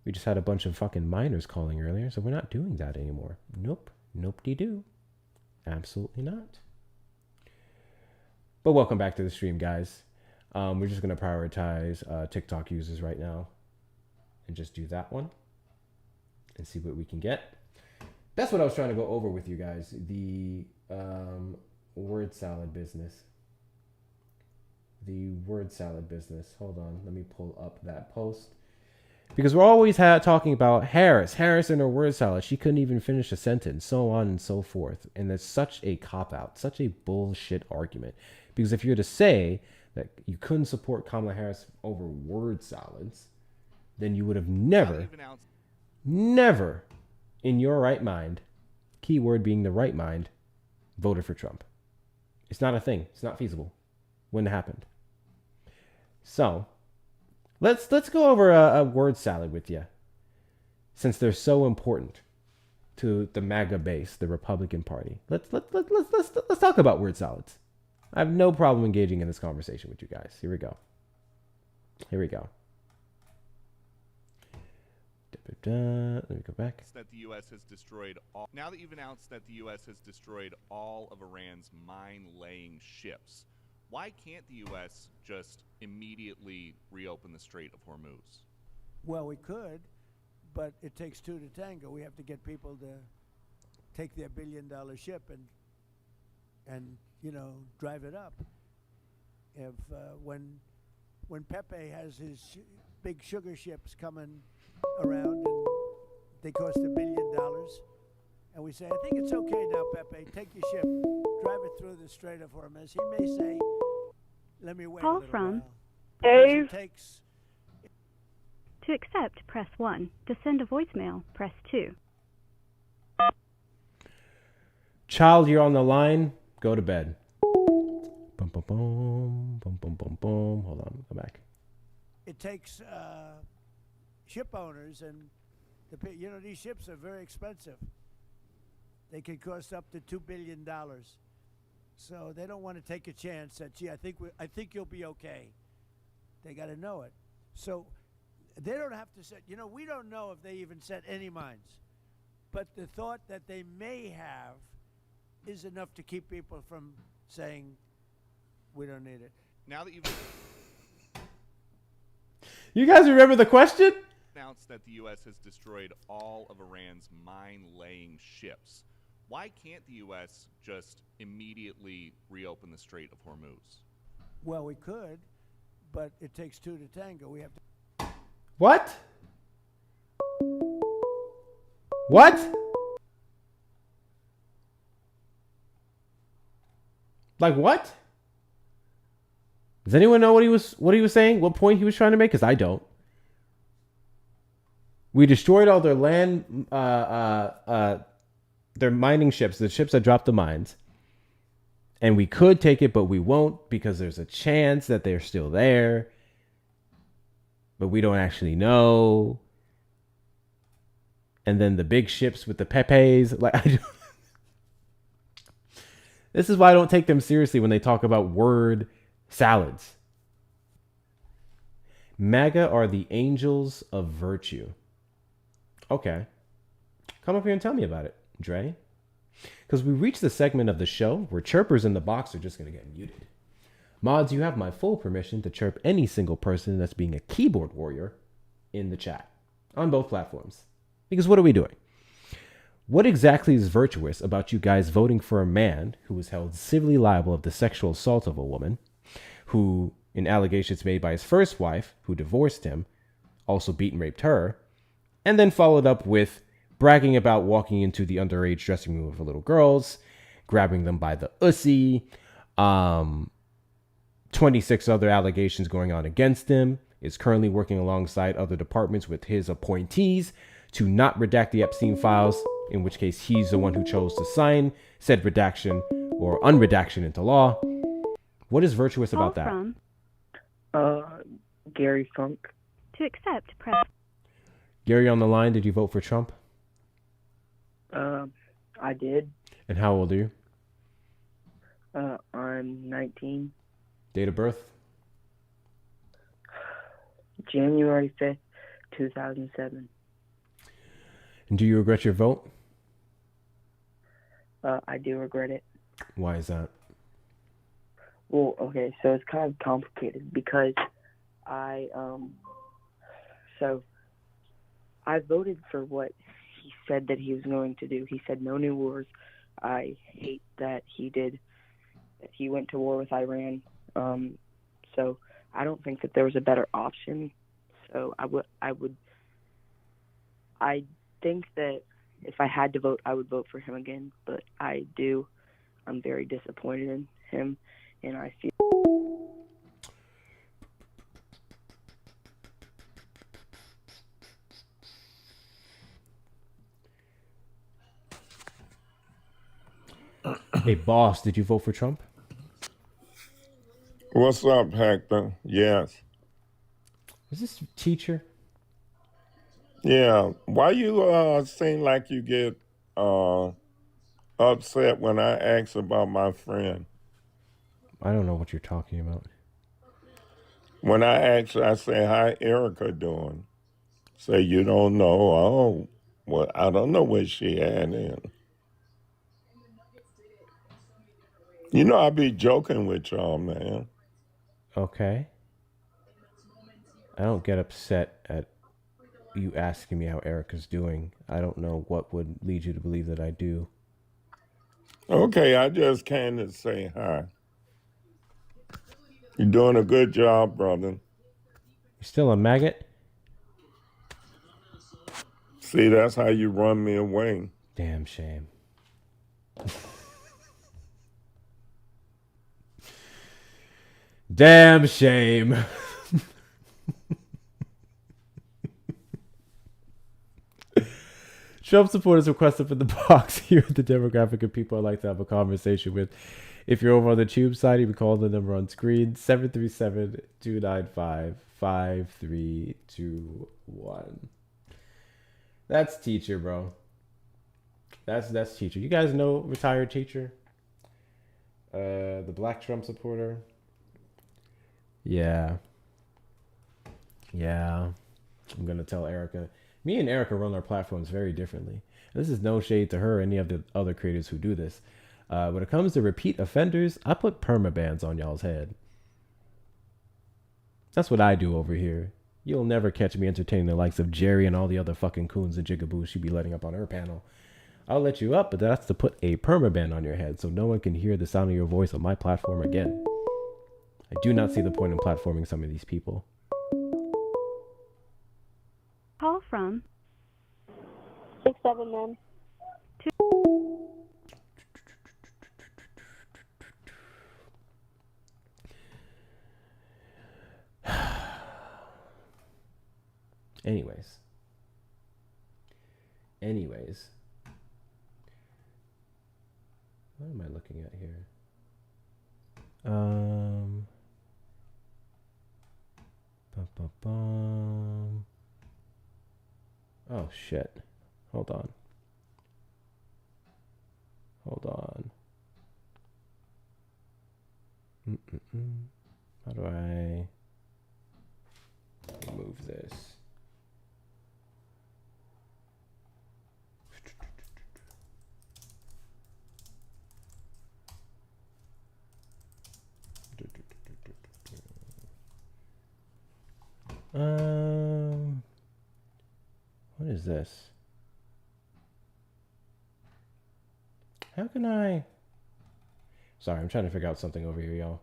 We just had a bunch of fucking minors calling earlier, so we're not doing that anymore. Nope. Nope-de-doo. Absolutely not. But welcome back to the stream, guys. We're just going to prioritize TikTok users right now and just do that one and see what we can get. That's what I was trying to go over with you guys. The word salad business. The word salad business. Hold on. Let me pull up that post. Because we're always talking about Harris and her word salad. She couldn't even finish a sentence, so on and so forth. And it's such a cop-out, such a bullshit argument. Because if you're to say that you couldn't support Kamala Harris over word salads, then you would have never in your right mind, keyword being the right mind, voted for Trump. It's not a thing. It's not feasible. Wouldn't have happened. So let's go over a word salad with you, since they're so important to the MAGA base, the Republican Party. Let's talk about word salads. I have no problem engaging in this conversation with you guys. Here we go. Let me go back. That the U.S. has destroyed all. Now that you've announced that the U.S. has destroyed all of Iran's mine-laying ships, why can't the U.S. just immediately reopen the Strait of Hormuz? Well, we could, but it takes two to tango. We have to get people to take their billion-dollar ship and drive it up. If when Pepe has his big sugar ships coming around and they cost $1 billion, and we say, I think it's okay now, Pepe, take your ship, drive it through the Strait of Hormuz. He may say, let me wait a Call little from while. Dave. Takes... To accept, press 1. To send a voicemail, press 2. Child, you're on the line. Go to bed. Boom, boom, boom, boom, boom, boom, boom. Hold on, go back. It takes ship owners, and these ships are very expensive. They can cost up to $2 billion. So they don't want to take a chance that, gee, I think you'll be okay. They got to know it. So they don't have to set, we don't know if they even set any mines. But the thought that they may have is enough to keep people from saying, we don't need it. Now that you've You guys remember the question? announced that the U.S. has destroyed all of Iran's mine-laying ships, why can't the U.S. just immediately reopen the Strait of Hormuz? Well, we could, but it takes two to tango. We have to. What? What? Like what? Does anyone know what he was saying? What point he was trying to make? Because I don't. We destroyed all their land, their mining ships, the ships that dropped the mines. And we could take it, but we won't because there's a chance that they're still there. But we don't actually know. And then the big ships with the Pepes, this is why I don't take them seriously when they talk about word salads. MAGA are the angels of virtue. Okay. Come up here and tell me about it, Dre. Because we reached the segment of the show where chirpers in the box are just going to get muted. Mods, you have my full permission to chirp any single person that's being a keyboard warrior in the chat on both platforms. Because what are we doing? What exactly is virtuous about you guys voting for a man who was held civilly liable of the sexual assault of a woman, who, in allegations made by his first wife, who divorced him, also beat and raped her, and then followed up with bragging about walking into the underage dressing room of little girls, grabbing them by the ussy, 26 other allegations going on against him, is currently working alongside other departments with his appointees to not redact the Epstein files, in which case he's the one who chose to sign said redaction or unredaction into law. What is virtuous about that? From Gary Funk. To accept, press. Gary on the line, did you vote for Trump? I did. And how old are you? I'm 19. Date of birth? January 5th, 2007. And do you regret your vote? I do regret it. Why is that? Well, okay, so it's kind of complicated because I voted for what he said that he was going to do. He said no new wars. I hate that he went to war with Iran. So I don't think that there was a better option. So I think that if I had to vote, I would vote for him again. But I'm very disappointed in him, and I feel. Hey, boss, did you vote for Trump? What's up, Hector? Yes. Is this teacher? Yeah. Why you seem like you get upset when I ask about my friend? I don't know what you're talking about. When I say, "How Erica doing?" Say you don't know. Oh, well, I don't know where she at in. You know, I be joking with y'all, man. Okay. I don't get upset at you asking me how Erica's doing. I don't know what would lead you to believe that I do. Okay, I just came to say hi. You're doing a good job, brother. You still a maggot? See, that's how you run me away. Damn shame. Damn shame. Trump supporters requested for the box here at the demographic of people I'd like to have a conversation with. If you're over on the tube side, you can call the number on screen, 737-295-5321. That's teacher, bro. That's teacher. You guys know retired teacher? The black Trump supporter. Yeah. I'm gonna tell Erica. Me and Erica run our platforms very differently. This is no shade to her or any of the other creators who do this. When it comes to repeat offenders, I put permabans on y'all's head. That's what I do over here. You'll never catch me entertaining the likes of Jerry and all the other fucking coons and jigaboos she'd be letting up on her panel. I'll let you up, but that's to put a permaban on your head so no one can hear the sound of your voice on my platform again. I do not see the point in platforming some of these people. Call from 679. Anyways. What am I looking at here? Oh shit. Hold on. How do I remove this? What is this? How can I? Sorry, I'm trying to figure out something over here, y'all.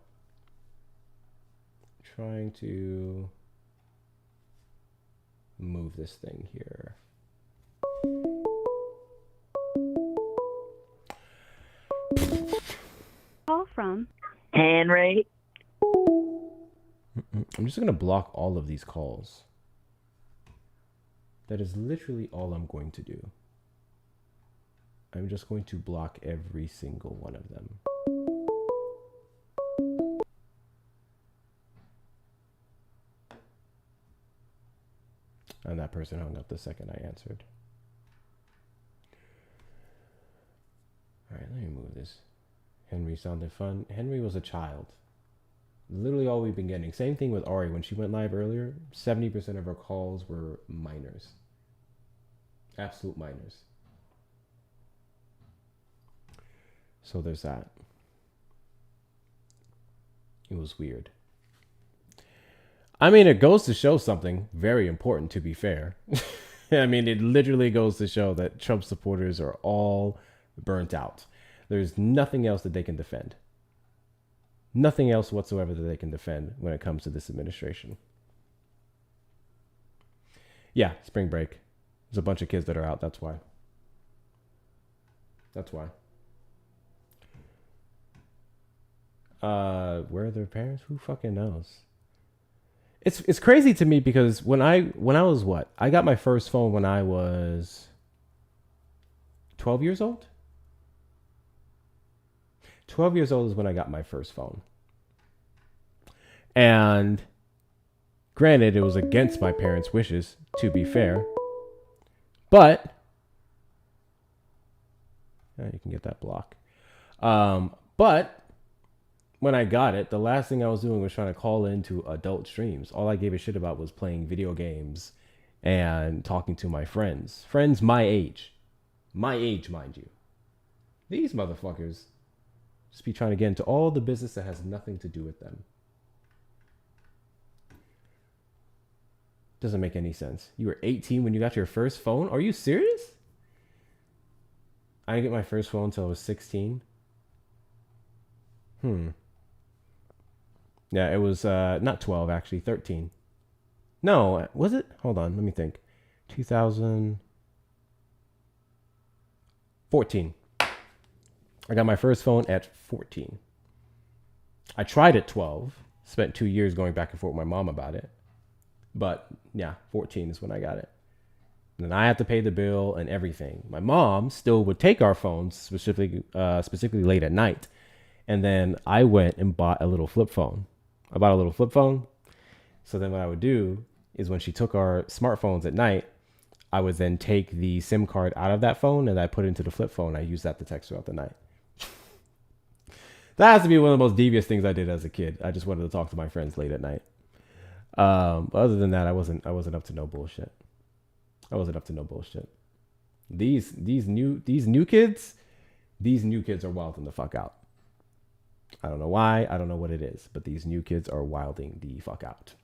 Trying to move this thing here. Call from Henry. I'm just going to block all of these calls. That is literally all I'm going to do. I'm just going to block every single one of them. And that person hung up the second I answered. All right, let me move this. Henry sounded fun. Henry was a child. Literally all we've been getting. Same thing with Ari. When she went live earlier, 70% of her calls were minors. Absolute minors. So there's that. It was weird. I mean, it goes to show something very important, to be fair. I mean, it literally goes to show that Trump supporters are all burnt out. There's nothing else that they can defend. Nothing else whatsoever that they can defend when it comes to this administration. Yeah, spring break. There's a bunch of kids that are out. That's why. That's why. Where are their parents? Who fucking knows? It's crazy to me because when I was what? I got my first phone when I was 12 years old. 12 years old is when I got my first phone. And granted, it was against my parents' wishes, to be fair. But you can get that block. But when I got it, the last thing I was doing was trying to call into adult streams. All I gave a shit about was playing video games and talking to my friends. Friends my age. My age, mind you. These motherfuckers just be trying to get into all the business that has nothing to do with them. Doesn't make any sense. You were 18 when you got your first phone? Are you serious? I didn't get my first phone until I was 16. Yeah, it was not 12, actually, 13. No, was it? Hold on, let me think. 2014. I got my first phone at 14. I tried at 12. Spent 2 years going back and forth with my mom about it. But yeah, 14 is when I got it. And then I had to pay the bill and everything. My mom still would take our phones, specifically late at night. And then I went and bought a little flip phone. I bought a little flip phone. So then what I would do is when she took our smartphones at night, I would then take the SIM card out of that phone and I put it into the flip phone. I used that to text throughout the night. That has to be one of the most devious things I did as a kid. I just wanted to talk to my friends late at night. But other than that, I wasn't up to no bullshit. I wasn't up to no bullshit. These new kids are wilding the fuck out. I don't know why. I don't know what it is, but these new kids are wilding the fuck out.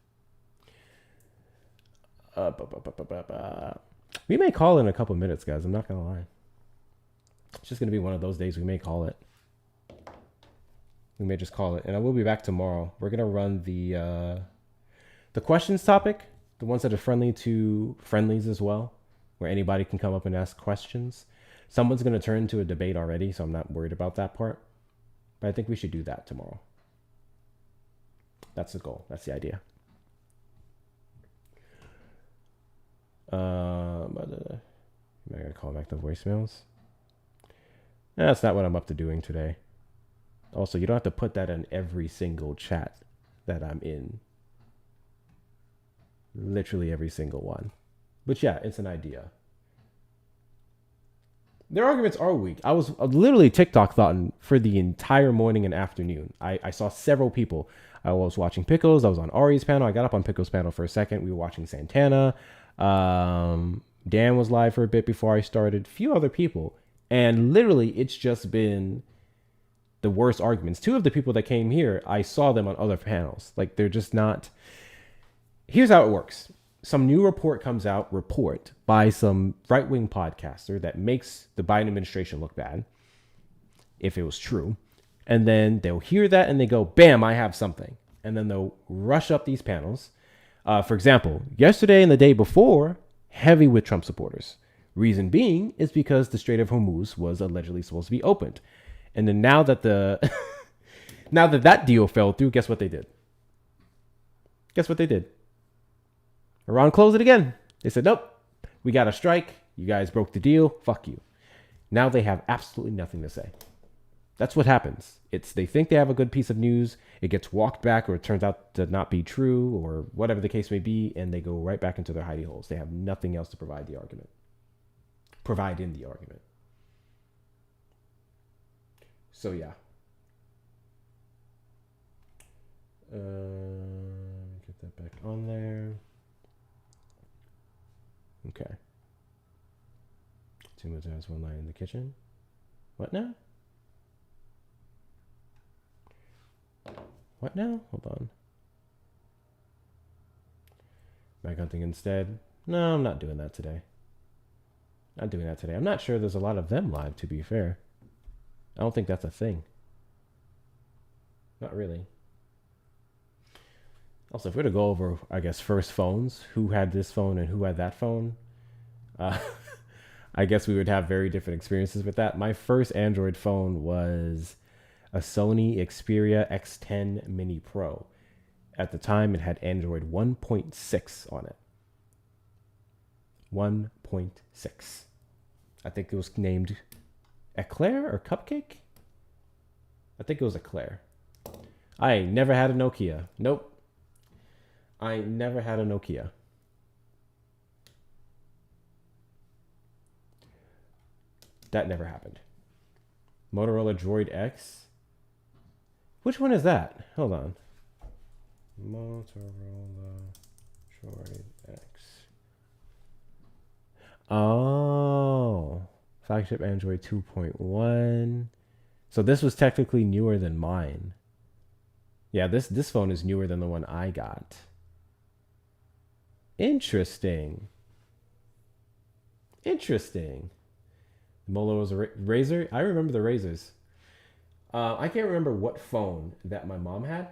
We may call in a couple minutes, guys. I'm not gonna lie. It's just gonna be one of those days we may call it. We may just call it, and I will be back tomorrow. We're gonna run the questions topic, the ones that are friendly to friendlies as well, where anybody can come up and ask questions. Someone's gonna turn into a debate already, so I'm not worried about that part. But I think we should do that tomorrow. That's the goal. That's the idea. Am I gonna call back the voicemails? That's not what I'm up to doing today. Also, you don't have to put that in every single chat that I'm in. Literally every single one. But yeah, it's an idea. Their arguments are weak. I was literally TikTok thoughting for the entire morning and afternoon. I saw several people. I was watching Pickles. I was on Ari's panel. I got up on Pickles' panel for a second. We were watching Santana. Dan was live for a bit before I started. A few other people. And literally, it's just been the worst arguments. Two of the people that came here, I saw them on other panels. Like, they're just not... Here's how it works. Some new report comes out, by some right-wing podcaster that makes the Biden administration look bad, if it was true. And then they'll hear that and they go, bam, I have something. And then they'll rush up these panels. For example, yesterday and the day before, heavy with Trump supporters. Reason being is because the Strait of Hormuz was allegedly supposed to be opened. And then now that that deal fell through, guess what they did? Iran closed it again. They said, nope, we got a strike. You guys broke the deal. Fuck you. Now they have absolutely nothing to say. That's what happens. They think they have a good piece of news. It gets walked back or it turns out to not be true or whatever the case may be. And they go right back into their hidey holes. They have nothing else to provide in the argument. So yeah. Get that back on there. Okay. Too much has one line in the kitchen. What now? Hold on. Bag hunting instead. No, I'm not doing that today. Not doing that today. I'm not sure there's a lot of them live, to be fair. I don't think that's a thing. Not really. Also, if we're to go over, I guess, first phones, who had this phone and who had that phone, I guess we would have very different experiences with that. My first Android phone was a Sony Xperia X10 Mini Pro. At the time, it had Android 1.6 on it. 1.6. I think it was named Eclair or Cupcake? I think it was Eclair. I never had a Nokia. Nope. I never had a Nokia. That never happened. Motorola Droid X. Which one is that? Hold on. Motorola Droid X. Oh. Flagship Android 2.1. So this was technically newer than mine. Yeah, this phone is newer than the one I got. Interesting. Interesting. Molo was a Razor. I remember the Razors. I can't remember what phone that my mom had.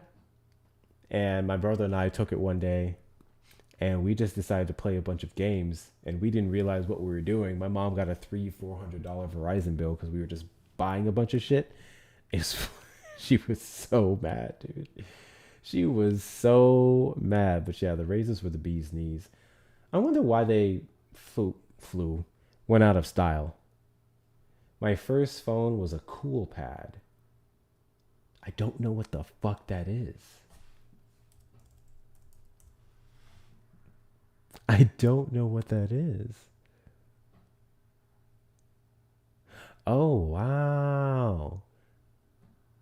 And my brother and I took it one day. And we just decided to play a bunch of games. And we didn't realize what we were doing. My mom got a $300-400 Verizon bill because we were just buying a bunch of shit. She was so mad, dude. She was so mad. But yeah, the Razors were the bee's knees. I wonder why they went out of style. My first phone was a Cool Pad. I don't know what the fuck that is. I don't know what that is. Oh, wow.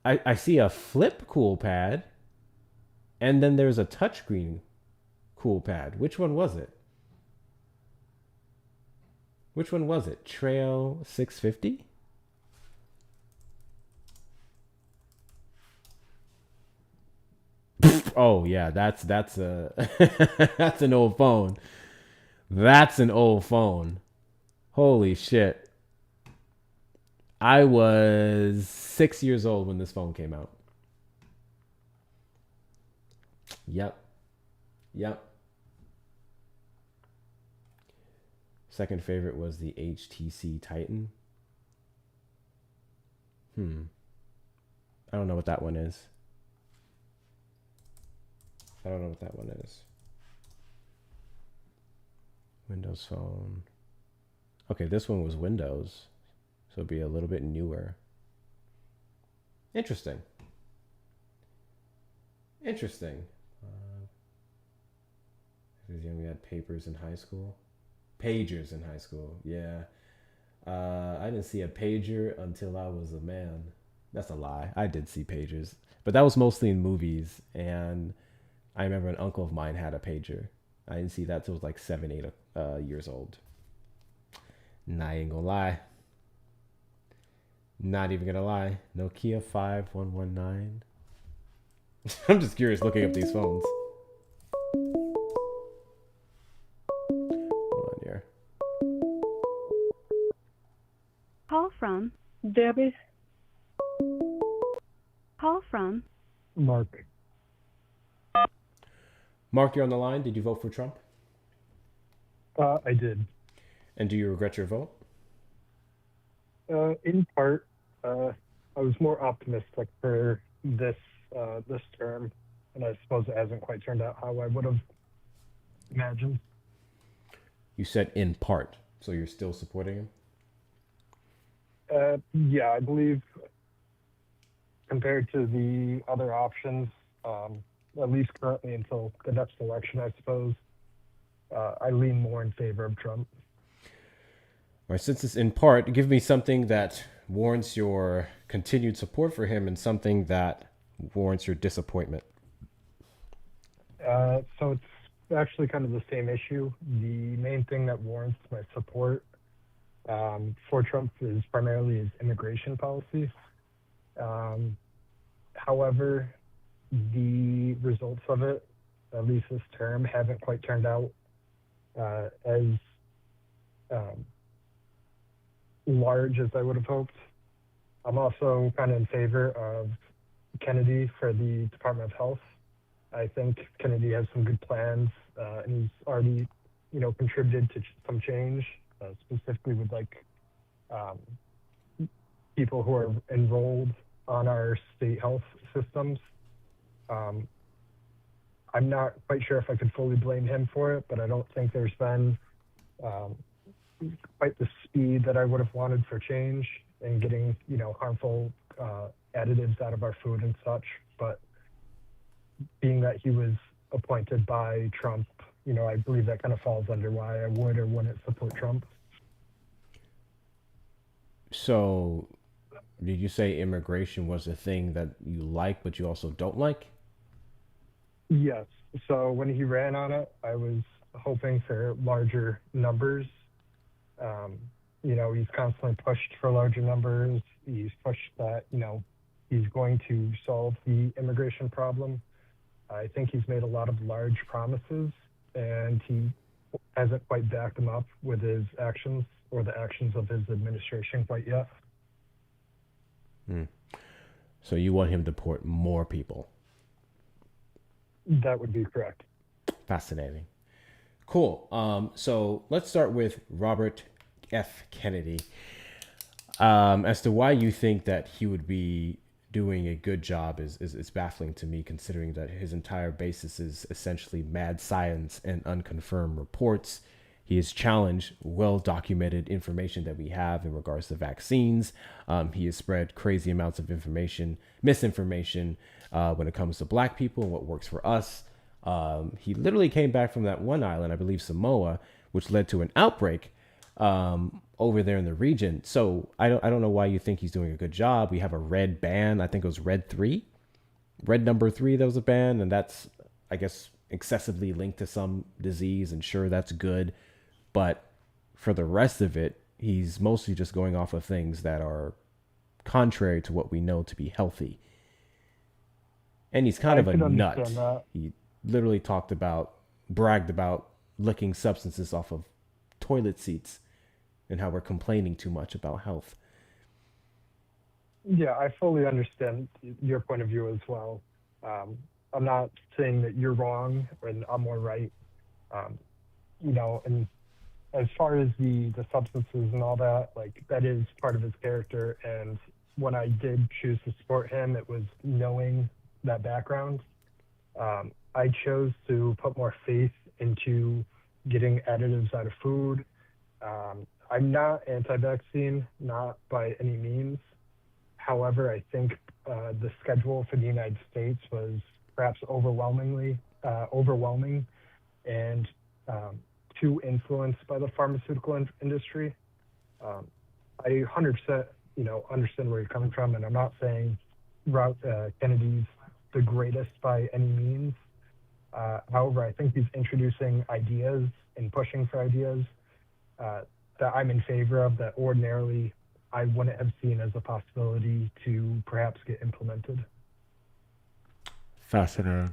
I see a flip Cool Pad. And then there's a touchscreen Cool Pad. Which one was it? Which one was it? Trail 650? Oh yeah, that's a that's an old phone. That's an old phone. Holy shit. I was 6 years old when this phone came out. Yep. Second favorite was the HTC Titan. I don't know what that one is. Windows Phone. Okay, this one was Windows. So it'd be a little bit newer. Interesting. We had papers in high school. Pagers in high school, yeah. I didn't see a pager until I was a man. That's a lie. I did see pagers. But that was mostly in movies. And I remember an uncle of mine had a pager. I didn't see that till I was like 7, 8 years old. Nah, I ain't gonna lie. Not even gonna lie. Nokia 5119. I'm just curious looking up these phones. Hold on here. Call from Debbie. Call from Mark. Mark, you're on the line. Did you vote for Trump? I did. And do you regret your vote? In part, I was more optimistic for this term, and I suppose it hasn't quite turned out how I would have imagined. You said in part, so you're still supporting him? Yeah, I believe compared to the other options, at least currently until the next election, I suppose, I lean more in favor of Trump. All right, since it's in part, give me something that warrants your continued support for him and something that warrants your disappointment. So it's actually kind of the same issue. The main thing that warrants my support for Trump is primarily his immigration policy. However, the results of it, at least this term, haven't quite turned out as large as I would have hoped. I'm also kind of in favor of Kennedy for the Department of Health. I think Kennedy has some good plans, and he's already, contributed to some change, specifically with people who are enrolled on our state health systems. I'm not quite sure if I could fully blame him for it, but I don't think there's been quite the speed that I would have wanted for change and getting, harmful additives out of our food and such. But being that he was appointed by Trump, I believe that kind of falls under why I would or wouldn't support Trump. So, did you say immigration was a thing that you like, but you also don't like? Yes. So when he ran on it, I was hoping for larger numbers. He's constantly pushed for larger numbers. He's pushed that, he's going to solve the immigration problem. I think he's made a lot of large promises, and he hasn't quite backed them up with his actions or the actions of his administration quite yet. So you want him to deport more people? That would be correct. Fascinating. Cool. So let's start with Robert F. Kennedy. As to why you think that he would be doing a good job is baffling to me, considering that his entire basis is essentially mad science and unconfirmed reports. He has challenged well-documented information that we have in regards to vaccines. He has spread crazy amounts of misinformation when it comes to Black people and what works for us. He literally came back from that one island, I believe Samoa, which led to an outbreak over there in the region. So I don't know why you think he's doing a good job. We have a red ban. I think it was red number 3. That was a ban, and that's, I guess, excessively linked to some disease, and sure, that's good. But for the rest of it, he's mostly just going off of things that are contrary to what we know to be healthy. And he's kind of a nut. He literally bragged about licking substances off of toilet seats and how we're complaining too much about health. Yeah, I fully understand your point of view as well. I'm not saying that you're wrong and I'm more right. And as far as the substances and all that, that is part of his character. And when I did choose to support him, it was knowing that background. I chose to put more faith into getting additives out of food. I'm not anti-vaccine, not by any means. However, I think the schedule for the United States was perhaps overwhelming and too influenced by the pharmaceutical industry. I 100%, understand where you're coming from, and I'm not saying Kennedy's the greatest by any means. However, I think he's introducing ideas and pushing for ideas that I'm in favor of, that ordinarily I wouldn't have seen as a possibility to perhaps get implemented. Fascinating.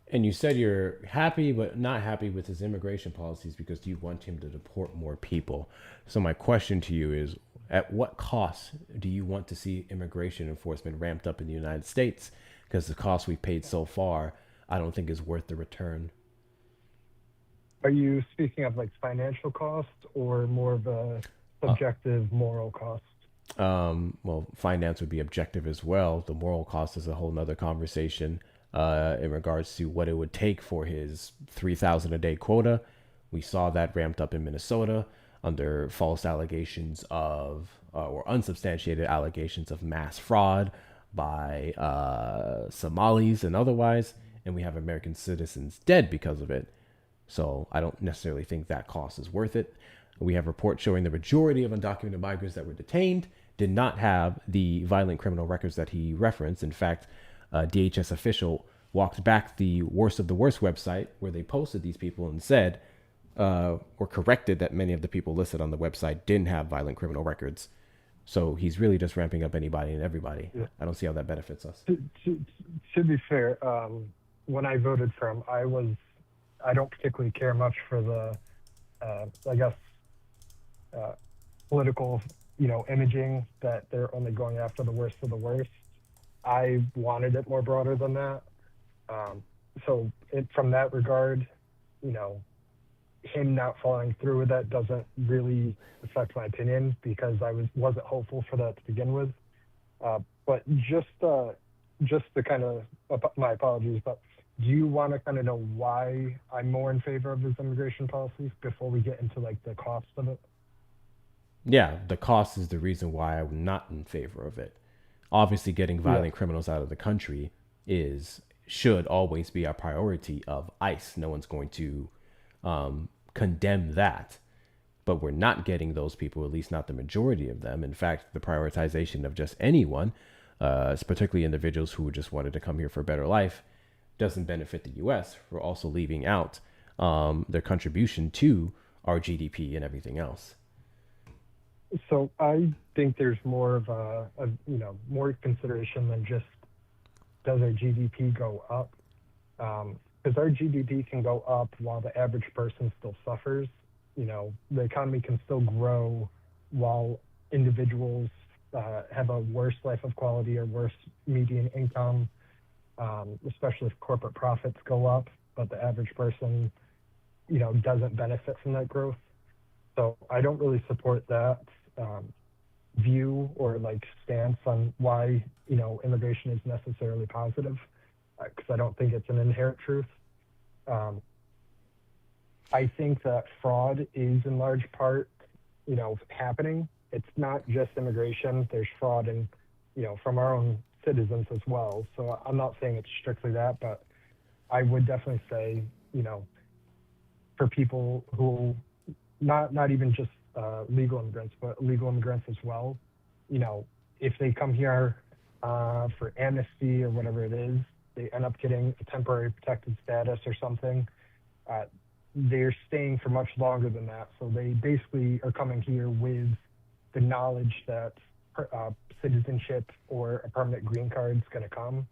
And you said you're happy but not happy with his immigration policies because you want him to deport more people. So my question to you is, at what cost do you want to see immigration enforcement ramped up in the United States? Because the cost we've paid so far, I don't think is worth the return. Are you speaking of financial cost or more of a subjective moral cost? Well, finance would be objective as well. The moral cost is a whole nother conversation in regards to what it would take for his 3,000 a day quota. We saw that ramped up in Minnesota under false allegations of or unsubstantiated allegations of mass fraud by Somalis and otherwise. And we have American citizens dead because of it. So I don't necessarily think that cost is worth it. We have reports showing the majority of undocumented migrants that were detained did not have the violent criminal records that he referenced. In fact, DHS official walked back the worst of the worst website where they posted these people and said, or corrected that many of the people listed on the website didn't have violent criminal records. So he's really just ramping up anybody and everybody. Yeah. I don't see how that benefits us. To be fair, when I voted for him, I don't particularly care much for the, political imaging that they're only going after the worst of the worst. I wanted it more broader than that. From that regard, him not following through with that doesn't really affect my opinion because I wasn't hopeful for that to begin with. But just to kind of, my apologies, but do you want to kind of know why I'm more in favor of this immigration policy before we get into like the cost of it? Yeah, the cost is the reason why I'm not in favor of it. Obviously, getting violent criminals out of the country should always be our priority of ICE. No one's going to condemn that, but we're not getting those people, at least not the majority of them. In fact, the prioritization of just anyone, particularly individuals who just wanted to come here for a better life, doesn't benefit the U.S. We're also leaving out their contribution to our GDP and everything else. So I think there's more of a more consideration than just does our GDP go up? Because our GDP can go up while the average person still suffers. The economy can still grow while individuals have a worse life of quality or worse median income, especially if corporate profits go up, but the average person, doesn't benefit from that growth. So I don't really support that view or like stance on why immigration is necessarily positive, because I don't think it's an inherent truth. I think that fraud is in large part happening. It's not just immigration. There's fraud in from our own citizens as well. So I'm not saying it's strictly that, but I would definitely say for people who not even just legal immigrants, but illegal immigrants as well. If they come here for amnesty or whatever it is, they end up getting a temporary protected status or something. They're staying for much longer than that. So they basically are coming here with the knowledge that citizenship or a permanent green card is going to come.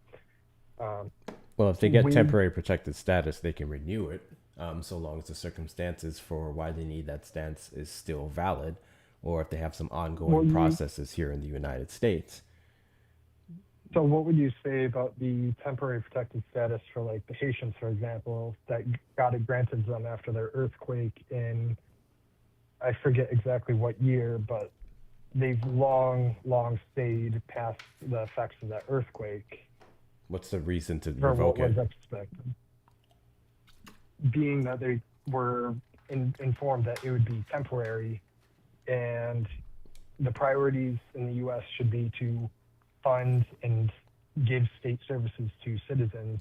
Well, if they get temporary protected status, they can renew it. So long as the circumstances for why they need that stance is still valid, or if they have some ongoing processes here in the United States. So what would you say about the temporary protected status for like the Haitians, for example, that got it granted them after their earthquake in, I forget exactly what year, but they've long stayed past the effects of that earthquake. What's the reason to revoke it? What was expected? Being that they were informed that it would be temporary, and the priorities in the U.S. should be to fund and give state services to citizens.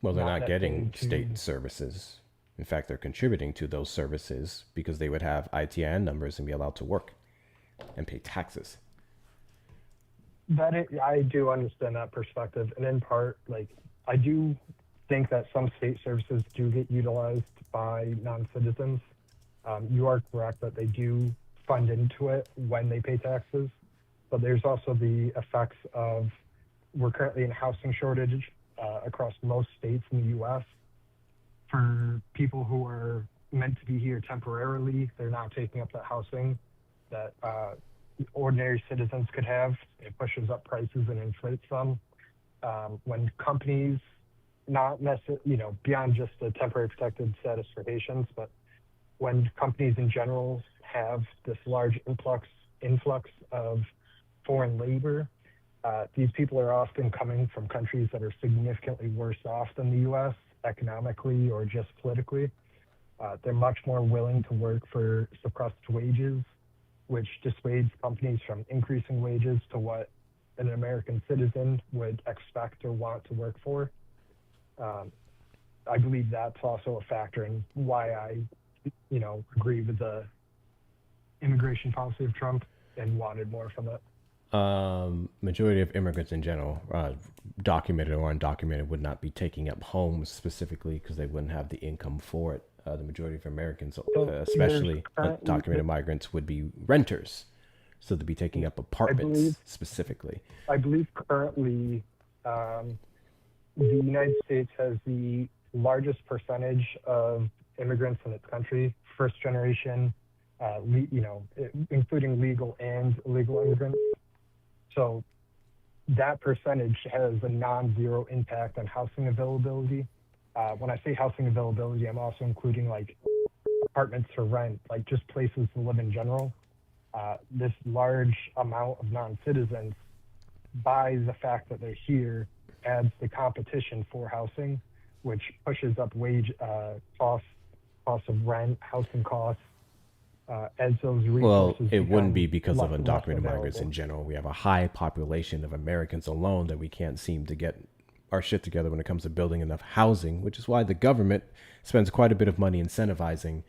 Well, they're not getting state services. In fact, they're contributing to those services because they would have ITIN numbers and be allowed to work and pay taxes. I do understand that perspective, and in part, like I do think that some state services do get utilized by non-citizens. You are correct that they do fund into it when they pay taxes, but there's also the effects of we're currently in a housing shortage across most states in the U.S. For people who are meant to be here temporarily, they're not taking up that housing that ordinary citizens could have. It pushes up prices and inflates them. When companies, not necessarily, beyond just the temporary protected status for Haitians, but when companies in general have this large influx of foreign labor, these people are often coming from countries that are significantly worse off than the U.S. economically or just politically. They're much more willing to work for suppressed wages, which dissuades companies from increasing wages to what an American citizen would expect or want to work for. I believe that's also a factor in why I, agree with the immigration policy of Trump and wanted more from it. Majority of immigrants in general, documented or undocumented, would not be taking up homes specifically because they wouldn't have the income for it. The majority of Americans, especially undocumented migrants, would be renters. So they'd be taking up apartments specifically. I believe currently the United States has the largest percentage of immigrants in its country, first generation including legal and illegal immigrants. So that percentage has a non-zero impact on housing availability. When I say housing availability, I'm also including like apartments for rent, like just places to live in general. This large amount of non-citizens, by the fact that they're here, adds the competition for housing, which pushes up wage costs of rent, housing costs, as those resources. Well, it wouldn't be because of less and less undocumented migrants in available. general. We have a high population of Americans alone that we can't seem to get our shit together when it comes to building enough housing, which is why the government spends quite a bit of money incentivizing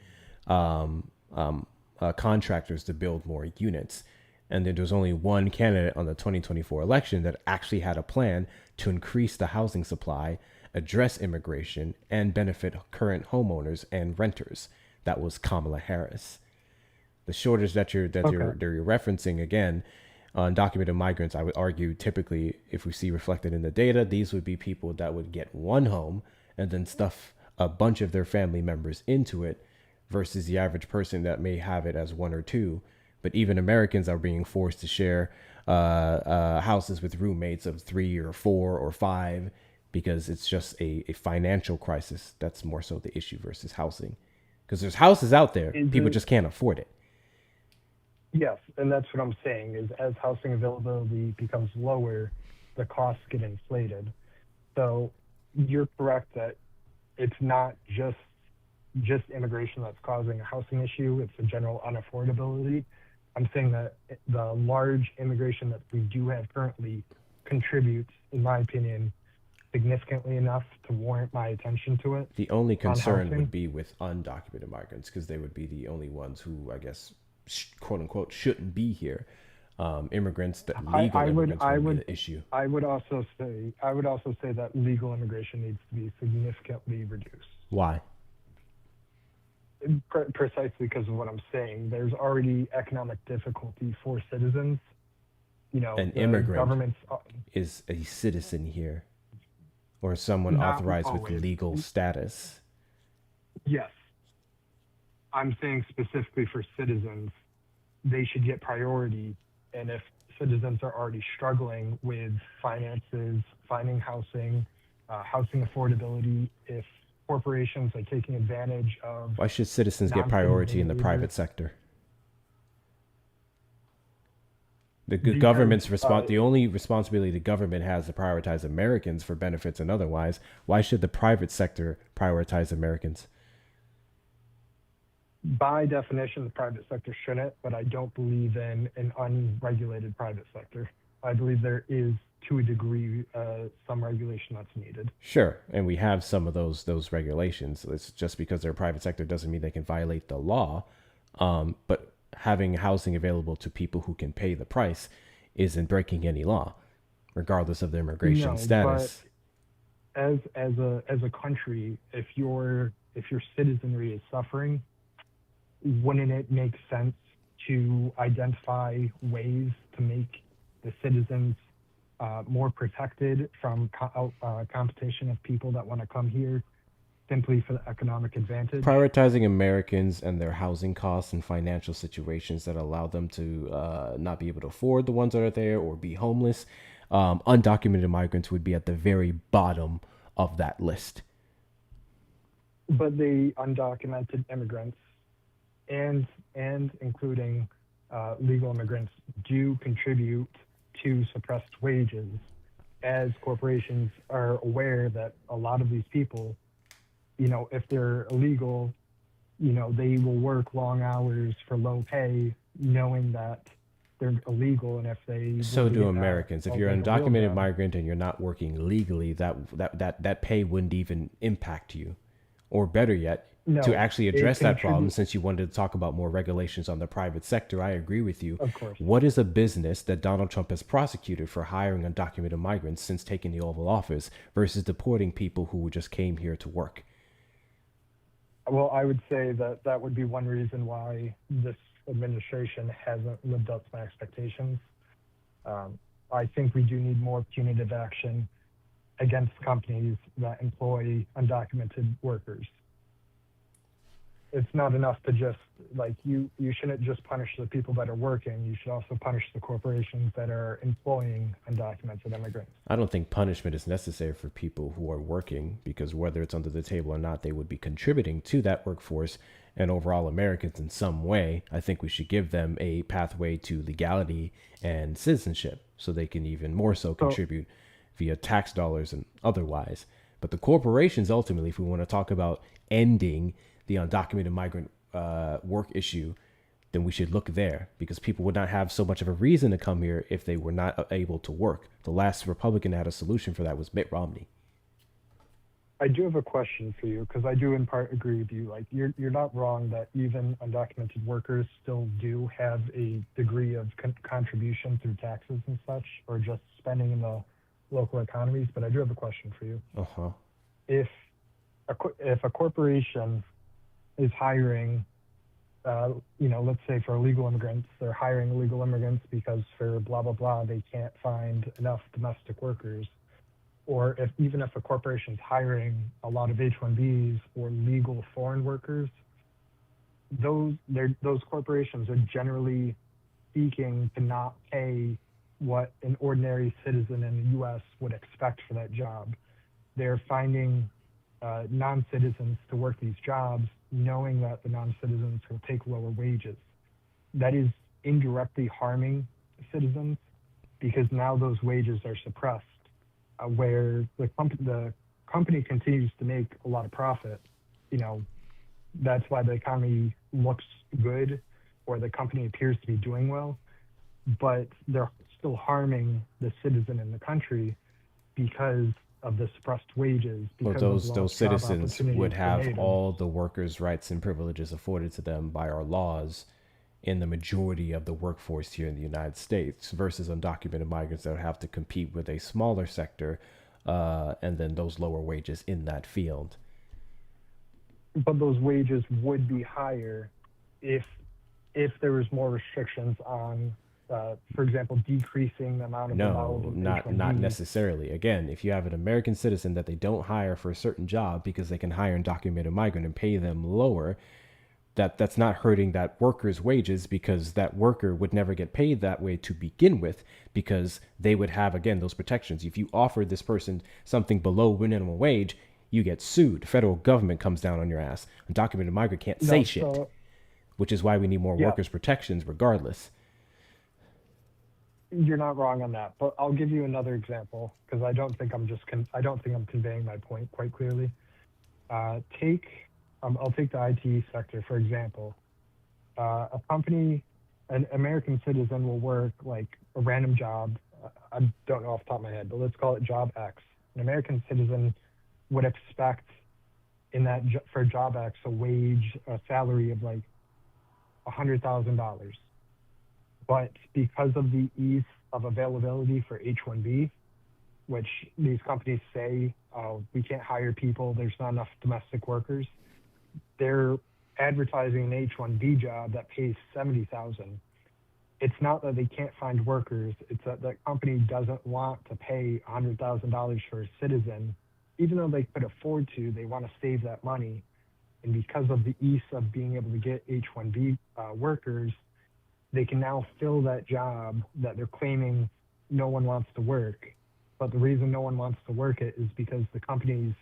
contractors to build more units. And then there's only one candidate on the 2024 election that actually had a plan to increase the housing supply, address immigration, and benefit current homeowners and renters. That was Kamala Harris. The shortage that you're referencing, again, undocumented migrants, I would argue typically, if we see reflected in the data, these would be people that would get one home and then stuff a bunch of their family members into it, versus the average person that may have it as one or two. But even Americans are being forced to share houses with roommates of 3 or 4 or 5 because it's just a financial crisis. That's more so the issue versus housing. Because there's houses out there, people just can't afford it. Yes, and that's what I'm saying, is as housing availability becomes lower, the costs get inflated. So you're correct that it's not just immigration that's causing a housing issue, it's a general unaffordability. I'm saying that the large immigration that we do have currently contributes, in my opinion, significantly enough to warrant my attention to it. The only concern would be with undocumented migrants, because they would be the only ones who, I guess, quote unquote, shouldn't be here. Immigrants, that legal immigrants would be the issue. I would also say that legal immigration needs to be significantly reduced. Why? Precisely because of what I'm saying. There's already economic difficulty for citizens. An immigrant is a citizen here, or someone authorized with legal status. Yes. I'm saying specifically for citizens, they should get priority. And if citizens are already struggling with finances, finding housing, housing affordability, if corporations are taking advantage of... Why should citizens get priority in the private sector? The government's the only responsibility the government has to prioritize Americans for benefits and otherwise. Why should the private sector prioritize Americans? By definition, the private sector shouldn't, but I don't believe in an unregulated private sector. I believe there is, to a degree, some regulation that's needed. Sure, and we have some of those regulations. It's just because they're a private sector doesn't mean they can violate the law. But having housing available to people who can pay the price isn't breaking any law, regardless of their immigration status. But as a country, if your citizenry is suffering, wouldn't it make sense to identify ways to make the citizens more protected from competition of people that want to come here simply for the economic advantage? Prioritizing Americans and their housing costs and financial situations that allow them to not be able to afford the ones that are there or be homeless. Undocumented migrants would be at the very bottom of that list. But the undocumented immigrants and including legal immigrants do contribute to suppressed wages, as corporations are aware that a lot of these people, if they're illegal, they will work long hours for low pay, knowing that they're illegal. And if they so do Americans. If you're an undocumented migrant and you're not working legally, that pay wouldn't even impact you. Or better yet, to actually address that problem, since you wanted to talk about more regulations on the private sector, I agree with you. Of course. What is a business that Donald Trump has prosecuted for hiring undocumented migrants since taking the Oval Office versus deporting people who just came here to work? Well, I would say that would be one reason why this administration hasn't lived up to my expectations. I think we do need more punitive action against companies that employ undocumented workers. it's not enough to just like you shouldn't just punish the people that are working. You should also punish the corporations that are employing undocumented immigrants. I don't think punishment is necessary for people who are working, because whether it's under the table or not, they would be contributing to that workforce and overall Americans in some way. I think we should give them a pathway to legality and citizenship so they can even more so contribute via tax dollars and otherwise. But the corporations, ultimately, if we want to talk about ending the undocumented migrant work issue, then we should look there, because people would not have so much of a reason to come here if they were not able to work. The last Republican that had a solution for that was Mitt Romney. I do have a question for you, because I do in part agree with you. Like you're not wrong that even undocumented workers still do have a degree of contribution through taxes and such, or just spending in the local economies. But I do have a question for you. If a corporation is hiring, let's say for illegal immigrants, they're hiring illegal immigrants because for blah, blah, blah, they can't find enough domestic workers. Or even if a corporation's hiring a lot of H-1Bs or legal foreign workers, those corporations are generally seeking to not pay what an ordinary citizen in the U.S. would expect for that job. They're finding non-citizens to work these jobs, knowing that the non-citizens will take lower wages. That is indirectly harming citizens, because now those wages are suppressed, where the company continues to make a lot of profit. That's why the economy looks good, or the company appears to be doing well, but they're still harming the citizen in the country because of the suppressed wages. Well, those citizens would have all the workers' rights and privileges afforded to them by our laws in the majority of the workforce here in the United States, versus undocumented migrants that would have to compete with a smaller sector and then those lower wages in that field. But those wages would be higher if there was more restrictions on, for example, decreasing the amount of No, not necessarily. Again, if you have an American citizen that they don't hire for a certain job because they can hire an undocumented migrant and pay them lower, that's not hurting that worker's wages, because that worker would never get paid that way to begin with, because they would have, again, those protections. If you offer this person something below minimum wage, you get sued. The federal government comes down on your ass. A undocumented migrant can't say shit, which is why we need more workers' protections regardless. You're not wrong on that, but I'll give you another example, because I don't think I'm conveying my point quite clearly. I'll take the IT sector, for example. A company, an American citizen will work like a random job. I don't know off the top of my head, but let's call it job X. An American citizen would expect for job X a salary of like $100,000. But because of the ease of availability for H-1B, which these companies say, we can't hire people, there's not enough domestic workers, they're advertising an H-1B job that pays $70,000. It's not that they can't find workers, it's that the company doesn't want to pay $100,000 for a citizen. Even though they could afford to, they want to save that money. And because of the ease of being able to get H-1B workers, they can now fill that job that they're claiming no one wants to work. But the reason no one wants to work it is because the company's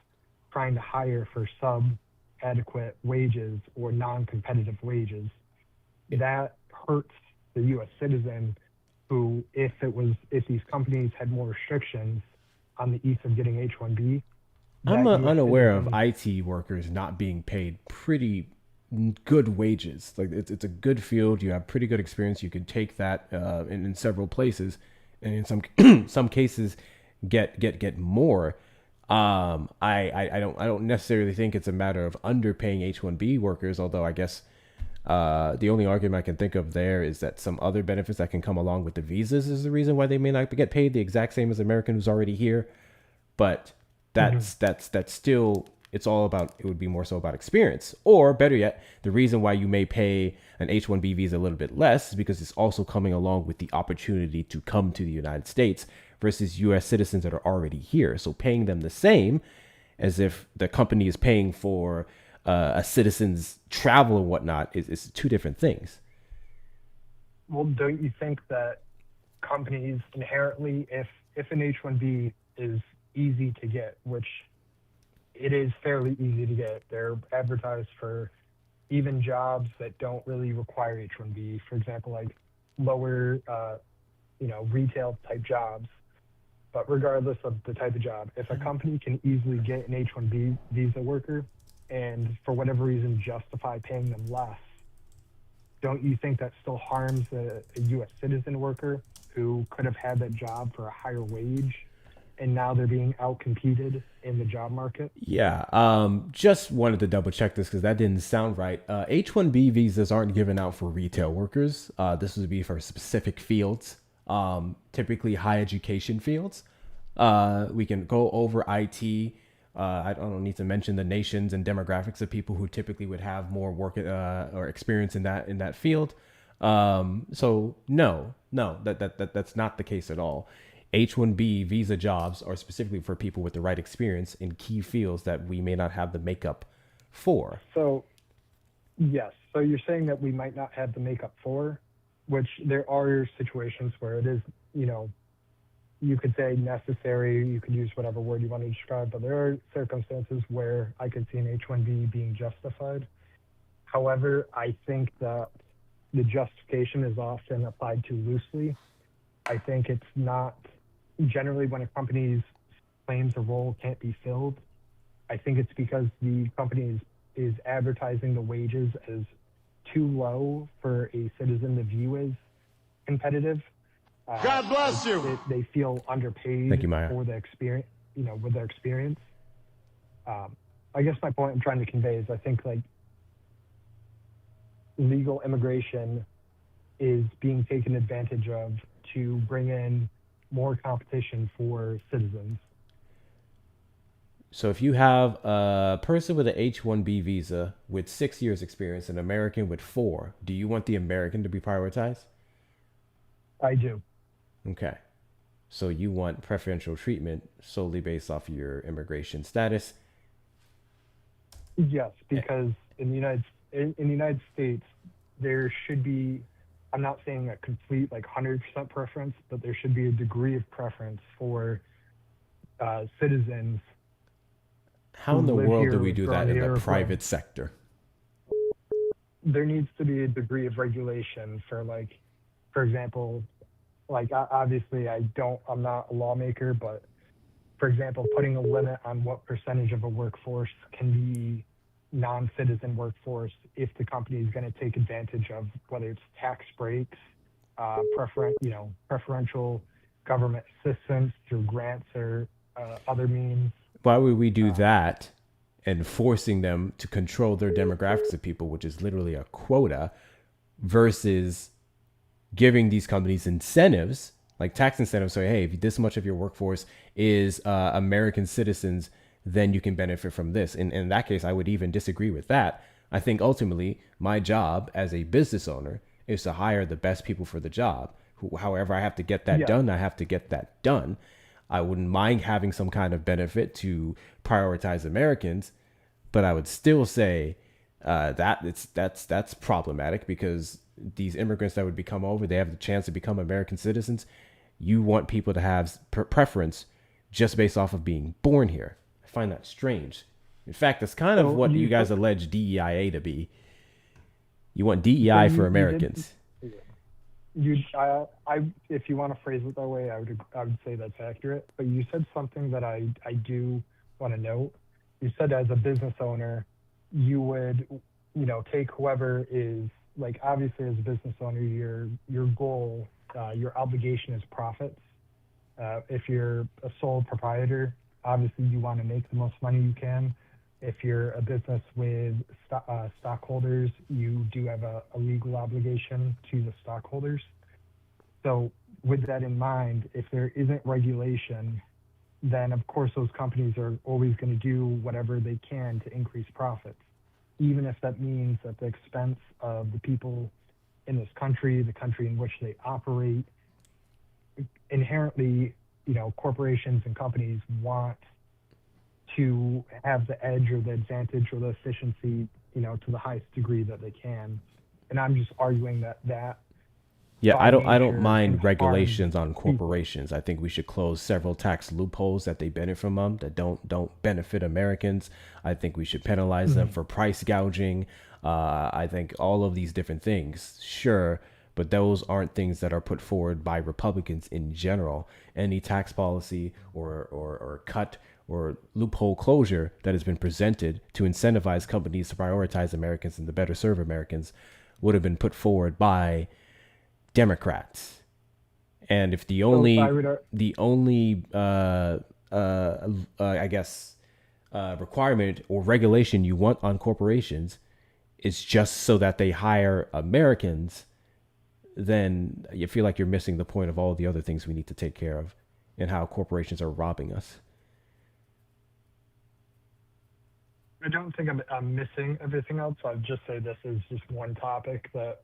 trying to hire for sub-adequate wages or non-competitive wages. That hurts the U.S. citizen who, if these companies had more restrictions on the ease of getting H-1B. I'm unaware of IT workers not being paid pretty good wages. Like it's a good field. You have pretty good experience. You can take that in several places, and in some cases get more. I don't necessarily think it's a matter of underpaying H-1B workers, although I guess the only argument I can think of there is that some other benefits that can come along with the visas is the reason why they may not get paid the exact same as an American who's already here. But that's still, it would be more so about experience. Or better yet, the reason why you may pay an H-1B visa a little bit less is because it's also coming along with the opportunity to come to the United States versus U.S. citizens that are already here. So paying them the same as if the company is paying for a citizen's travel and whatnot is two different things. Well, don't you think that companies inherently, if an H-1B is easy to get, which it is fairly easy to get, they're advertised for even jobs that don't really require H-1B, for example, like lower, retail type jobs. But regardless of the type of job, if a company can easily get an H-1B visa worker and for whatever reason justify paying them less, don't you think that still harms a U.S. citizen worker who could have had that job for a higher wage and now they're being outcompeted in the job market? Yeah, just wanted to double check this because that didn't sound right. H-1B visas aren't given out for retail workers. This would be for specific fields, typically high education fields. We can go over IT. I don't need to mention the nations and demographics of people who typically would have more work or experience in that field. So no, that's not the case at all. H-1B visa jobs are specifically for people with the right experience in key fields that we may not have the makeup for. So, yes. So you're saying that we might not have the makeup for, which there are situations where it is, you could say necessary, you could use whatever word you want to describe, but there are circumstances where I could see an H-1B being justified. However, I think that the justification is often applied too loosely. I think it's not generally when a company claims a role can't be filled. I think it's because the company is advertising the wages as too low for a citizen to view as competitive. God bless you. They feel underpaid. Thank you, Maya. For the experience, with their experience. I guess my point I'm trying to convey is I think like legal immigration is being taken advantage of to bring in more competition for citizens. So if you have a person with an H-1B visa with 6 years experience, an American with 4, do you want the American to be prioritized? I do. Okay. So you want preferential treatment solely based off of your immigration status? Yes, because in the United States, there should be, I'm not saying a complete 100% preference, but there should be a degree of preference for citizens. How in the world do we do that in the private sector? There needs to be a degree of regulation for example, obviously I'm not a lawmaker, but for example, putting a limit on what percentage of a workforce can be non-citizen workforce if the company is going to take advantage of whether it's tax breaks, preferential government assistance through grants or other means. Why would we do that and forcing them to control their demographics of people, which is literally a quota, versus giving these companies incentives, like tax incentives? So, hey, if this much of your workforce is American citizens, then you can benefit from this. And in that case, I would even disagree with that. I think ultimately my job as a business owner is to hire the best people for the job. However I have to get that done, I have to get that done. I wouldn't mind having some kind of benefit to prioritize Americans, but I would still say that's problematic because these immigrants that would become over, they have the chance to become American citizens. You want people to have preference just based off of being born here. I find that strange. In fact, that's kind of what you guys allege DEIA to be. You want DEI for Americans. If you want to phrase it that way, I would say that's accurate. But you said something that I do want to note. You said as a business owner, you would, take whoever is obviously as a business owner, your goal, your obligation is profits. If you're a sole proprietor, obviously you want to make the most money you can. If you're a business with stockholders, you do have a legal obligation to the stockholders. So with that in mind, if there isn't regulation, then of course those companies are always going to do whatever they can to increase profits, even if that means at the expense of the people in this country, the country in which they operate. Inherently, corporations and companies want to have the edge or the advantage or the efficiency, to the highest degree that they can. And I'm just arguing that. Yeah, I don't nature mind and regulations on people. corporations. I think we should close several tax loopholes that they benefit from them that don't benefit Americans. I think we should penalize them for price gouging. I think all of these different things, sure, but those aren't things that are put forward by Republicans in general. Any tax policy or cut or loophole closure that has been presented to incentivize companies to prioritize Americans and to better serve Americans would have been put forward by Democrats. And if the only requirement or regulation you want on corporations is just so that they hire Americans, then you feel like you're missing the point of all the other things we need to take care of and how corporations are robbing us. I don't think I'm missing everything else. I'd just say this is just one topic that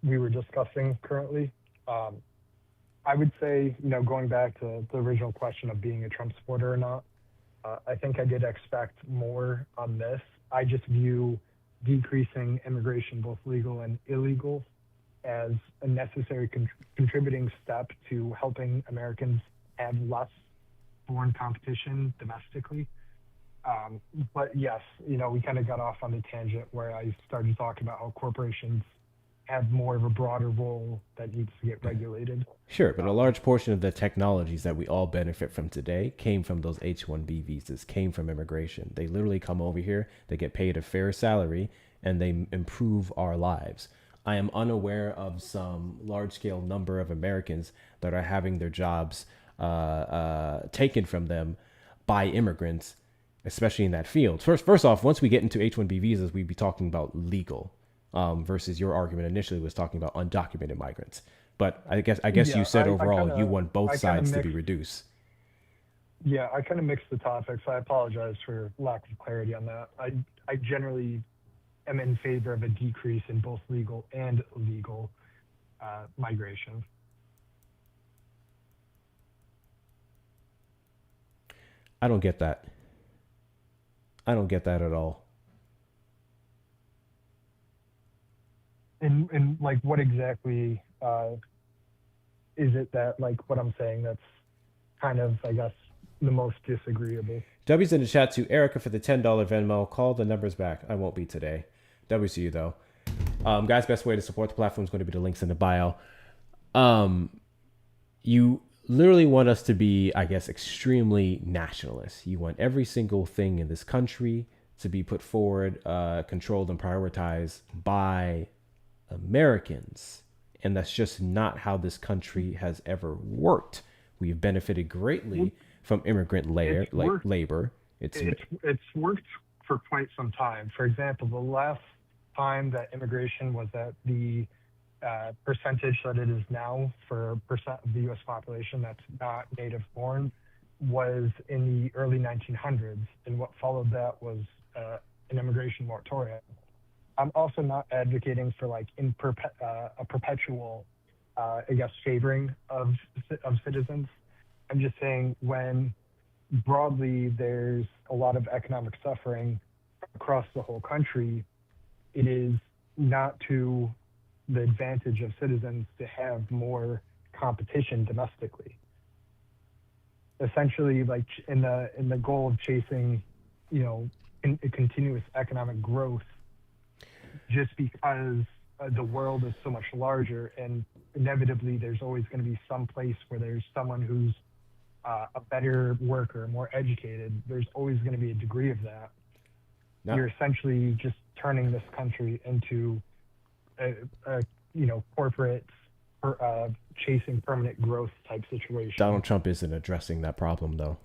we were discussing currently. I would say, going back to the original question of being a Trump supporter or not, I think I did expect more on this. I just view decreasing immigration, both legal and illegal, as a necessary contributing step to helping Americans have less foreign competition domestically. But yes, we kind of got off on the tangent where I started talking about how corporations have more of a broader role that needs to get regulated. Sure, but a large portion of the technologies that we all benefit from today came from those H-1B visas, came from immigration. They literally come over here, they get paid a fair salary, and they improve our lives. I am unaware of some large-scale number of Americans that are having their jobs taken from them by immigrants, especially in that field. First off, once we get into H-1B visas, we'd be talking about legal. Versus your argument initially was talking about undocumented migrants. But I guess you said overall you want both sides to be reduced. Yeah, I kind of mixed the topics. I apologize for lack of clarity on that. I generally am in favor of a decrease in both legal and illegal migration. I don't get that. I don't get that at all. And like, what exactly is it that, like, what I'm saying that's kind of, I guess, the most disagreeable? W's in the chat to Erica for the $10 Venmo. Call the numbers back. I won't be today. W to you, though. Guys, best way to support the platform is going to be the links in the bio. You literally want us to be, I guess, extremely nationalist. You want every single thing in this country to be put forward, controlled, and prioritized by Americans. And that's just not how this country has ever worked. We've benefited greatly from immigrant labor. It's worked for quite some time. For example, the last time that immigration was at the percentage that it is now for percent of the U.S. population that's not native born was in the early 1900s. And what followed that was an immigration moratorium. I'm also not advocating for like a perpetual, I guess, favoring of citizens. I'm just saying when broadly there's a lot of economic suffering across the whole country, it is not to the advantage of citizens to have more competition domestically. Essentially, like in the goal of chasing, a continuous economic growth, just because the world is so much larger, and inevitably there's always going to be some place where there's someone who's a better worker, more educated. There's always going to be a degree of that. No. You're essentially just turning this country into a corporate chasing permanent growth type situation. Donald Trump isn't addressing that problem, though.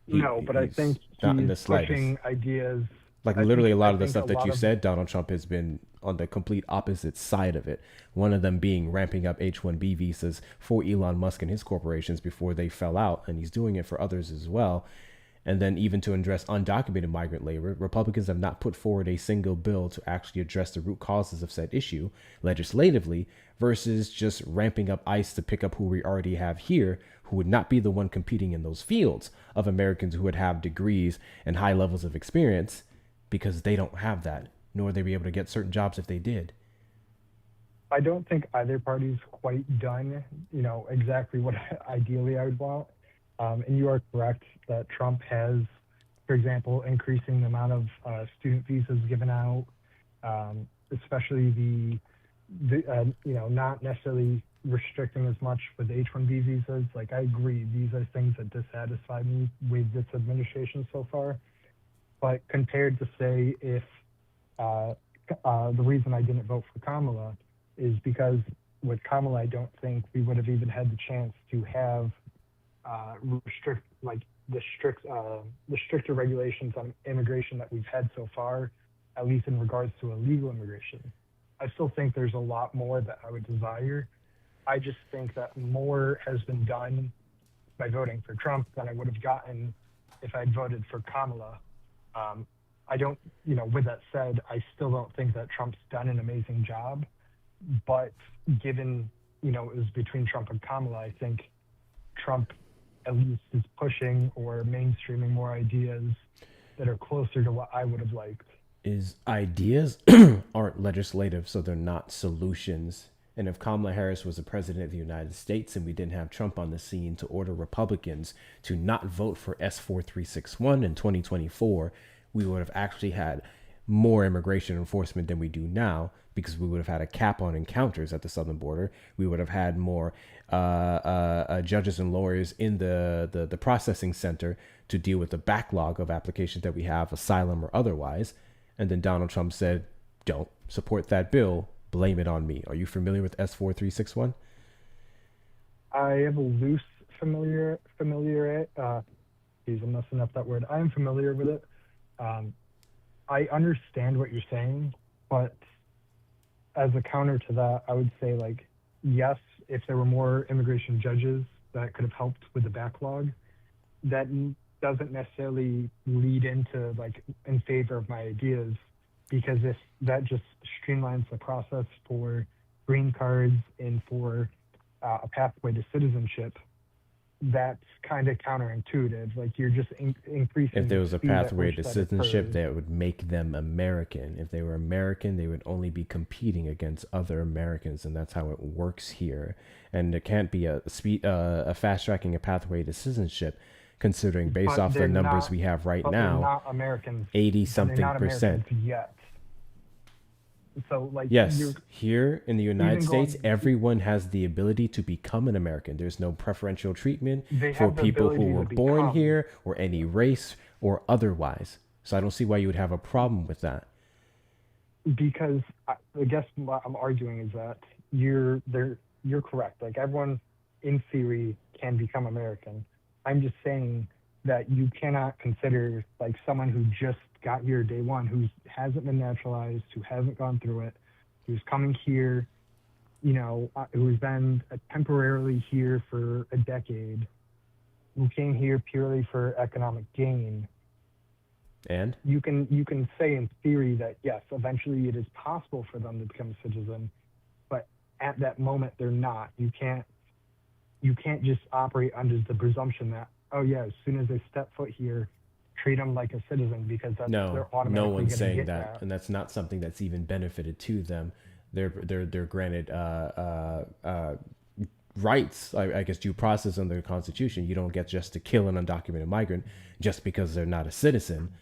But I think he's pushing ideas. Like literally a lot of the stuff that you said, Donald Trump has been on the complete opposite side of it. One of them being ramping up H-1B visas for Elon Musk and his corporations before they fell out. And he's doing it for others as well. And then even to address undocumented migrant labor, Republicans have not put forward a single bill to actually address the root causes of said issue legislatively, versus just ramping up ICE to pick up who we already have here, who would not be the one competing in those fields of Americans who would have degrees and high levels of experience, because they don't have that, nor would they be able to get certain jobs if they did. I don't think either party's quite done, exactly what ideally I would want. And you are correct that Trump has, for example, increasing the amount of student visas given out, especially the not necessarily restricting as much with H-1B visas. Like, I agree, these are things that dissatisfy me with this administration so far. But compared to, say, if the reason I didn't vote for Kamala is because with Kamala, I don't think we would have even had the chance to have the stricter regulations on immigration that we've had so far, at least in regards to illegal immigration. I still think there's a lot more that I would desire. I just think that more has been done by voting for Trump than I would have gotten if I'd voted for Kamala. I don't, with that said, I still don't think that Trump's done an amazing job. But given, it was between Trump and Kamala, I think Trump at least is pushing or mainstreaming more ideas that are closer to what I would have liked. Is ideas aren't legislative, so they're not solutions. And if Kamala Harris was the president of the United States and we didn't have Trump on the scene to order Republicans to not vote for S4361 in 2024, we would have actually had more immigration enforcement than we do now, because we would have had a cap on encounters at the southern border. We would have had more judges and lawyers in the processing center to deal with the backlog of applications that we have, asylum or otherwise. And then Donald Trump said, don't support that bill, blame it on me. Are you familiar with S4361? I have a loose I'm messing up that word. I am familiar with it. I understand what you're saying, but as a counter to that, I would say, yes, if there were more immigration judges, that could have helped with the backlog. That doesn't necessarily lead into, in favor of my ideas, because if that just streamlines the process for green cards and for a pathway to citizenship, that's kind of counterintuitive. You're just increasing. If there was a the speed at pathway which to that citizenship, occurs. that would make them American. If they were American, they would only be competing against other Americans, and that's how it works here. And there can't be a fast tracking a pathway to citizenship, considering based But off the they're numbers not- we have right but they're now, not Americans. 80 They're something not percent. Americans yet. So Yes, you're here in the United even going- States, everyone has the ability to become an American. There's no preferential treatment They for have the people who ability to were born become. here or any race or otherwise. So I don't see why you would have a problem with that. because I guess what I'm arguing is that you're correct. Everyone in theory can become American. I'm just saying that you cannot consider someone who just got here day one, who hasn't been naturalized, who hasn't gone through it, who's coming here, who's been temporarily here for a decade, who came here purely for economic gain. And You can say in theory that yes, eventually it is possible for them to become a citizen, but at that moment they're not. You can't just operate under the presumption that, oh yeah, as soon as they step foot here, treat them like a citizen, because they're no automatically one's gonna saying get that, and that's not something that's even benefited to them. They're granted rights, I guess due process under the Constitution. You don't get just to kill an undocumented migrant just because they're not a citizen,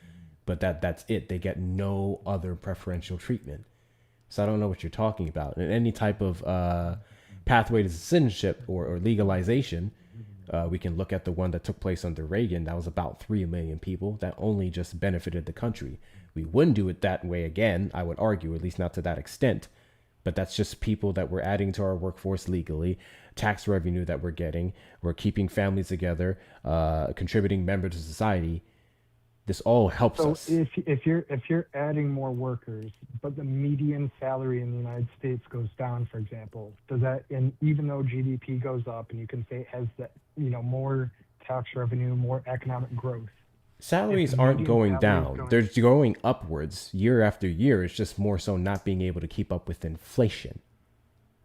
but that's it. They get no other preferential treatment. So I don't know what you're talking about. And any type of pathway to citizenship or legalization, we can look at the one that took place under Reagan. That was about 3 million people. That only just benefited the country. We wouldn't do it that way again, I would argue, at least not to that extent. But that's just people that we're adding to our workforce legally, tax revenue that we're getting. We're keeping families together, contributing members to society. This all helps So us. if you're adding more workers, but the median salary in the United States goes down, for example, does that, and even though GDP goes up, and you can say it has that, more tax revenue, more economic growth, Salaries the aren't median going salary is down. They're going upwards year after year. It's just more so not being able to keep up with inflation.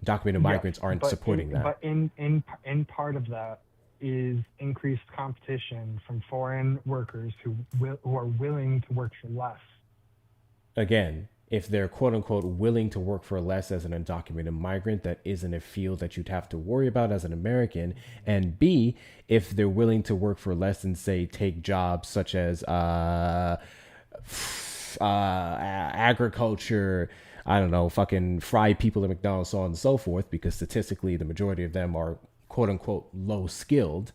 Documented migrants aren't supporting that. But in part of that is increased competition from foreign workers who are willing to work for less. Again, if they're quote unquote willing to work for less as an undocumented migrant, that isn't a field that you'd have to worry about as an American. And B, if they're willing to work for less and say take jobs such as agriculture, I don't know, fucking fry people at McDonald's, so on and so forth, because statistically the majority of them are quote unquote low skilled,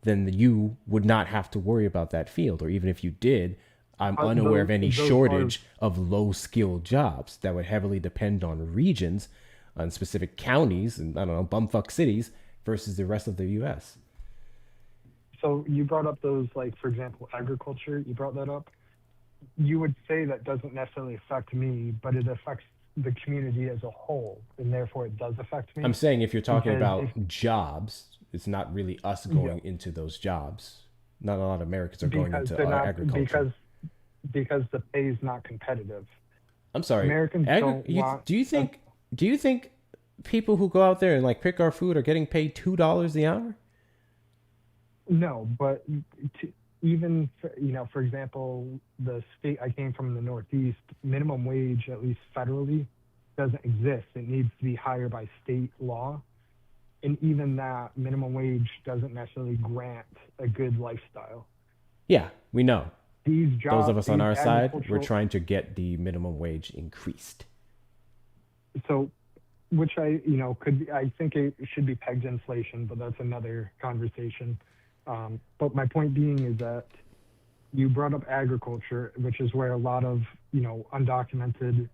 then you would not have to worry about that field. Or even if you did, I'm unaware of any shortage of low skilled jobs. That would heavily depend on regions, on specific counties, and I don't know, bumfuck cities versus the rest of the US. So you brought up those, like, for example, agriculture, you brought that up. You would say that doesn't necessarily affect me, but it affects the community as a whole, and therefore it does affect me. I'm saying if you're talking about jobs, it's not really us going into those jobs. Not a lot of Americans are going into agriculture. Because the pay is not competitive. I'm sorry. Americans don't want. Do you think people who go out there and like pick our food are getting paid $2 the hour? No, but even for example, the state I came from in the Northeast, minimum wage, at least federally, doesn't exist. It needs to be higher by state law, and even that minimum wage doesn't necessarily grant a good lifestyle. Yeah, we know. These jobs, those of us on our side, we're trying to get the minimum wage increased. So, which I think it should be pegged to inflation, but that's another conversation. But my point being is that you brought up agriculture, which is where a lot of, undocumented,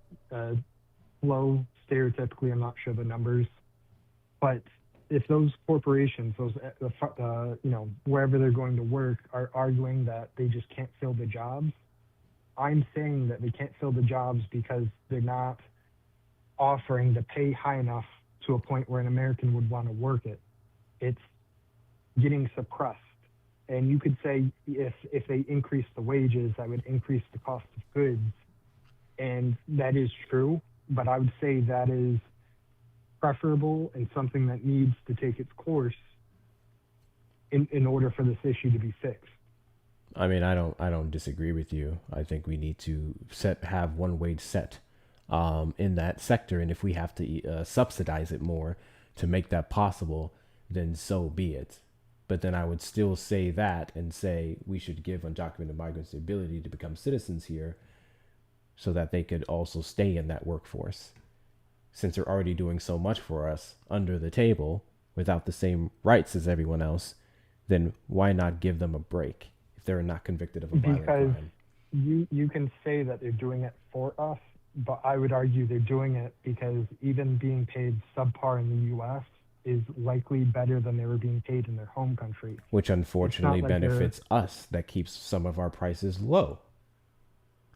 low, stereotypically, I'm not sure the numbers, but if those corporations, wherever they're going to work, are arguing that they just can't fill the jobs, I'm saying that they can't fill the jobs because they're not offering to pay high enough to a point where an American would want to work it. It's getting suppressed. And you could say if they increase the wages, that would increase the cost of goods. And that is true, but I would say that is preferable and something that needs to take its course in order for this issue to be fixed. I mean, I don't disagree with you. I think we need to have one wage set in that sector, and if we have to subsidize it more to make that possible, then so be it. But then I would still say that and say we should give undocumented migrants the ability to become citizens here so that they could also stay in that workforce. Since they're already doing so much for us under the table without the same rights as everyone else, then why not give them a break if they're not convicted of a violent crime? You can say that they're doing it for us, but I would argue they're doing it because even being paid subpar in the U.S. is likely better than they were being paid in their home country. Which unfortunately benefits us. That keeps some of our prices low.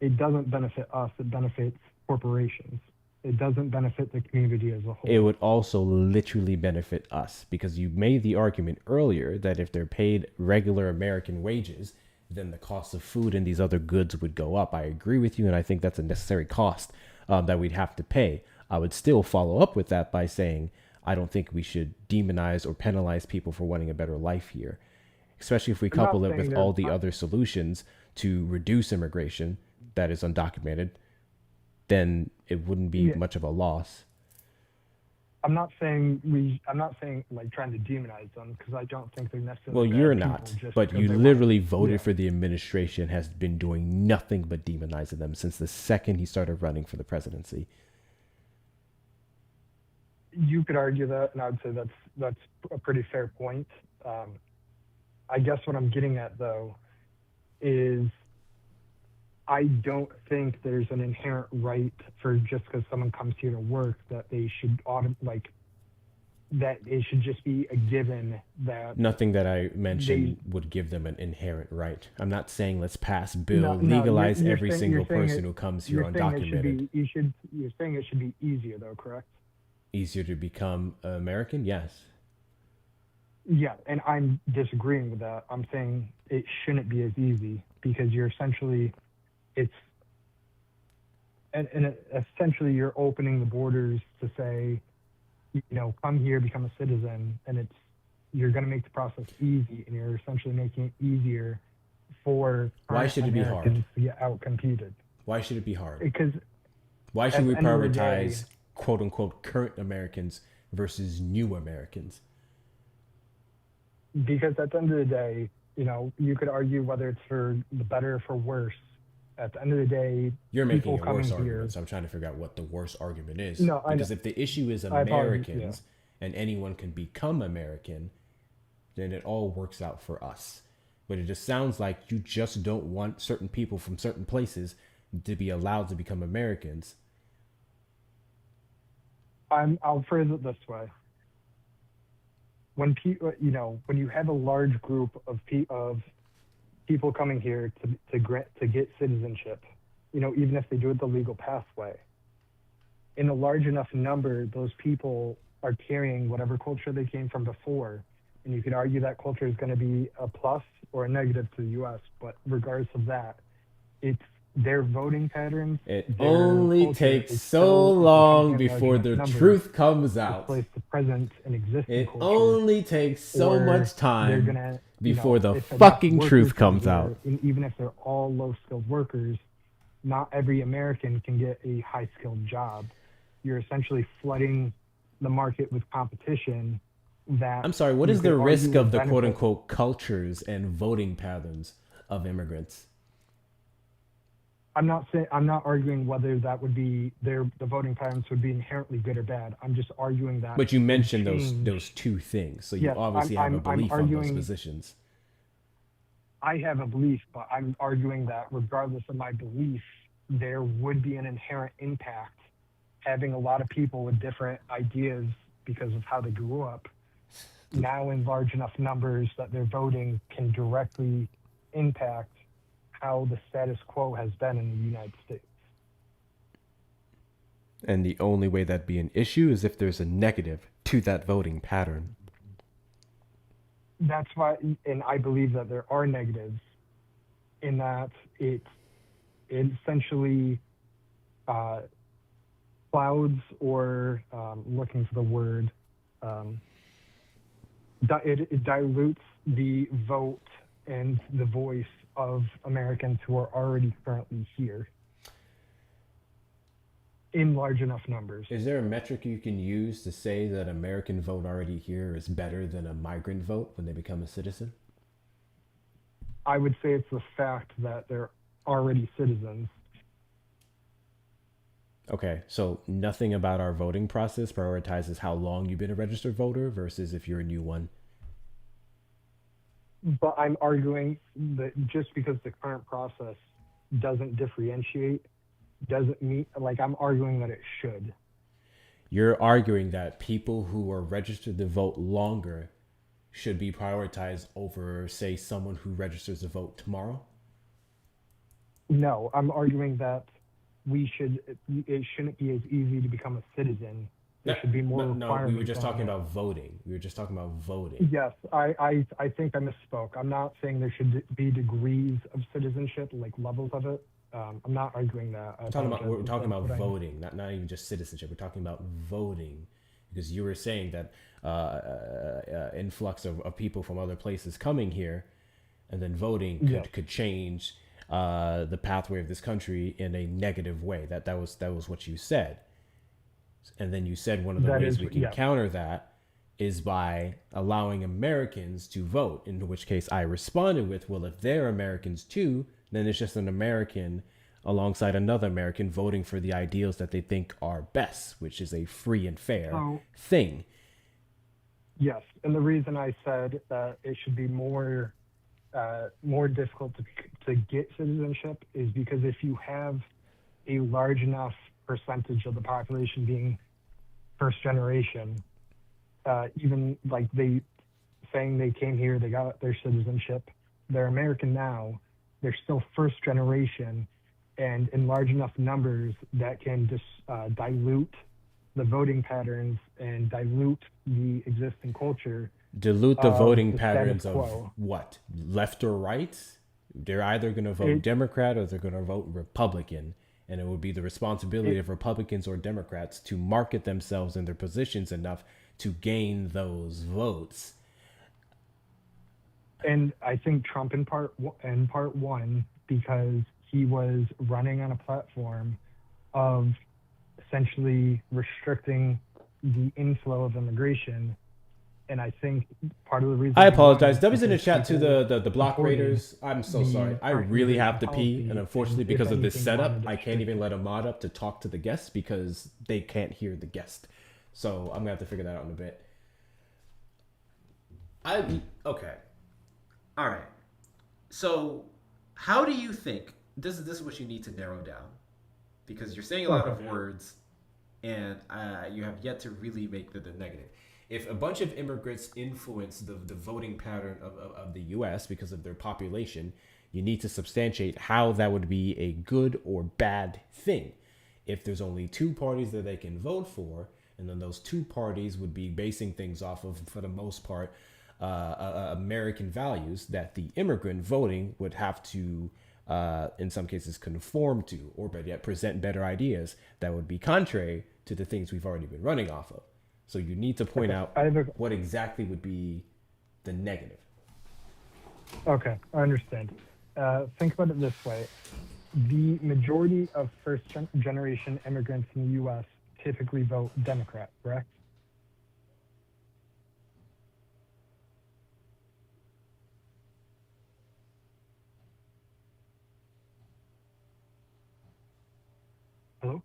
It doesn't benefit us. It benefits corporations. It doesn't benefit the community as a whole. It would also literally benefit us because you made the argument earlier that if they're paid regular American wages, then the cost of food and these other goods would go up. I agree with you, and I think that's a necessary cost that we'd have to pay. I would still follow up with that by saying I don't think we should demonize or penalize people for wanting a better life here, especially if we couple it with all the other solutions to reduce immigration that is undocumented. Then it wouldn't be much of a loss. I'm not saying like trying to demonize them because I don't think they're necessarily. Well, you're not, but you literally voted for the administration has been doing nothing but demonizing them since the second he started running for the presidency. You could argue that, and I would say that's a pretty fair point. I guess what I'm getting at though is I don't think there's an inherent right for just because someone comes here to work that they should that it should just be a given that nothing that I mentioned would give them an inherent right. I'm not saying let's pass bill, legalize every single person who comes here undocumented. You're saying it should be easier though, correct? Easier to become American? Yes. Yeah, and I'm disagreeing with that. I'm saying it shouldn't be as easy because you're essentially, it's, and essentially you're opening the borders to say, come here, become a citizen, and you're going to make the process easy, and you're essentially making it easier for Why should it be hard? Americans to get out-competed. Why should it be hard? Because why should we at the end of the prioritize day, quote unquote current Americans versus new Americans? Because at the end of the day, you could argue whether it's for the better or for worse. At the end of the day, you're making people a worse coming here. argument, so I'm trying to figure out what the worst argument is. No, because if the issue is Americans and anyone can become American, then it all works out for us. But it just sounds like you just don't want certain people from certain places to be allowed to become Americans. I'll phrase it this way. When when you have a large group of people coming here to get citizenship, even if they do it the legal pathway, in a large enough number, those people are carrying whatever culture they came from before, and you could argue that culture is going to be a plus or a negative to the U.S. But regardless of that, it's their voting patterns. It only takes so long before the truth comes out. Replace the present and existing it culture, only takes so much time before the if fucking enough truth workers comes come out. here, and even if they're all low-skilled workers, not every American can get a high-skilled job. You're essentially flooding the market with competition. I'm sorry, what is the risk of the quote-unquote cultures and voting patterns of immigrants? I'm not arguing whether that would be the voting patterns would be inherently good or bad. I'm just arguing that. But you mentioned those two things, so you obviously have a belief on those positions. I have a belief, but I'm arguing that regardless of my belief, there would be an inherent impact. Having a lot of people with different ideas because of how they grew up, now in large enough numbers that their voting can directly impact how the status quo has been in the United States. And the only way that'd be an issue is if there's a negative to that voting pattern. That's why, and I believe that there are negatives in that it essentially clouds or looking for the word, it dilutes the vote and the voice of Americans who are already currently here in large enough numbers. Is there a metric you can use to say that American vote already here is better than a migrant vote when they become a citizen? I would say it's the fact that they're already citizens. Okay, so nothing about our voting process prioritizes how long you've been a registered voter versus if you're a new one. But I'm arguing that just because the current process doesn't differentiate, doesn't mean, like, I'm arguing that it should. You're arguing that people who are registered to vote longer should be prioritized over, say, someone who registers to vote tomorrow? No, I'm arguing that it shouldn't be as easy to become a citizen. There should be more requirements. No, we were just talking about voting. Yes, I think I misspoke. I'm not saying there should be degrees of citizenship, like levels of it. I'm not arguing that. We're talking about voting, not even just citizenship. We're talking about voting, because you were saying that influx of people from other places coming here, and then voting could change the pathway of this country in a negative way. That was what you said. And then you said one of the ways we can counter that is by allowing Americans to vote, in which case I responded with, well, if they're Americans too, then it's just an American alongside another American voting for the ideals that they think are best, which is a free and fair thing. Yes, and the reason I said that it should be more difficult to get citizenship is because if you have a large enough percentage of the population being first generation, even like saying they came here, they got their citizenship, they're American now, they're still first generation, and in large enough numbers that can just dilute the voting patterns and dilute the existing culture Dilute the voting the patterns status of quo. what? Left or right? They're either going to vote Democrat or they're going to vote Republican. And it would be the responsibility of Republicans or Democrats to market themselves in their positions enough to gain those votes. And I think Trump in part one, because he was running on a platform of essentially restricting the inflow of immigration. And I think part of the reason I he apologize. won That was in the because chat to people the block supported raiders. I'm so the sorry. I current really have to immigration pee. policy, And unfortunately, and if because of this anything, setup, wanted to I can't even let a mod up to talk to the guests because they can't hear the guest. So I'm going to have to figure that out in a bit. Okay. All right. So how do you think, this is what you need to narrow down, because you're saying a lot of words and you have yet to really make the negative. If a bunch of immigrants influence the voting pattern of the U.S. because of their population, you need to substantiate how that would be a good or bad thing. If there's only two parties that they can vote for, and then those two parties would be basing things off of, for the most part, American values that the immigrant voting would have to, in some cases, conform to, or better yet, present better ideas that would be contrary to the things we've already been running off of. So you need to point out what exactly would be the negative. Okay, I understand. Think about it this way. The majority of first-generation immigrants in the U.S. typically vote Democrat, correct? Hello?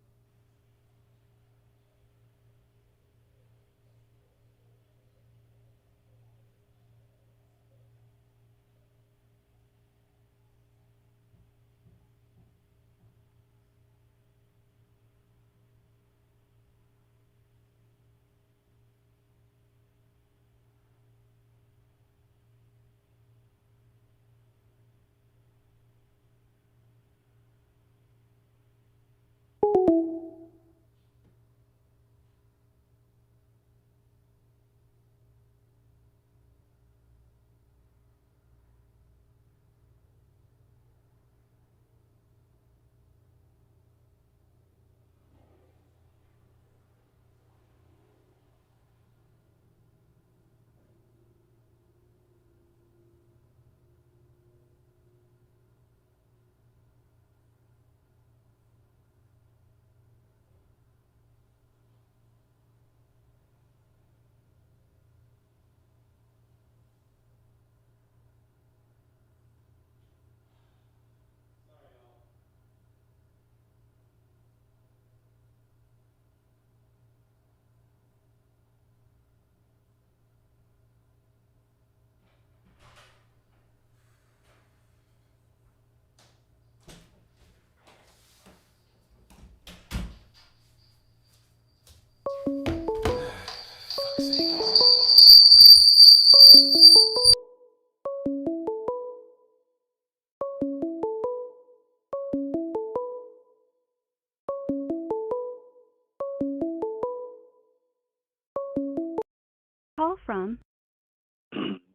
Call from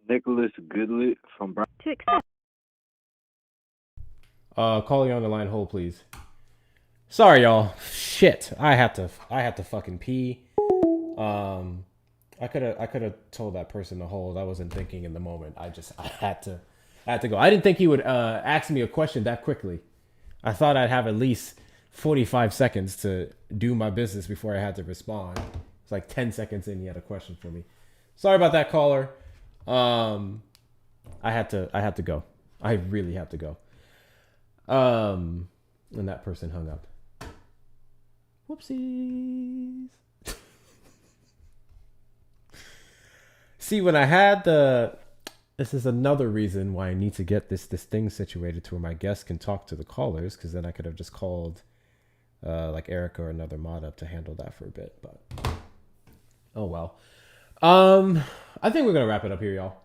Nicholas Goodlett from Brown. to accept. Call you on the line, hold please. Sorry, y'all. Shit, I had to fucking pee. I could have told that person to hold. I wasn't thinking in the moment. I had to go. I didn't think he would ask me a question that quickly. I thought I'd have at least 45 seconds to do my business before I had to respond. It's like 10 seconds in, he had a question for me. Sorry about that, caller. I had to go. I really have to go. And that person hung up. Whoopsies. See, when I had this is another reason why I need to get this thing situated to where my guests can talk to the callers, because then I could have just called like Erica or another mod up to handle that for a bit. But oh well. I think we're gonna wrap it up here, y'all.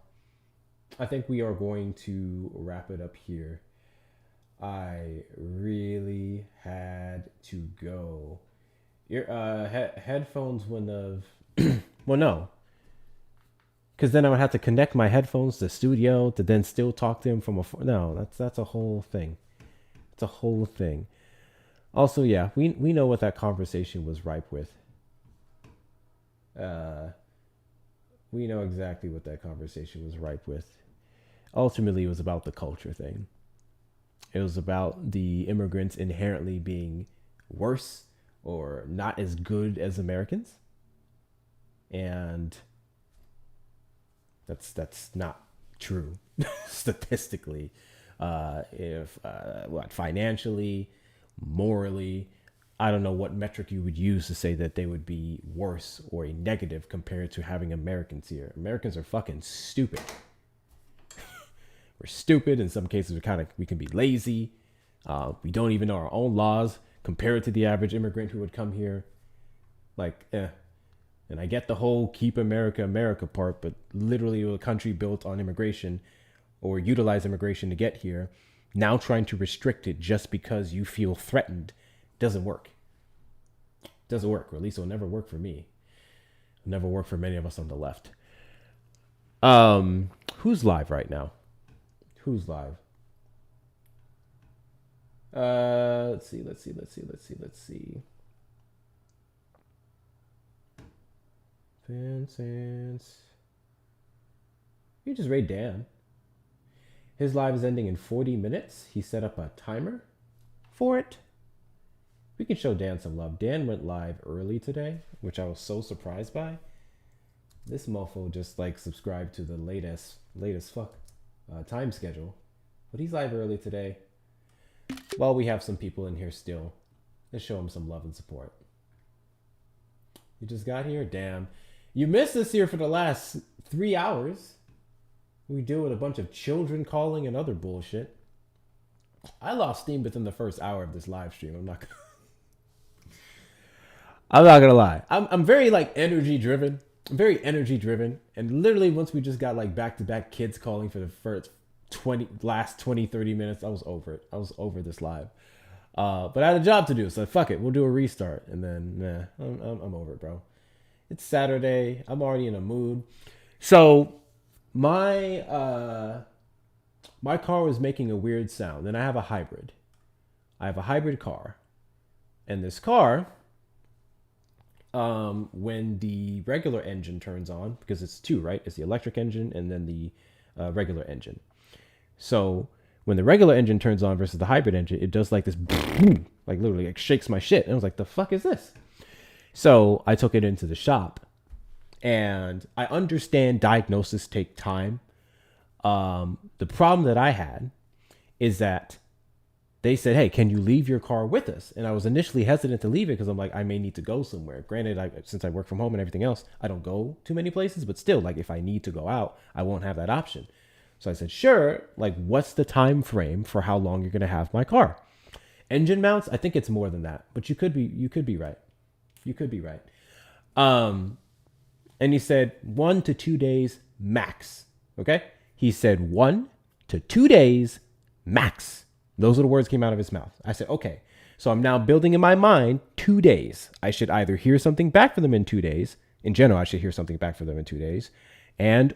I think we are going to wrap it up here. I really had to go. Your headphones wouldn't have. Well, no. Because then I would have to connect my headphones to the studio to then still talk to him from a... No, that's a whole thing. It's a whole thing. Also, yeah, we know what that conversation was ripe with. We know exactly what that conversation was ripe with. Ultimately, it was about the culture thing. It was about the immigrants inherently being worse or not as good as Americans. And that's not true statistically. Financially, morally, I don't know what metric you would use to say that they would be worse or a negative compared to having Americans here. Americans are fucking stupid. We're stupid. In some cases, we can be lazy. We don't even know our own laws compared to the average immigrant who would come here. And I get the whole keep America America part, but literally a country built on immigration or utilize immigration to get here, now trying to restrict it just because you feel threatened doesn't work. Doesn't work, or at least it'll never work for me. It'll never work for many of us on the left. Who's live right now? Who's live? Let's see. Vincent. You just raid Dan. His live is ending in 40 minutes. He set up a timer for it. We can show Dan some love. Dan went live early today, which I was so surprised by. This mofo just subscribed to the latest time schedule. But he's live early today. Well, we have some people in here still. Let's show him some love and support. You just got here? Damn. You missed us here for the last 3 hours. We deal with a bunch of children calling and other bullshit. I lost steam within the first hour of this live stream. I'm not gonna lie. I'm very energy driven. I'm very energy driven. And literally once we just got back-to-back kids calling for the first 30 minutes, I was over it. I was over this live. But I had a job to do, so fuck it. We'll do a restart. And then, I'm over it, bro. It's Saturday. I'm already in a mood. So my car was making a weird sound, and I have a hybrid. I have a hybrid car. And this car, when the regular engine turns on, because it's two, right? It's the electric engine and then the regular engine. So when the regular engine turns on versus the hybrid engine, it does this boom, literally shakes my shit. And I was like, the fuck is this? So I took it into the shop, and I understand diagnoses take time. The problem that I had is that they said, hey, can you leave your car with us? And I was initially hesitant to leave it because I'm like, I may need to go somewhere. Granted, since I work from home and everything else, I don't go too many places, but still, if I need to go out, I won't have that option. So I said, sure, what's the time frame for how long you're going to have my car? Engine mounts, I think it's more than that, but you could be right. You could be right. And he said 1 to 2 days max. Okay? He said 1 to 2 days max. Those are the words that came out of his mouth. I said, okay. So I'm now building in my mind 2 days. I should either hear something back from them in 2 days. In general, I should hear something back from them in 2 days.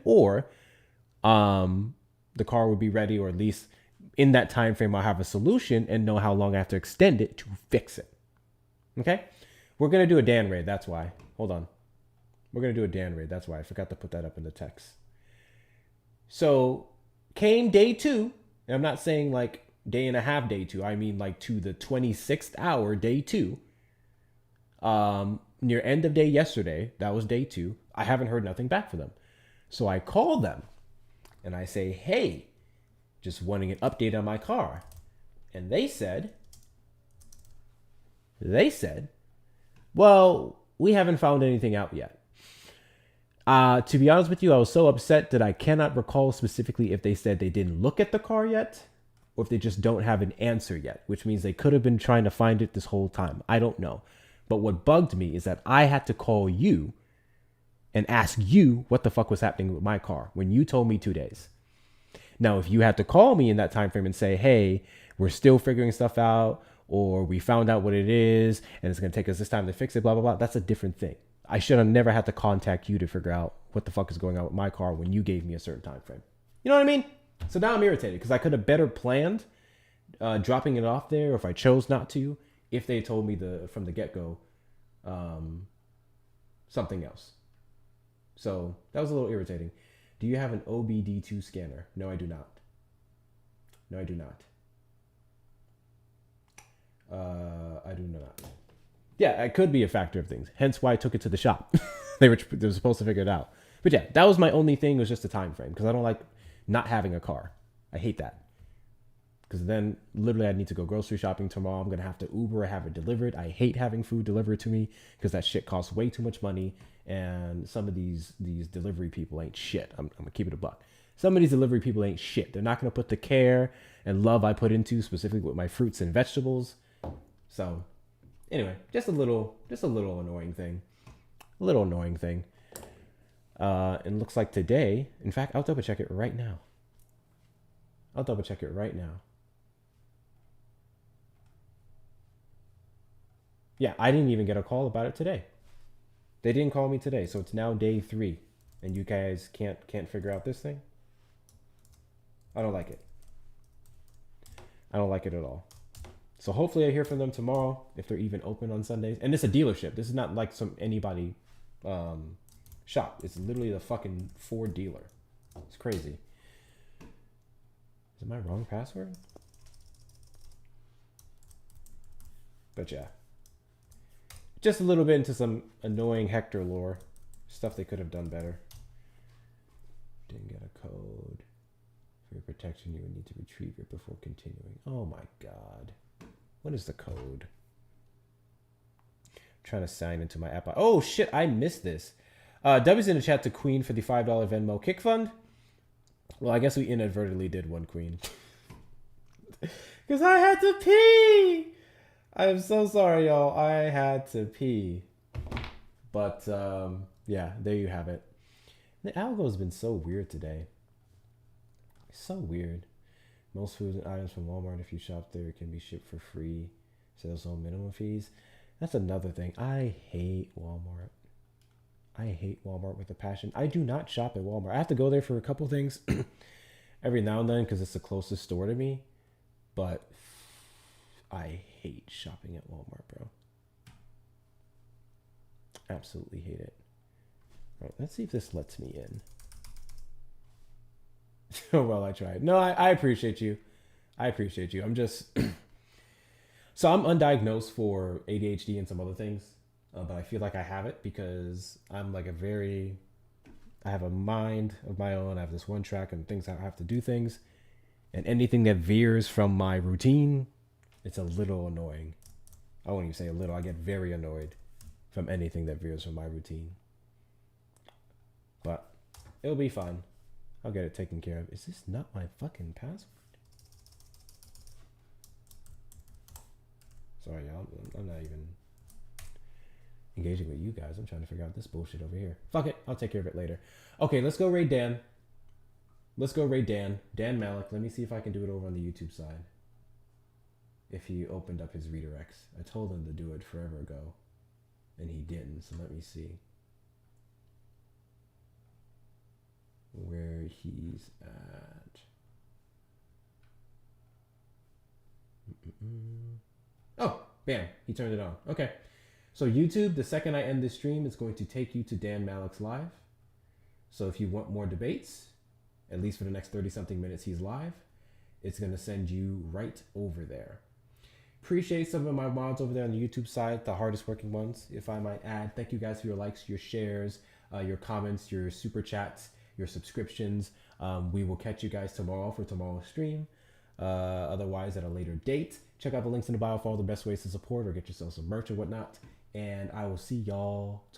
Or the car would be ready, or at least in that time frame, I'll have a solution and know how long I have to extend it to fix it. Okay? We're going to do a Dan raid. That's why. Hold on. We're going to do a Dan raid. That's why. I forgot to put that up in the text. So came day 2. And I'm not saying day and a half, day 2. I mean to the 26th hour, day 2. Near end of day yesterday. That was day 2. I haven't heard nothing back from them. So I call them and I say, hey, just wanting an update on my car. And they said, well, we haven't found anything out yet. To be honest with you, I was so upset that I cannot recall specifically if they said they didn't look at the car yet or if they just don't have an answer yet, which means they could have been trying to find it this whole time. I don't know. But what bugged me is that I had to call you and ask you what the fuck was happening with my car when you told me 2 days. Now, if you had to call me in that time frame and say, hey, we're still figuring stuff out, or we found out what it is and it's going to take us this time to fix it, blah, blah, blah, that's a different thing. I should have never had to contact you to figure out what the fuck is going on with my car when you gave me a certain time frame. You know what I mean? So now I'm irritated because I could have better planned dropping it off there, or if I chose not to, if they told me from the get-go something else. So that was a little irritating. Do you have an OBD2 scanner? No, I do not. No, I do not. I do not. Yeah, it could be a factor of things. Hence why I took it to the shop. they were supposed to figure it out. But yeah, that was my only thing, was just the time frame, because I don't like not having a car. I hate that. Because then literally I need to go grocery shopping tomorrow. I'm going to have to Uber or have it delivered. I hate having food delivered to me because that shit costs way too much money. And some of these delivery people ain't shit. I'm going to keep it a buck. Some of these delivery people ain't shit. They're not going to put the care and love I put into specifically with my fruits and vegetables. So anyway, just a little annoying thing. A little annoying thing. And looks like today, in fact, I'll double check it right now. Yeah, I didn't even get a call about it today. They didn't call me today, so it's now day 3, and you guys can't figure out this thing. I don't like it. I don't like it at all. So hopefully I hear from them tomorrow if they're even open on Sundays. And it's a dealership. This is not like some anybody shop. It's literally the fucking Ford dealer. It's crazy. Is it my wrong password? But yeah. Just a little bit into some annoying Hector lore. Stuff they could have done better. Didn't get a code. For your protection, you would need to retrieve it before continuing. Oh my god. What is the code? I'm trying to sign into my app. Oh shit, I missed this. W's in the chat to Queen for the $5 Venmo kick fund. Well, I guess we inadvertently did one Queen. Because I had to pee! I am so sorry, y'all. I had to pee. But, yeah, there you have it. The algo has been so weird today. So weird. Most food and items from Walmart, if you shop there, can be shipped for free. Sales on minimum fees. That's another thing. I hate Walmart. I hate Walmart with a passion. I do not shop at Walmart. I have to go there for a couple things every now and then because it's the closest store to me. But I hate shopping at Walmart, bro. Absolutely hate it. All right, let's see if this lets me in. Well, I tried. No, I appreciate you. I appreciate you. I'm just... So I'm undiagnosed for ADHD and some other things. But I feel like I have it because I'm like I have a mind of my own. I have this one track and things I have to do things. And anything that veers from my routine, it's a little annoying. I won't even say a little. I get very annoyed from anything that veers from my routine. But it'll be fine. I'll get it taken care of. Is this not my fucking password? Sorry, y'all. I'm not even engaging with you guys. I'm trying to figure out this bullshit over here. Fuck it. I'll take care of it later. Okay, let's go raid Dan. Let's go raid Dan. Dan Malik. Let me see if I can do it over on the YouTube side. If he opened up his redirects. I told him to do it forever ago. And he didn't. So let me see where he's at. Oh, bam. He turned it on. Okay. So YouTube, the second I end this stream, it's going to take you to Dan Malik's live. So if you want more debates, at least for the next 30-something minutes he's live, it's going to send you right over there. Appreciate some of my mods over there on the YouTube side, the hardest working ones, if I might add. Thank you guys for your likes, your shares, your comments, your super chats, your subscriptions. We will catch you guys tomorrow for tomorrow's stream. Otherwise, at a later date, check out the links in the bio for all the best ways to support or get yourself some merch or whatnot. And I will see y'all tomorrow.